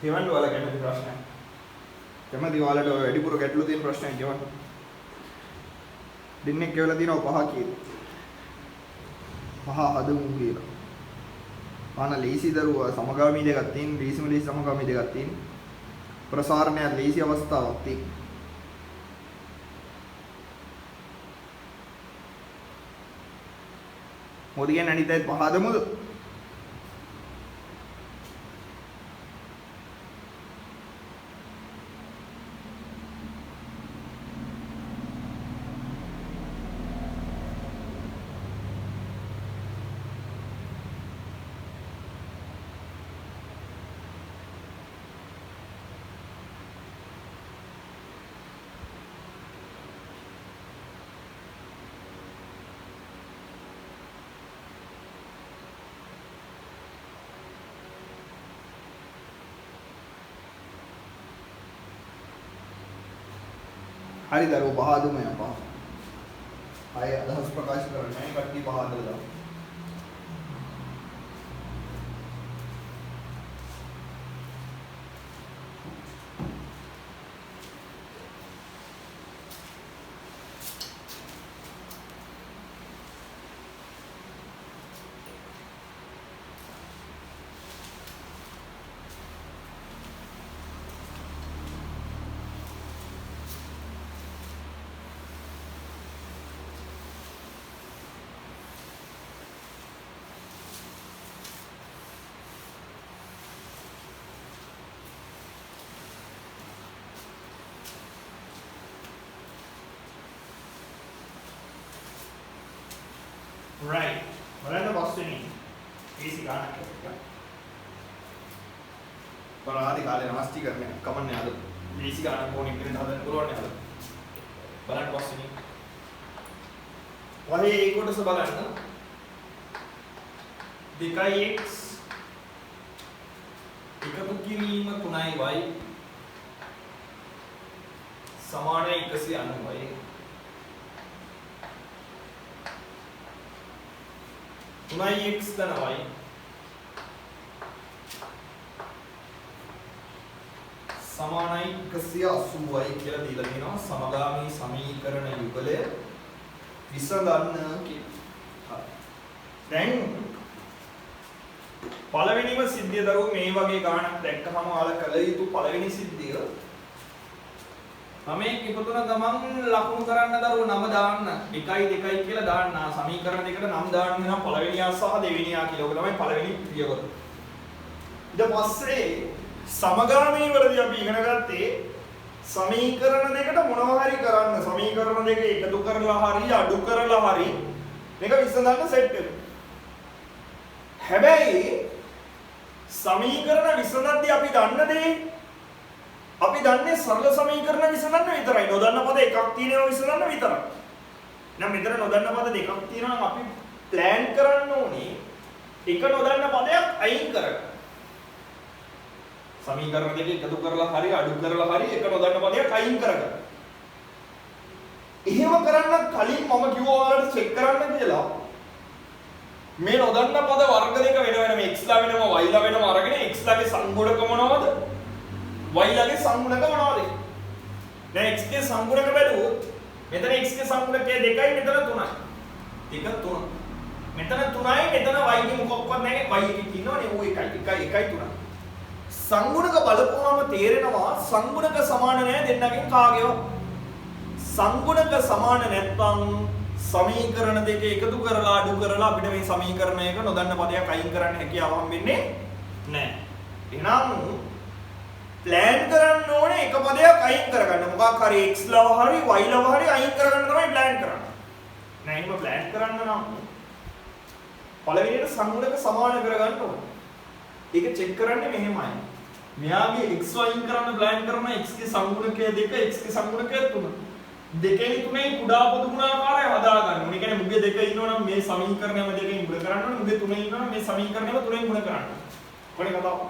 ගෙවන්න ඔයාලා කැමති ප්‍රශ්නයක්. කැමති ඔයාලට ඔය වැඩිපුර ගැටලු තියෙන ප්‍රශ්නයක් ගෙවන්න. දෙන්නෙක් ගෙවලා තියෙනවා 5 කියලා. 5 හදමු කියලා. පාන ලීසි දරුවා සමගාමී දෙකක් තියෙන, ලීසිම ලීසි සමගාමී දෙකක් තියෙන. ප්‍රසාරණය ලීසි අවස්ථාවක් තියෙන. මොකද කියන්නේ අනිත් අයත් 5 හදමුද? හරි දරුවෝ 5 හදමු යන්න 5. අය අදහස් ප්‍රකාශ කරන්නේ නැහැ කට්ටිය 5 හදලා දාමු. Right. බලන්න පස්වෙනි. AC ගන්නක් එක. පරාදි කාලේ නාස්ති කරන්නේ කමන්නේ අද. AC ගන්න ඕනේ කියලා හදන්න පුළුවන් නේද? බලන්න පස්වෙනි. වලේ ඒ කොටස බලන්න. 2x එකතු කිරීම 3y සමානයි 190යි. තුනයි x ධන y සමානයි 180යි කියලා දීලා තියෙනවා සමගාමී සමීකරණ යුගලය විසඳන්න කියලා. දැන් පළවෙනිම සිද්ධිය දරුවෝ මේ වගේ ගාණක් දැක්කම ඔයාලා කළ යුතු පළවෙනි සිද්ධිය මේ ඉපදුන ගමන් ලකුණු කරන්න දරුවෝ නම දාන්න 1 2 කියලා දාන්න සමීකරණ දෙකට නම් දාන්න වෙනවා පළවෙනියා සහ දෙවෙනියා කියලා. ඔක තමයි පළවෙනි පියවර. ඊට පස්සේ සමගාමී වලදී අපි ඉගෙන ගත්තේ සමීකරණ දෙකට මොනවා හරි කරන්න සමීකරණ දෙක එකතු කරලා හරි අඩු කරලා හරි මේක විසඳන්න සෙට් වෙනවා. හැබැයි සමීකරණ විසඳද්දී අපි දන්න දේ අපි දන්නේ සරල සමීකරණ විසඳන්න විතරයි. නොදන්න පද එකක් තියෙනවා විසඳන්න විතරයි. නම් මෙතන නොදන්න පද දෙකක් තියෙනවා නම් අපි ප්ලෑන් කරන්න ඕනේ එක නොදන්න පදයක් අයින් කරගන්න. සමීකරණ දෙක එකතු කරලා හරි අඩු කරලා හරි එක නොදන්න පදයක් අයින් කරගන්න. එහෙම කරන්න කලින් මම කිව්වා ඔයාලට චෙක් කරන්න කියලා. මේ නොදන්න පද වර්ග දෙක වෙන වෙනම x ලා වෙනම y ලා වෙනම අරගෙන x ලාගේ සංගුණක මොනවද? y ලාගේ සංගුණක මොනවද? දැන් x ගේ සංගුණක බැලුවොත් මෙතන x ගේ සංගුණකය 2යි මෙතන 3යි. 1 3. මෙතන 3යි මෙතන y ගේ මොකක්වත් නැහැ. y එකේ තියෙනවනේ ඌ 1යි 3යි. සංගුණක බලපුවම තේරෙනවා සංගුණක සමාන නැහැ දෙන්නගෙන් කාගේවත්. සංගුණක සමාන නැත්නම් සමීකරණ දෙක එකතු කරලා අඩු කරලා අපිට මේ සමීකරණයක නොදන්න පදයක් අයින් කරන්න හැකියාව හම්බෙන්නේ නැහැ. එහෙනම් ප්ලෑන් කරන්න ඕනේ එක පදයක් අයින් කරගන්න. මොකක් හරි x ලව හරි y ලව හරි අයින් කරගන්න තමයි ප්ලෑන් කරන්නේ. නෑ එහෙම ප්ලෑන් කරන්න නම් පළවෙනියට සංගුණක සමාන කරගන්න ඕනේ. ඒක චෙක් කරන්නේ මෙහෙමයි. මෙයාගේ x අයින් කරන්න ප්ලෑන් කරන x ගේ සංගුණකය 2 x ගේ සංගුණකය 3. දෙකෙන් තුනේ කුඩා පොදු ගුණාකාරය හදා ගන්න. මේ කියන්නේ මුගේ දෙක ඉන්නවනම් මේ සමීකරණයම දෙකෙන් ගුණ කරන්න ඕනේ. මුගේ තුනේ ඉන්නවනම් මේ සමීකරණයම තුනෙන් ගුණ කරන්න ඕනේ. කොහොමද කතාව?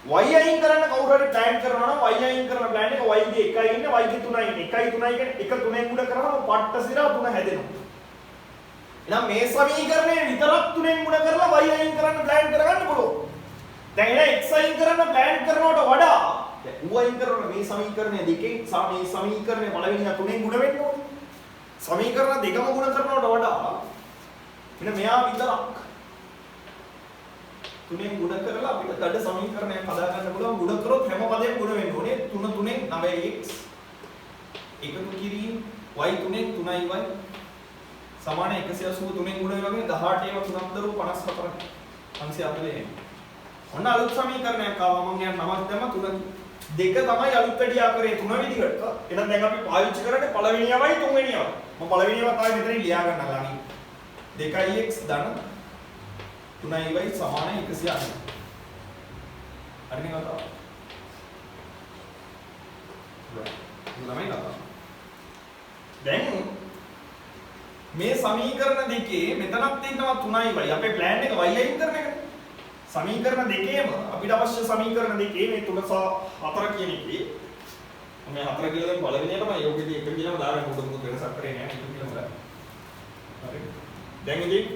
y අයින් කරන්න කවුරු හරි ප්ලෑන් කරනවා නම් y අයින් කරන ප්ලෑන් එක y ගේ 1යි ඉන්නේ y ගේ 3යි ඉන්නේ. 1යි 3යි කියන්නේ එක තුනෙන් ගුණ කරාම පට්ට සිරා 3 හැදෙනවා. එහෙනම් මේ සමීකරණය විතරක් තුනෙන් ගුණ කරලා y අයින් කරන්න ප්ලෑන් කරගන්න පුළුවන්. දැන් එන x අයින් කරන්න ප්ලෑන් කරනවට වඩා දැන් u අයින් කරන මේ සමීකරණය දෙකෙන් මේ සමීකරණය පළවෙනිය තුනෙන් ගුණ වෙන්න ඕනේ. සමීකරණ දෙකම ගුණ කරනවට වඩා මෙන්න මෙයා විතරක් තුනෙන් ගුණ කරලා අපිට දඩ සමීකරණයක් හදා ගන්න පුළුවන්. ගුණ කරොත් හැම පදයක්ම ගුණ වෙන්න ඕනේ. 3 3න් 9x එකතු කිරීම y 3න් 3y සමාන 180 3න් ගුණ වෙනවා කියන්නේ 18 ඒවා 3ක් දරුව 54ක් 540. ඔන්න අලුත් සමීකරණයක් ආවා. මම යන නමක් දැම්ම 3 දෙක තමයි අලුත් වැඩියා කරේ 3 විදිහට. එහෙනම් දැන් අපි පාවිච්චි කරන්නේ පළවෙනියවයි තුන්වෙනියවයි. මම පළවෙනියව තමයි මෙතන ලියා ගන්න ළඟින්. 2x ධන 3y සමාන 180. හරිනේ කතාව. ළමයි කතාව. දැන් මේ සමීකරණ දෙකේ මෙතනත් තියෙනවා 3y. අපේ ප්ලෑන් එක y අයින් කරන එකනේ. සමීකරණ දෙකේම අපිට අවශ්‍ය සමීකරණ දෙකේ මේ 3 සහ 4 කියන එකේ මේ 4 කියලා දැන් පළවෙනියටම යෝගෙදී 1 කියලාම දාගෙන මොකද වෙනසක් කරේ නැහැ 1 කියලාම දාන්න. හරි. දැන් ඉතින්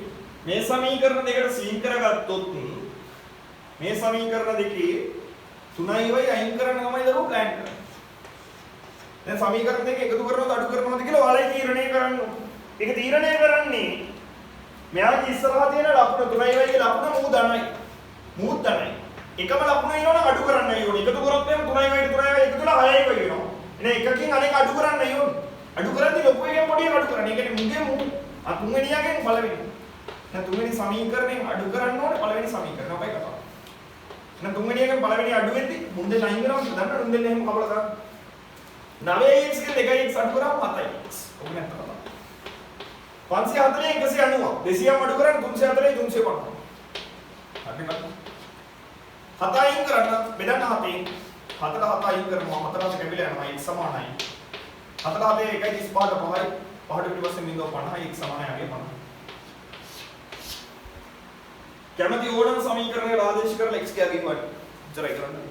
මේ සමීකරණ දෙකට සීන් කරගත්තොත් මේ සමීකරණ දෙකේ 3y අයින් කරන්න තමයි දරුවෝ ප්ලෑන් කරන්නේ. දැන් සමීකරණ දෙක එකතු කරනවද අඩු කරනවද කියලා ඔයාලයි තීරණය කරන්න ඕනේ. ඒක තීරණය කරන්නේ මෙයාගේ ඉස්සරහා තියෙන ලකුණ 3y ගේ ලකුණ මූ ධනයි. මූ ධනයි. එකම ලකුණ එනවනම් අඩු කරන්නයි ඕනේ. එකතු කරොත් එහෙනම් 3y එකතු වෙලා 6y වෙනවා. එහෙනම් එකකින් අනෙක අඩු කරන්නයි ඕනේ. අඩු කරද්දී ලොකු එකෙන් පොඩි එක අඩු කරන්න. ඒ කියන්නේ මුගේ මූ තුන්වෙනියගෙන් පළවෙනි. එහෙනම් තුන්වෙනි සමීකරණයෙන් අඩු කරන්න ඕනේ පළවෙනි සමීකරණ. ඔබයි කතාව. එහෙනම් තුන්වෙනියගෙන් පළවෙනි අඩු වෙද්දී මුන්දේ ලයින් කරනවා දන්නවද? මුන්දේ එහෙම කපලා ගන්න. 9x ගෙන් 2x අඩු කරාම 7x. ඔබ නැත්නම් 540 190 200ක් අඩු කරන් 340 350. හරි නේද? 7 අයින් කරන්න බෙදන්න 7න් 7ට 7 අයින් කරනවා 4ට කැපිලා යනවා x සමානයි. 4ට 7 1.35ට 5යි 5ට පිටිපස්සෙන් 0.50යි x සමානයි අගේ 50. කැමති ඕනම සමීකරණයකට ආදේශ කරලා x කියාගේ වට. ඉතරයි කරන්නේ.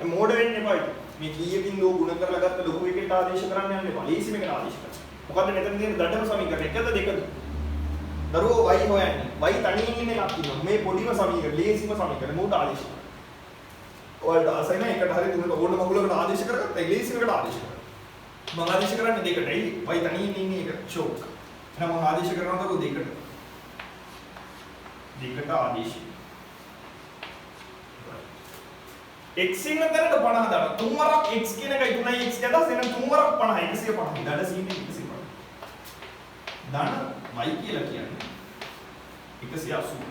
මේ මෝඩ වෙන්න එපා. මේ කීයකින් ලෝ ගුණ කරලා ගත්ත ලොකු එකකට ආදේශ කරන්න යන්න එපා. ලීසි මේකට ආදේශ කරන්න. මොකද මෙතන තියෙන දඩම සමීකරණ එකද දෙකද? දරුවෝ y හොයන්නේ. y තනියෙන් ඉන්න එකක් තියෙනවා. මේ පොඩිම සමීකරණ, ලේසිම සමීකරණ මොකට ආදේශ කරන්නේ? ඔයාලට අසයින එකට හරි තුනට ඕන මගුලකට ආදේශ කරගත්තා. ලේසිම එකට ආදේශ කරනවා. මම ආදේශ කරන්නේ දෙකටයි. y තනියෙන් ඉන්නේ එක චෝක්. එහෙනම් මම ආදේශ කරනවා දරුවෝ දෙකට. දෙකට ආදේශ. x ඉන්න තැනට 50 දාන්න. තුන් වරක් x කියන එකයි 3x කදස් එන තුන් වරක් 50 150. දඩ සීනේ 150. ධන y කියලා කියන්නේ 180.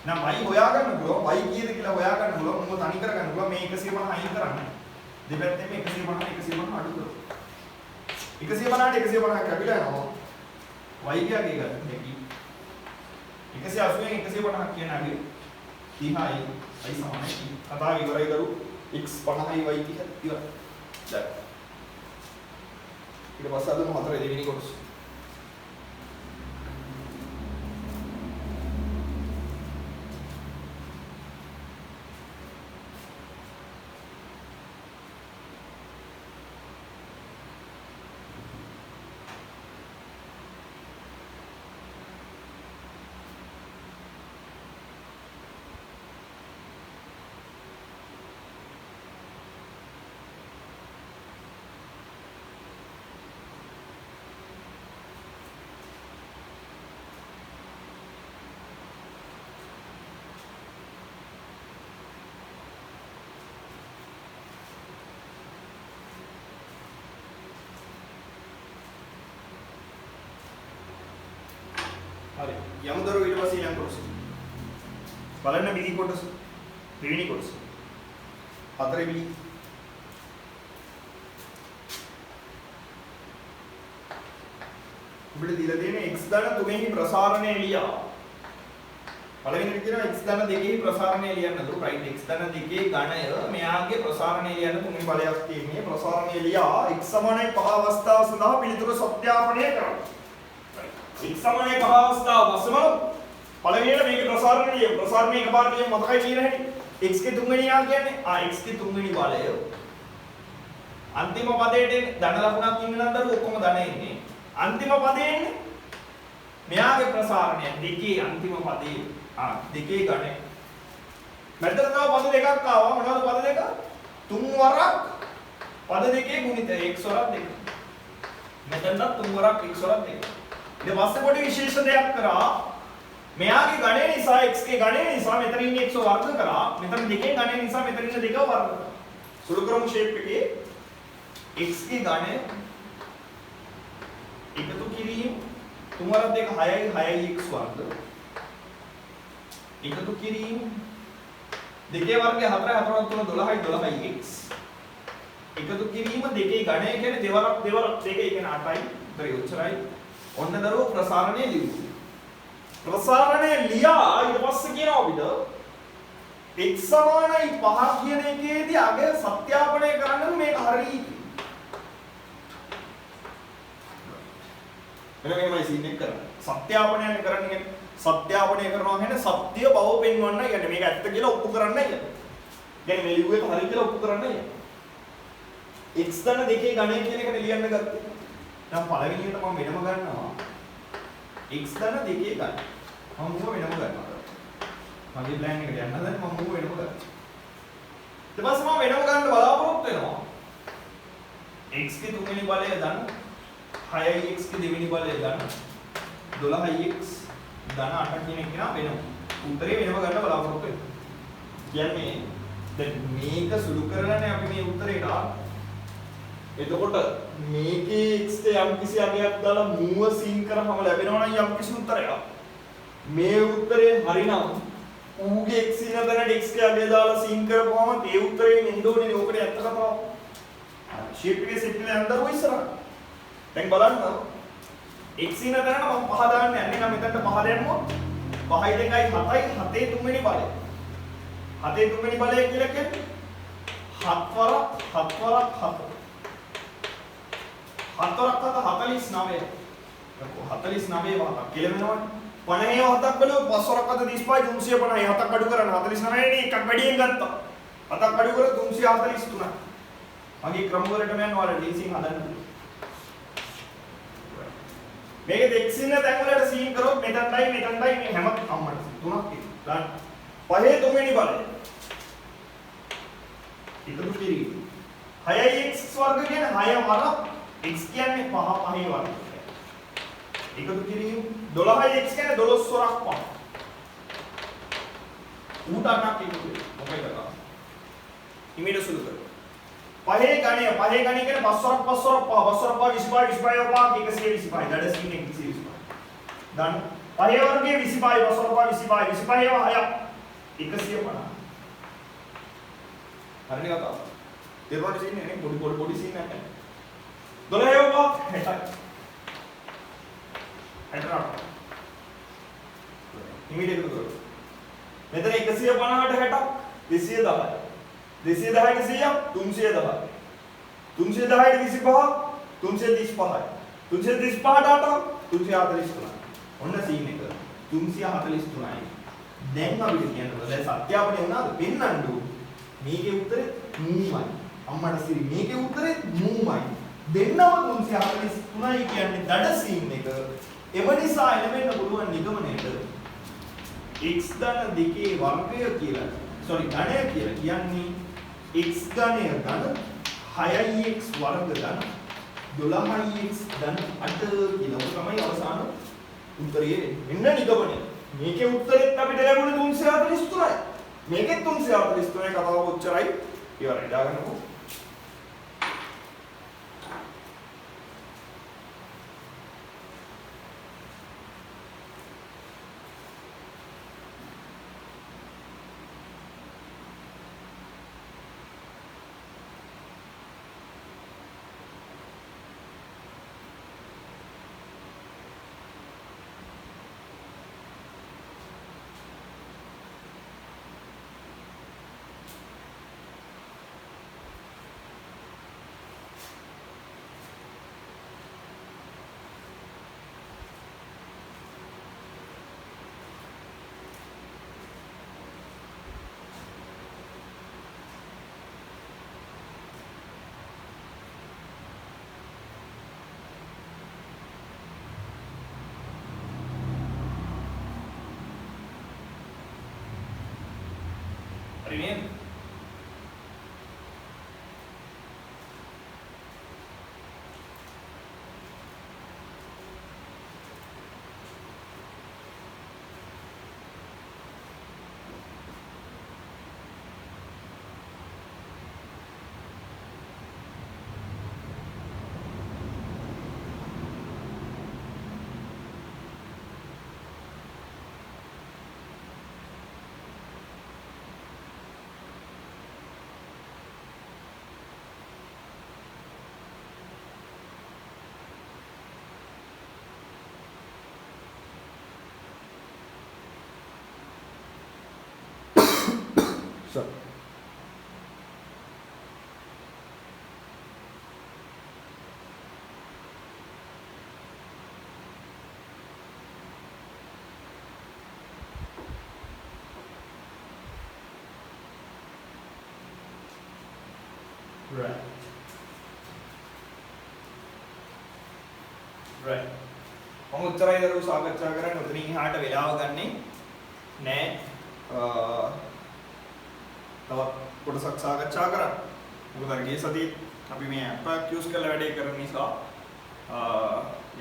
එහෙනම් y හොයා ගන්න පුළුවන් y කීයද කියලා හොයා ගන්න පුළුවන් මොකද තනි කර ගන්න පුළුවන් මේ 150 අයින් කරන්න දෙපැත්තෙම 150 අඩු කරමු 150ට 150 කැපිලා යනවා y ගියාගේ ගන්න හැකි 180 න් 150 කියන අඩිය 30යි y සමානයි කතාව ඉවරයි කරු x 50යි y 30 ඉවරයි දැන් ඊට පස්සේ අද 4 දෙවෙනි කොටස හරි යමුදරු ඊට පස්සේ ඊළඟ කොටස බලන්න බිලි කොටස දෙවෙනි කොටස හතරේ බිලි අපිට දීලා තියෙන x ධන 3 හි ප්‍රසාරණය ලියා පළවෙනිට කියනවා x ධන 2 හි ප්‍රසාරණය ලියන්න නේද right x ධන 2 ඝණය මෙයාගේ ප්‍රසාරණය ලියන්න තුන්වෙනි බලයක් තියෙන්නේ ප්‍රසාරණය ලියා x සමානයි 5 අවස්ථාව සඳහා පිළිතුරු සත්‍යාපනය කරන්න x සමානයි 5 අවස්ථාව වසම පළවෙනියට මේකේ ප්‍රසාරණය එකපාරට කියමු මතකයි කියන හැටි x ගේ තුන්වෙනි යා කියන්නේ x ගේ තුන්වෙනි බලය අන්තිම පදයට එන්නේ ධන ලකුණක් ඉන්න නම් දරු ඔක්කොම ධන එන්නේ අන්තිම පදේ එන්නේ මෙයාගේ ප්‍රසාරණය දෙකේ අන්තිම පදේ දෙකේ ඝණය මෙතන තව පද දෙකක් ආවා මොනවද පද දෙක තුන් වරක් පද දෙකේ ගුණිතය x වරක් දෙක මෙතනත් තුන් වරක් x වරක් දෙක ඊට පස්සේ පොඩි විශේෂ දෙයක් කරා මෙයාගේ ඝණය නිසා x ගේ ඝණය නිසා මෙතන ඉන්නේ x වර්ග කරා මෙතන දෙකේ ඝණය නිසා මෙතන ඉන්න දෙක වර්ග කරා සුළු කරමු ෂේප් එකේ x ගේ ඝණය එකතු කිරීම 3 වරක් දෙක 6යි 6යි x වර්ග එකතු කිරීම දෙකේ වර්ගය 4යි 4ක් 3 12යි 12යි x එකතු කිරීම දෙකේ ඝණය කියන්නේ දෙවරක් දෙක කියන්නේ 8යි උතරේ උච්චරයි ඔන්න දරුවෝ ප්‍රසාරණය ලියමු ප්‍රසාරණය ලියා ඊට පස්සේ කියනවා අපිට x සමානයි 5 කියන එකේදී අගය සත්‍යාපනය කරන්න මේක හරියි මෙන්නමයි සීන් එක කරන්නේ සත්‍යාපනය කරන්නේ සත්‍යාපනය කරනවා කියන්නේ සත්‍ය බව පෙන්වන්නයි කියන්නේ මේක ඇත්ත කියලා ඔප්පු කරන්නයි කියන්නේ මේ ලියුව එක හරි කියලා ඔප්පු කරන්නයි x ධන දෙකේ ඝණය කියන එකට ලියන්න ගත්තේ දැන් පළවෙනියට මම වෙනම ගන්නවා x ධන දෙකේ ඝන. මම මුව වෙනම ගන්නවා. මගේ ප්ලෑන් එකට යන්න හදන්නේ මම මුව වෙනම ගන්නවා. ඊට පස්සේ මම වෙනම ගන්න බලාපොරොත්තු වෙනවා. x ගේ තුන්වෙනි බලය ධන 6යි x ගේ දෙවෙනි බලය ධන 12යි x ධන 8 කියන එක නා වෙනම. උත්තරේ වෙනම ගන්න බලාපොරොත්තු වෙනවා. කියන්නේ දැන් මේක සුළු කරලානේ අපි මේ උත්තරේට ආවේ. එතකොට මේකේ x ට යම් කිසි අගයක් දාලා මුව සීන් කරාම ලැබෙනවා නම් යම් කිසි උත්තරයක්. මේ උත්තරේ හරිනම් ඌගේ x ඉන තැනට x ගේ අගය දාලා සීන් කරපුවම ඒ උත්තරේ එන්න ඕනේ ඕකට ඇත්ත කතාව. ෂේප් එකේ සෙට් වෙලා යන්න දරුවෝ ඉස්සරහ. දැන් බලන්න x ඉන තැනට මම 5 දාන්න යන්නේ නම් මෙතනට 5 දැම්මොත් 5යි 2යි 7යි 7 තුන්වෙනි බලය. 7 තුන්වෙනි බලය කියලා කියන්නේ 7 වරක් 7 හතරක් අත 49 49 වහක් කෙලවෙනවනේ 50 වහක් බලුව 5 වරක් අත 35 350 හතක් අඩු කරන්න 49 නේ එකක් වැඩියෙන් ගත්තා හතක් අඩු කර 343 මගේ ක්‍රම වලටම යනවා ඔයාලා ඩීසින් හදන්න පුළුවන් මේක x ඉන්න තැන් වලට සීන් කරොත් මෙතනයි මේ හැම අම්මට තුනක් තියෙනවා ගන්න පහේ තුන්වෙනි බලය එකතු කිරීම 6x වර්ග කියන්නේ 6 වරක් x කියන්නේ 5 5 වර්ග. එකතු කිරීම 12x කියන්නේ 12 වරක් 5. ඌට අටක් එකතු වෙනවා. මොකද කරා? ඉමේජ් සුළු කරනවා. පහේ ගණය කියන්නේ 5 වරක් 5 වරක් 5 25 25 125 125 that is in 125. දැන් පහේ වර්ගයේ 25 5 වරක් 25 25 6 150. හරිනේ කතාව. තේරුණාද සීන් එක නේ පොඩි සීන් එකක් නේ. 12 යවපා 60යි. 68. ඉමීඩියට් එකතු කරමු. මෙතන 150ට 60ක් 210යි. 210ට 100ක් 310යි. 310ට 25ක් 335යි. 335ට 8ක් 343යි. ඔන්න සීන් එක 343යි. දැන් අපිට කියන්න දැන් සත්‍යාපනේ වුණාද පෙන්නන්නු මේකේ උත්තරේ මූමයි. අම්මට සිරි මේකේ උත්තරේ මූමයි. දෙන්නම 343යි කියන්නේ දඩ සීන් එක. එම නිසා එළවෙන්න පුළුවන් නිගමනයට x ධන දෙකේ වර්ගය කියලා ගණය කියලා කියන්නේ x ධනය ධන 6x වර්ග ධන 12x ධන 8 කියලා. ඔක තමයි අවසාන උත්තරය. එන්න නිගමනය. මේකේ උත්තරෙත් අපිට ලැබුණේ 343යි. මේකෙත් 343යි කතාව ඔච්චරයි. ඉවරයි. දාගන්නකෝ. Rename. So. Right. Right. මම උත්තරය දරුවෝ සාකච්ඡා කරන්නේ උතනින් එහාට වෙලාව ගන්නෙ නෑ. තවත් කොටසක් සාකච්ඡා කරන්න. මොකද අර ගිය සතියේ අපි මේ ඇප් යූස් කරලා වැඩේ කරන නිසා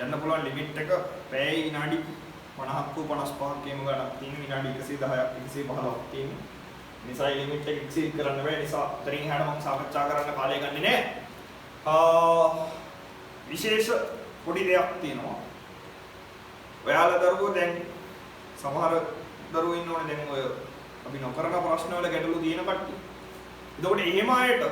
යන්න පුළුවන් ලිමිට් එක පැය විනාඩි 50ක් 55ක් එහෙම ගණක් තියෙන විනාඩි 110ක් 115ක් තියෙන. නිසා ලිමිට් එක එක්සීඩ් කරන්න බෑ. නිසා උතරින් එහාට මම සාකච්ඡා කරන්න කාලය ගන්නෙ නෑ. විශේෂ පොඩි දෙයක් තියෙනවා. ඔයාලා දරුවෝ දැන් සමහර දරුවෝ ඉන්නෝනේ දැන් ඔය අපි නොකරන ප්‍රශ්න වල ගැටලු තියෙන කට්ටිය. එතකොට එහෙම අයට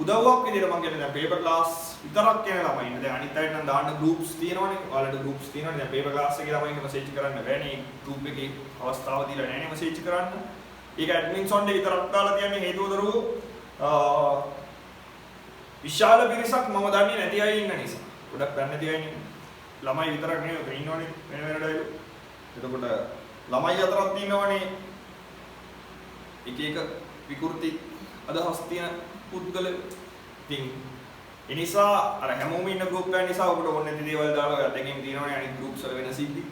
උදව්වක් විදිහට මම කියන්නේ දැන් පේපර් ක්ලාස් විතරක් කියන ළමයි ඉන්න. දැන් අනිත් අයට නම් දාන්න ගෲප්ස් තියෙනවනේ. ඔයාලට ගෲප්ස් තියෙනවනේ. දැන් පේපර් ක්ලාස් එකේ ළමයින්ට මෙසේජ් කරන්න බෑනේ. ගෲප් එකේ අවස්ථාව දීලා නැහැ නේ මෙසේජ් කරන්න. ඒක ඇඩ්මින් සොන් එකේ විතරක් දාලා තියන්නේ හේතුව දරුවෝ විශාල පිරිසක් මම දන්නේ නැති අය ඉන්න නිසා. ගොඩක් දන්නේ නැති අය ඉන්නේ. ළමයි විතරක් නෙවෙයි ඉන්නවනේ වෙන වෙන ඩයිලු. එතකොට ළමයි අතරක් තියෙනවනේ එක එක විකෘති අදහස් තියෙන පුද්ගලයෝ. ඉතින් ඒ නිසා අර හැමෝම ඉන්න ගෲප් එක නිසා ඔබට ඕන නැති දේවල් දාලා ඔය දෙකෙන් තියෙනවනේ අනිත් ගෲප්ස් වල වෙන සිද්ධි.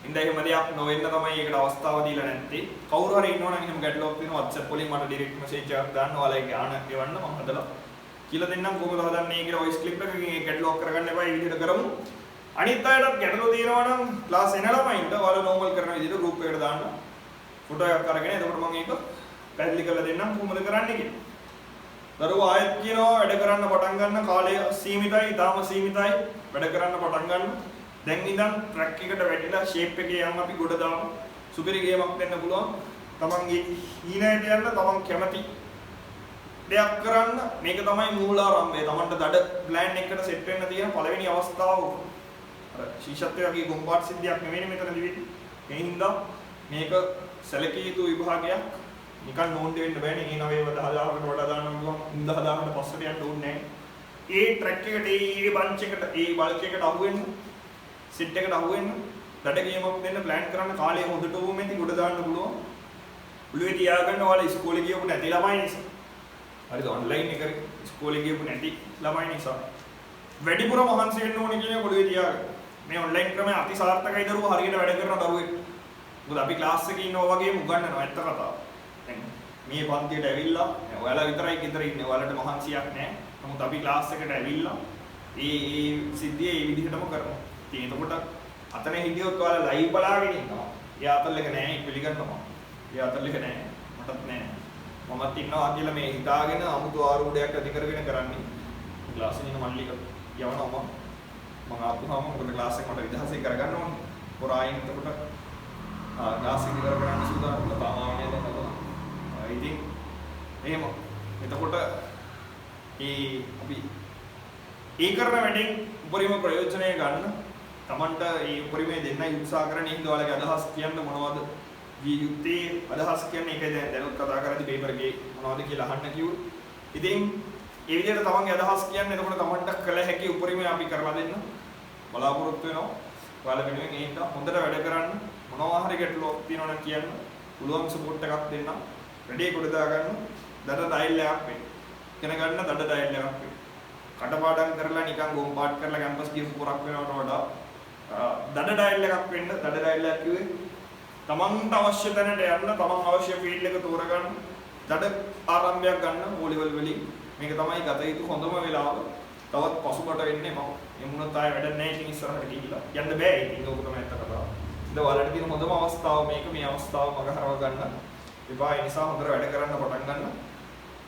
ඉතින් එහෙම දෙයක් නොවෙන්න තමයි ඒකට අවස්ථාව දීලා නැත්තේ. කවුරු හරි ඉන්නවනම් එහෙම ගැටලුවක් තියෙනවා WhatsApp වලින් මට ඩිරෙක්ට් මෙසේජ් එකක් දාන්න. ඔයාලා ගාන එවන්න මම හදලා කියලා දෙන්නම් කොහොමද හදන්නේ කියලා වොයිස් ක්ලිප් එකකින් ඒ ගැටලුවක් කරගන්න එපා. මේ විදිහට කරමු. අනිත් අයටත් ගැටලු තියෙනවා නම් ක්ලාස් එන ළමයින්ට ඔයාලා නෝමල් කරන විදිහට ගෲප් එකට දාන්න. ෆොටෝ එකක් අරගෙන එතකොට මම ඒක පැහැදිලි කරලා දෙන්නම් කොහොමද කරන්නේ කියලා. දරුවෝ ආයෙත් කියනවා වැඩ කරන්න පටන් ගන්න කාලය සීමිතයි, ඊටාම සීමිතයි. වැඩ කරන්න පටන් ගන්න. දැන් ඉඳන් ට්‍රැක් එකට වැටිලා ෂේප් එකේ යන් අපි ගොඩ දාමු. සුපිරි ගේමක් දෙන්න පුළුවන්. තමන්ගේ ඊනයට යන්න තමන් කැමති දෙයක් කරන්න මේක තමයි මූලාරම්භය. තමන්ට දඩ ප්ලෑන් එකකට සෙට් වෙන්න තියෙන පළවෙනි අවස්ථාව. අර ශිෂ්‍යත්වයේ වගේ ගොම්පාට සිද්ධියක් නෙවෙයි මෙතනදී වෙන්නේ. ඒ හින්දා මේක සැලකිය යුතු විභාගයක්. නිකන් නෝන්ඩ වෙන්න බෑනේ. මේ 9,000කට වඩා දාන්න ගියාම 3,000කට පස්සට යන්න ඕනේ නැහැ. ඒ ට්‍රැක් එකට ඒ බන්ච් එකට ඒ බල්ක් එකට අහුවෙන්න සිට් එකට අහුවෙන්න දඩ ගේමක් දෙන්න ප්ලෑන් කරන්න කාලය හොඳට ඕමෙන්දි ගොඩ දාන්න පුළුවන්. ඔළුවේ තියාගන්න ඔයාලා ඉස්කෝලේ ගියපු නැති ළමයි නිසා. හරිද? ඔන්ලයින් එකේ ඉස්කෝලේ ගියපු නැති ළමයි නිසා. වැඩිපුර මහන්සි වෙන්න ඕනේ කියන එක ඔළුවේ තියාගන්න. මේ ඔන්ලයින් ක්‍රමය අතිසාර්ථකයි දරුවෝ හරියට වැඩ කරන දරුවෙක්. මොකද අපි ක්ලාස් එකේ ඉන්නවා වගේම උගන්වනවා ඇත්ත කතාව. දැන් මේ පන්තියට ඇවිල්ලා ඔයාලා විතරයි ගෙදර ඉන්නේ. ඔයාලට මහන්සියක් නැහැ. නමුත් අපි ක්ලාස් එකට ඇවිල්ලා ඒ සිද්ධිය ඒ විදිහටම කරනවා. ඉතින් එතකොට අතන හිටියොත් ඔයාලා ලයිව් බලාගෙන ඉන්නවා. ඒ අතල් එක නැහැ පිළිගන්නවා. ඒ අතල් එක නැහැ. මටත් නැහැ. මමත් ඉන්නවා කියලා මේ හිතාගෙන අමුතු ආරූಢයක් ඇති කරගෙන කරන්නේ. ක්ලාස් එකේ ඉන්න මල්ලික යවනවා මම ආපුවාම මොකද ක්ලාස් එක මට විදහාසය කරගන්න ඕනේ. පොරායින් එතකොට ක්ලාස් එක ඉවර කරන්න සූදානම් වෙලා තාමාවනේ දැන් නේද? ඉතින් එහෙම. එතකොට අපි ඒ කරන වැඩෙන් උපරිම ප්‍රයෝජනය ගන්න තමන්ට ඒ උපරිමයේ දෙන්නයි උත්සාහ කරන හින්දා ඔයාලගේ අදහස් කියන්න මොනවද විය යුත්තේ අදහස් කියන්නේ ඒකයි දැනුත් කතා කරද්දී පේපර් එකේ මොනවද කියලා අහන්න කිව්වොත් ඉතින් ඒ විදිහට තමන්ගේ අදහස් කියන්නේ එතකොට තමන්ට කළ හැකි උපරිමය අපි කරලා දෙන්න බලාපොරොත්තු වෙනවා ඔයාලා වෙනුවෙන් ඒ හින්දා හොඳට වැඩ කරන්න මොනවා හරි ගැටලුවක් තියෙනවා නම් කියන්න පුළුවන් සපෝට් එකක් දෙන්න රෙඩි කොට දාගන්න දඩ ඩයල් එකක් වෙන්න ඉගෙන ගන්න දඩ ඩයල් එකක් වෙන්න කටපාඩම් කරලා නිකන් ගොම් පාට් කරලා කැම්පස් ගියපු පොරක් වෙනවට වඩා දඩ ඩයල් එකක් වෙන්න දඩ ඩයල් එකක් කිව්වේ තමන්ට අවශ්‍ය තැනට යන්න තමන් අවශ්‍ය ෆීල්ඩ් එක තෝරගන්න දඩ ආරම්භයක් ගන්න ඕ ලෙවල් වලින් මේක තමයි ගත යුතු හොඳම වෙලාව තවත් පසුබට වෙන්නේ මම එමුණත් ආයෙ වැඩ නැහැ ඉතින් ඉස්සරහට ගිහිල්ලා යන්න බෑ ඉතින් ඕක තමයි ඇත්ත කතාව ඉතින් ඔයාලට තියෙන හොඳම අවස්ථාව මේක මේ අවස්ථාව මග හරව ගන්න එපා ඒ නිසා හොඳට වැඩ කරන්න පටන් ගන්න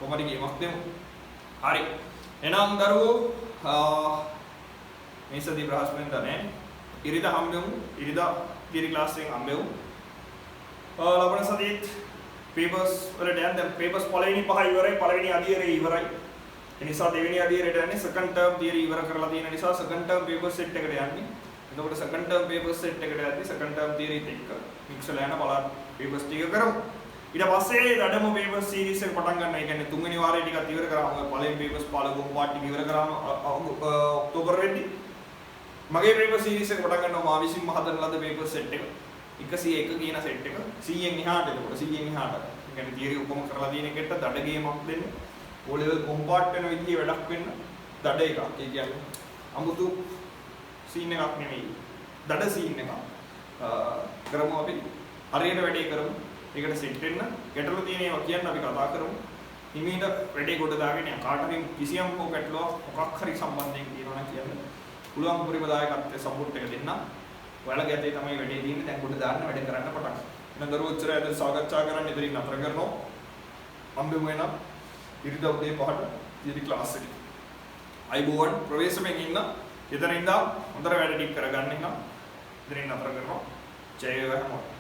කොහොමද ගේමක් දෙමු හරි එහෙනම් දරුවෝ මේසදී බ්‍රහස්පතින්දා නේ ඉරිදා හම්බෙමු ඉරිදා තියරි ක්ලාස් එකෙන් හම්බෙමු ලබන සතියේත් පේපර්ස් වලට යන්න දැන් පේපර්ස් පළවෙනි පහ ඉවරයි පළවෙනි අදියරේ ඉවරයි ඒ නිසා දෙවෙනි අදියරේට යන්නේ සෙකන්ඩ් ටර්ම් තියරි ඉවර කරලා තියෙන නිසා සෙකන්ඩ් ටර්ම් පේපර් සෙට් එකට යන්නේ එතකොට සෙකන්ඩ් ටර්ම් පේපර් සෙට් එකට යද්දි සෙකන්ඩ් ටර්ම් තියරිත් එක්ක මික්ස් වෙලා යන බලන්න පේපර්ස් ටික කරමු ඊට පස්සේ දඩම පේපර් සීරීස් එක පටන් ගන්නවා. ඒ කියන්නේ තුන්වෙනි වාරේ ටිකක් ඉවර කරාම ඔය පළවෙනි පේපර්ස් පාලගොම් පාට් ටික ඉවර කරාම ඔක්තෝබර් වෙද්දී මගේ පේපර් සීරීස් එක පටන් ගන්නවා මා විසින්ම හදන ලද පේපර් සෙට් එක 101 කියන සෙට් එක 100න් එහාට එතකොට 100න් එහාට. ඒ කියන්නේ තියරි උපම කරලා තියෙන එකට දඩ ගේමක් දෙන්න. ඕ ලෙවල් කොම්පාට් වෙන විදිහේ වැඩක් වෙන්න දඩ එකක්. ඒ කියන්නේ අමුතු සීන් එකක් නෙමෙයි. දඩ සීන් එකක්. කරමු අපි හරියට වැඩේ කරමු. ඒකට සෙට් වෙන්න ගැටලු තියෙන ඒවා කියන්න අපි කතා කරමු. හිමීට වැඩේ කොට දාගෙන යන්න. කාට හරි කිසියම් හෝ ගැටලුවක් මොකක් හරි සම්බන්ධයෙන් කියනවා නම් කියන්න. පුළුවන් උපරිම දායකත්වයේ සපෝට් එක දෙන්න. ඔයාලගේ අතේ තමයි වැඩේ තියෙන්නේ. දැන් කොට දාන්න වැඩ කරන්න පටන් ගන්න. එහෙනම් දරුවෝච්චර අද සාකච්ඡා කරන්න ඉදිරින් නතර කරනවා. හම්බෙමු වෙනවා. ඉරිදා උදේ 5ට තියරි ක්ලාස් එකේ. අයිබෝවන් ප්‍රවේශමෙන් ඉන්න. එතන ඉඳන් හොඳට වැඩ ටික කරගන්න ඉන්න. ඉදිරින් නතර කරනවා. ජය වේවා හැමෝටම.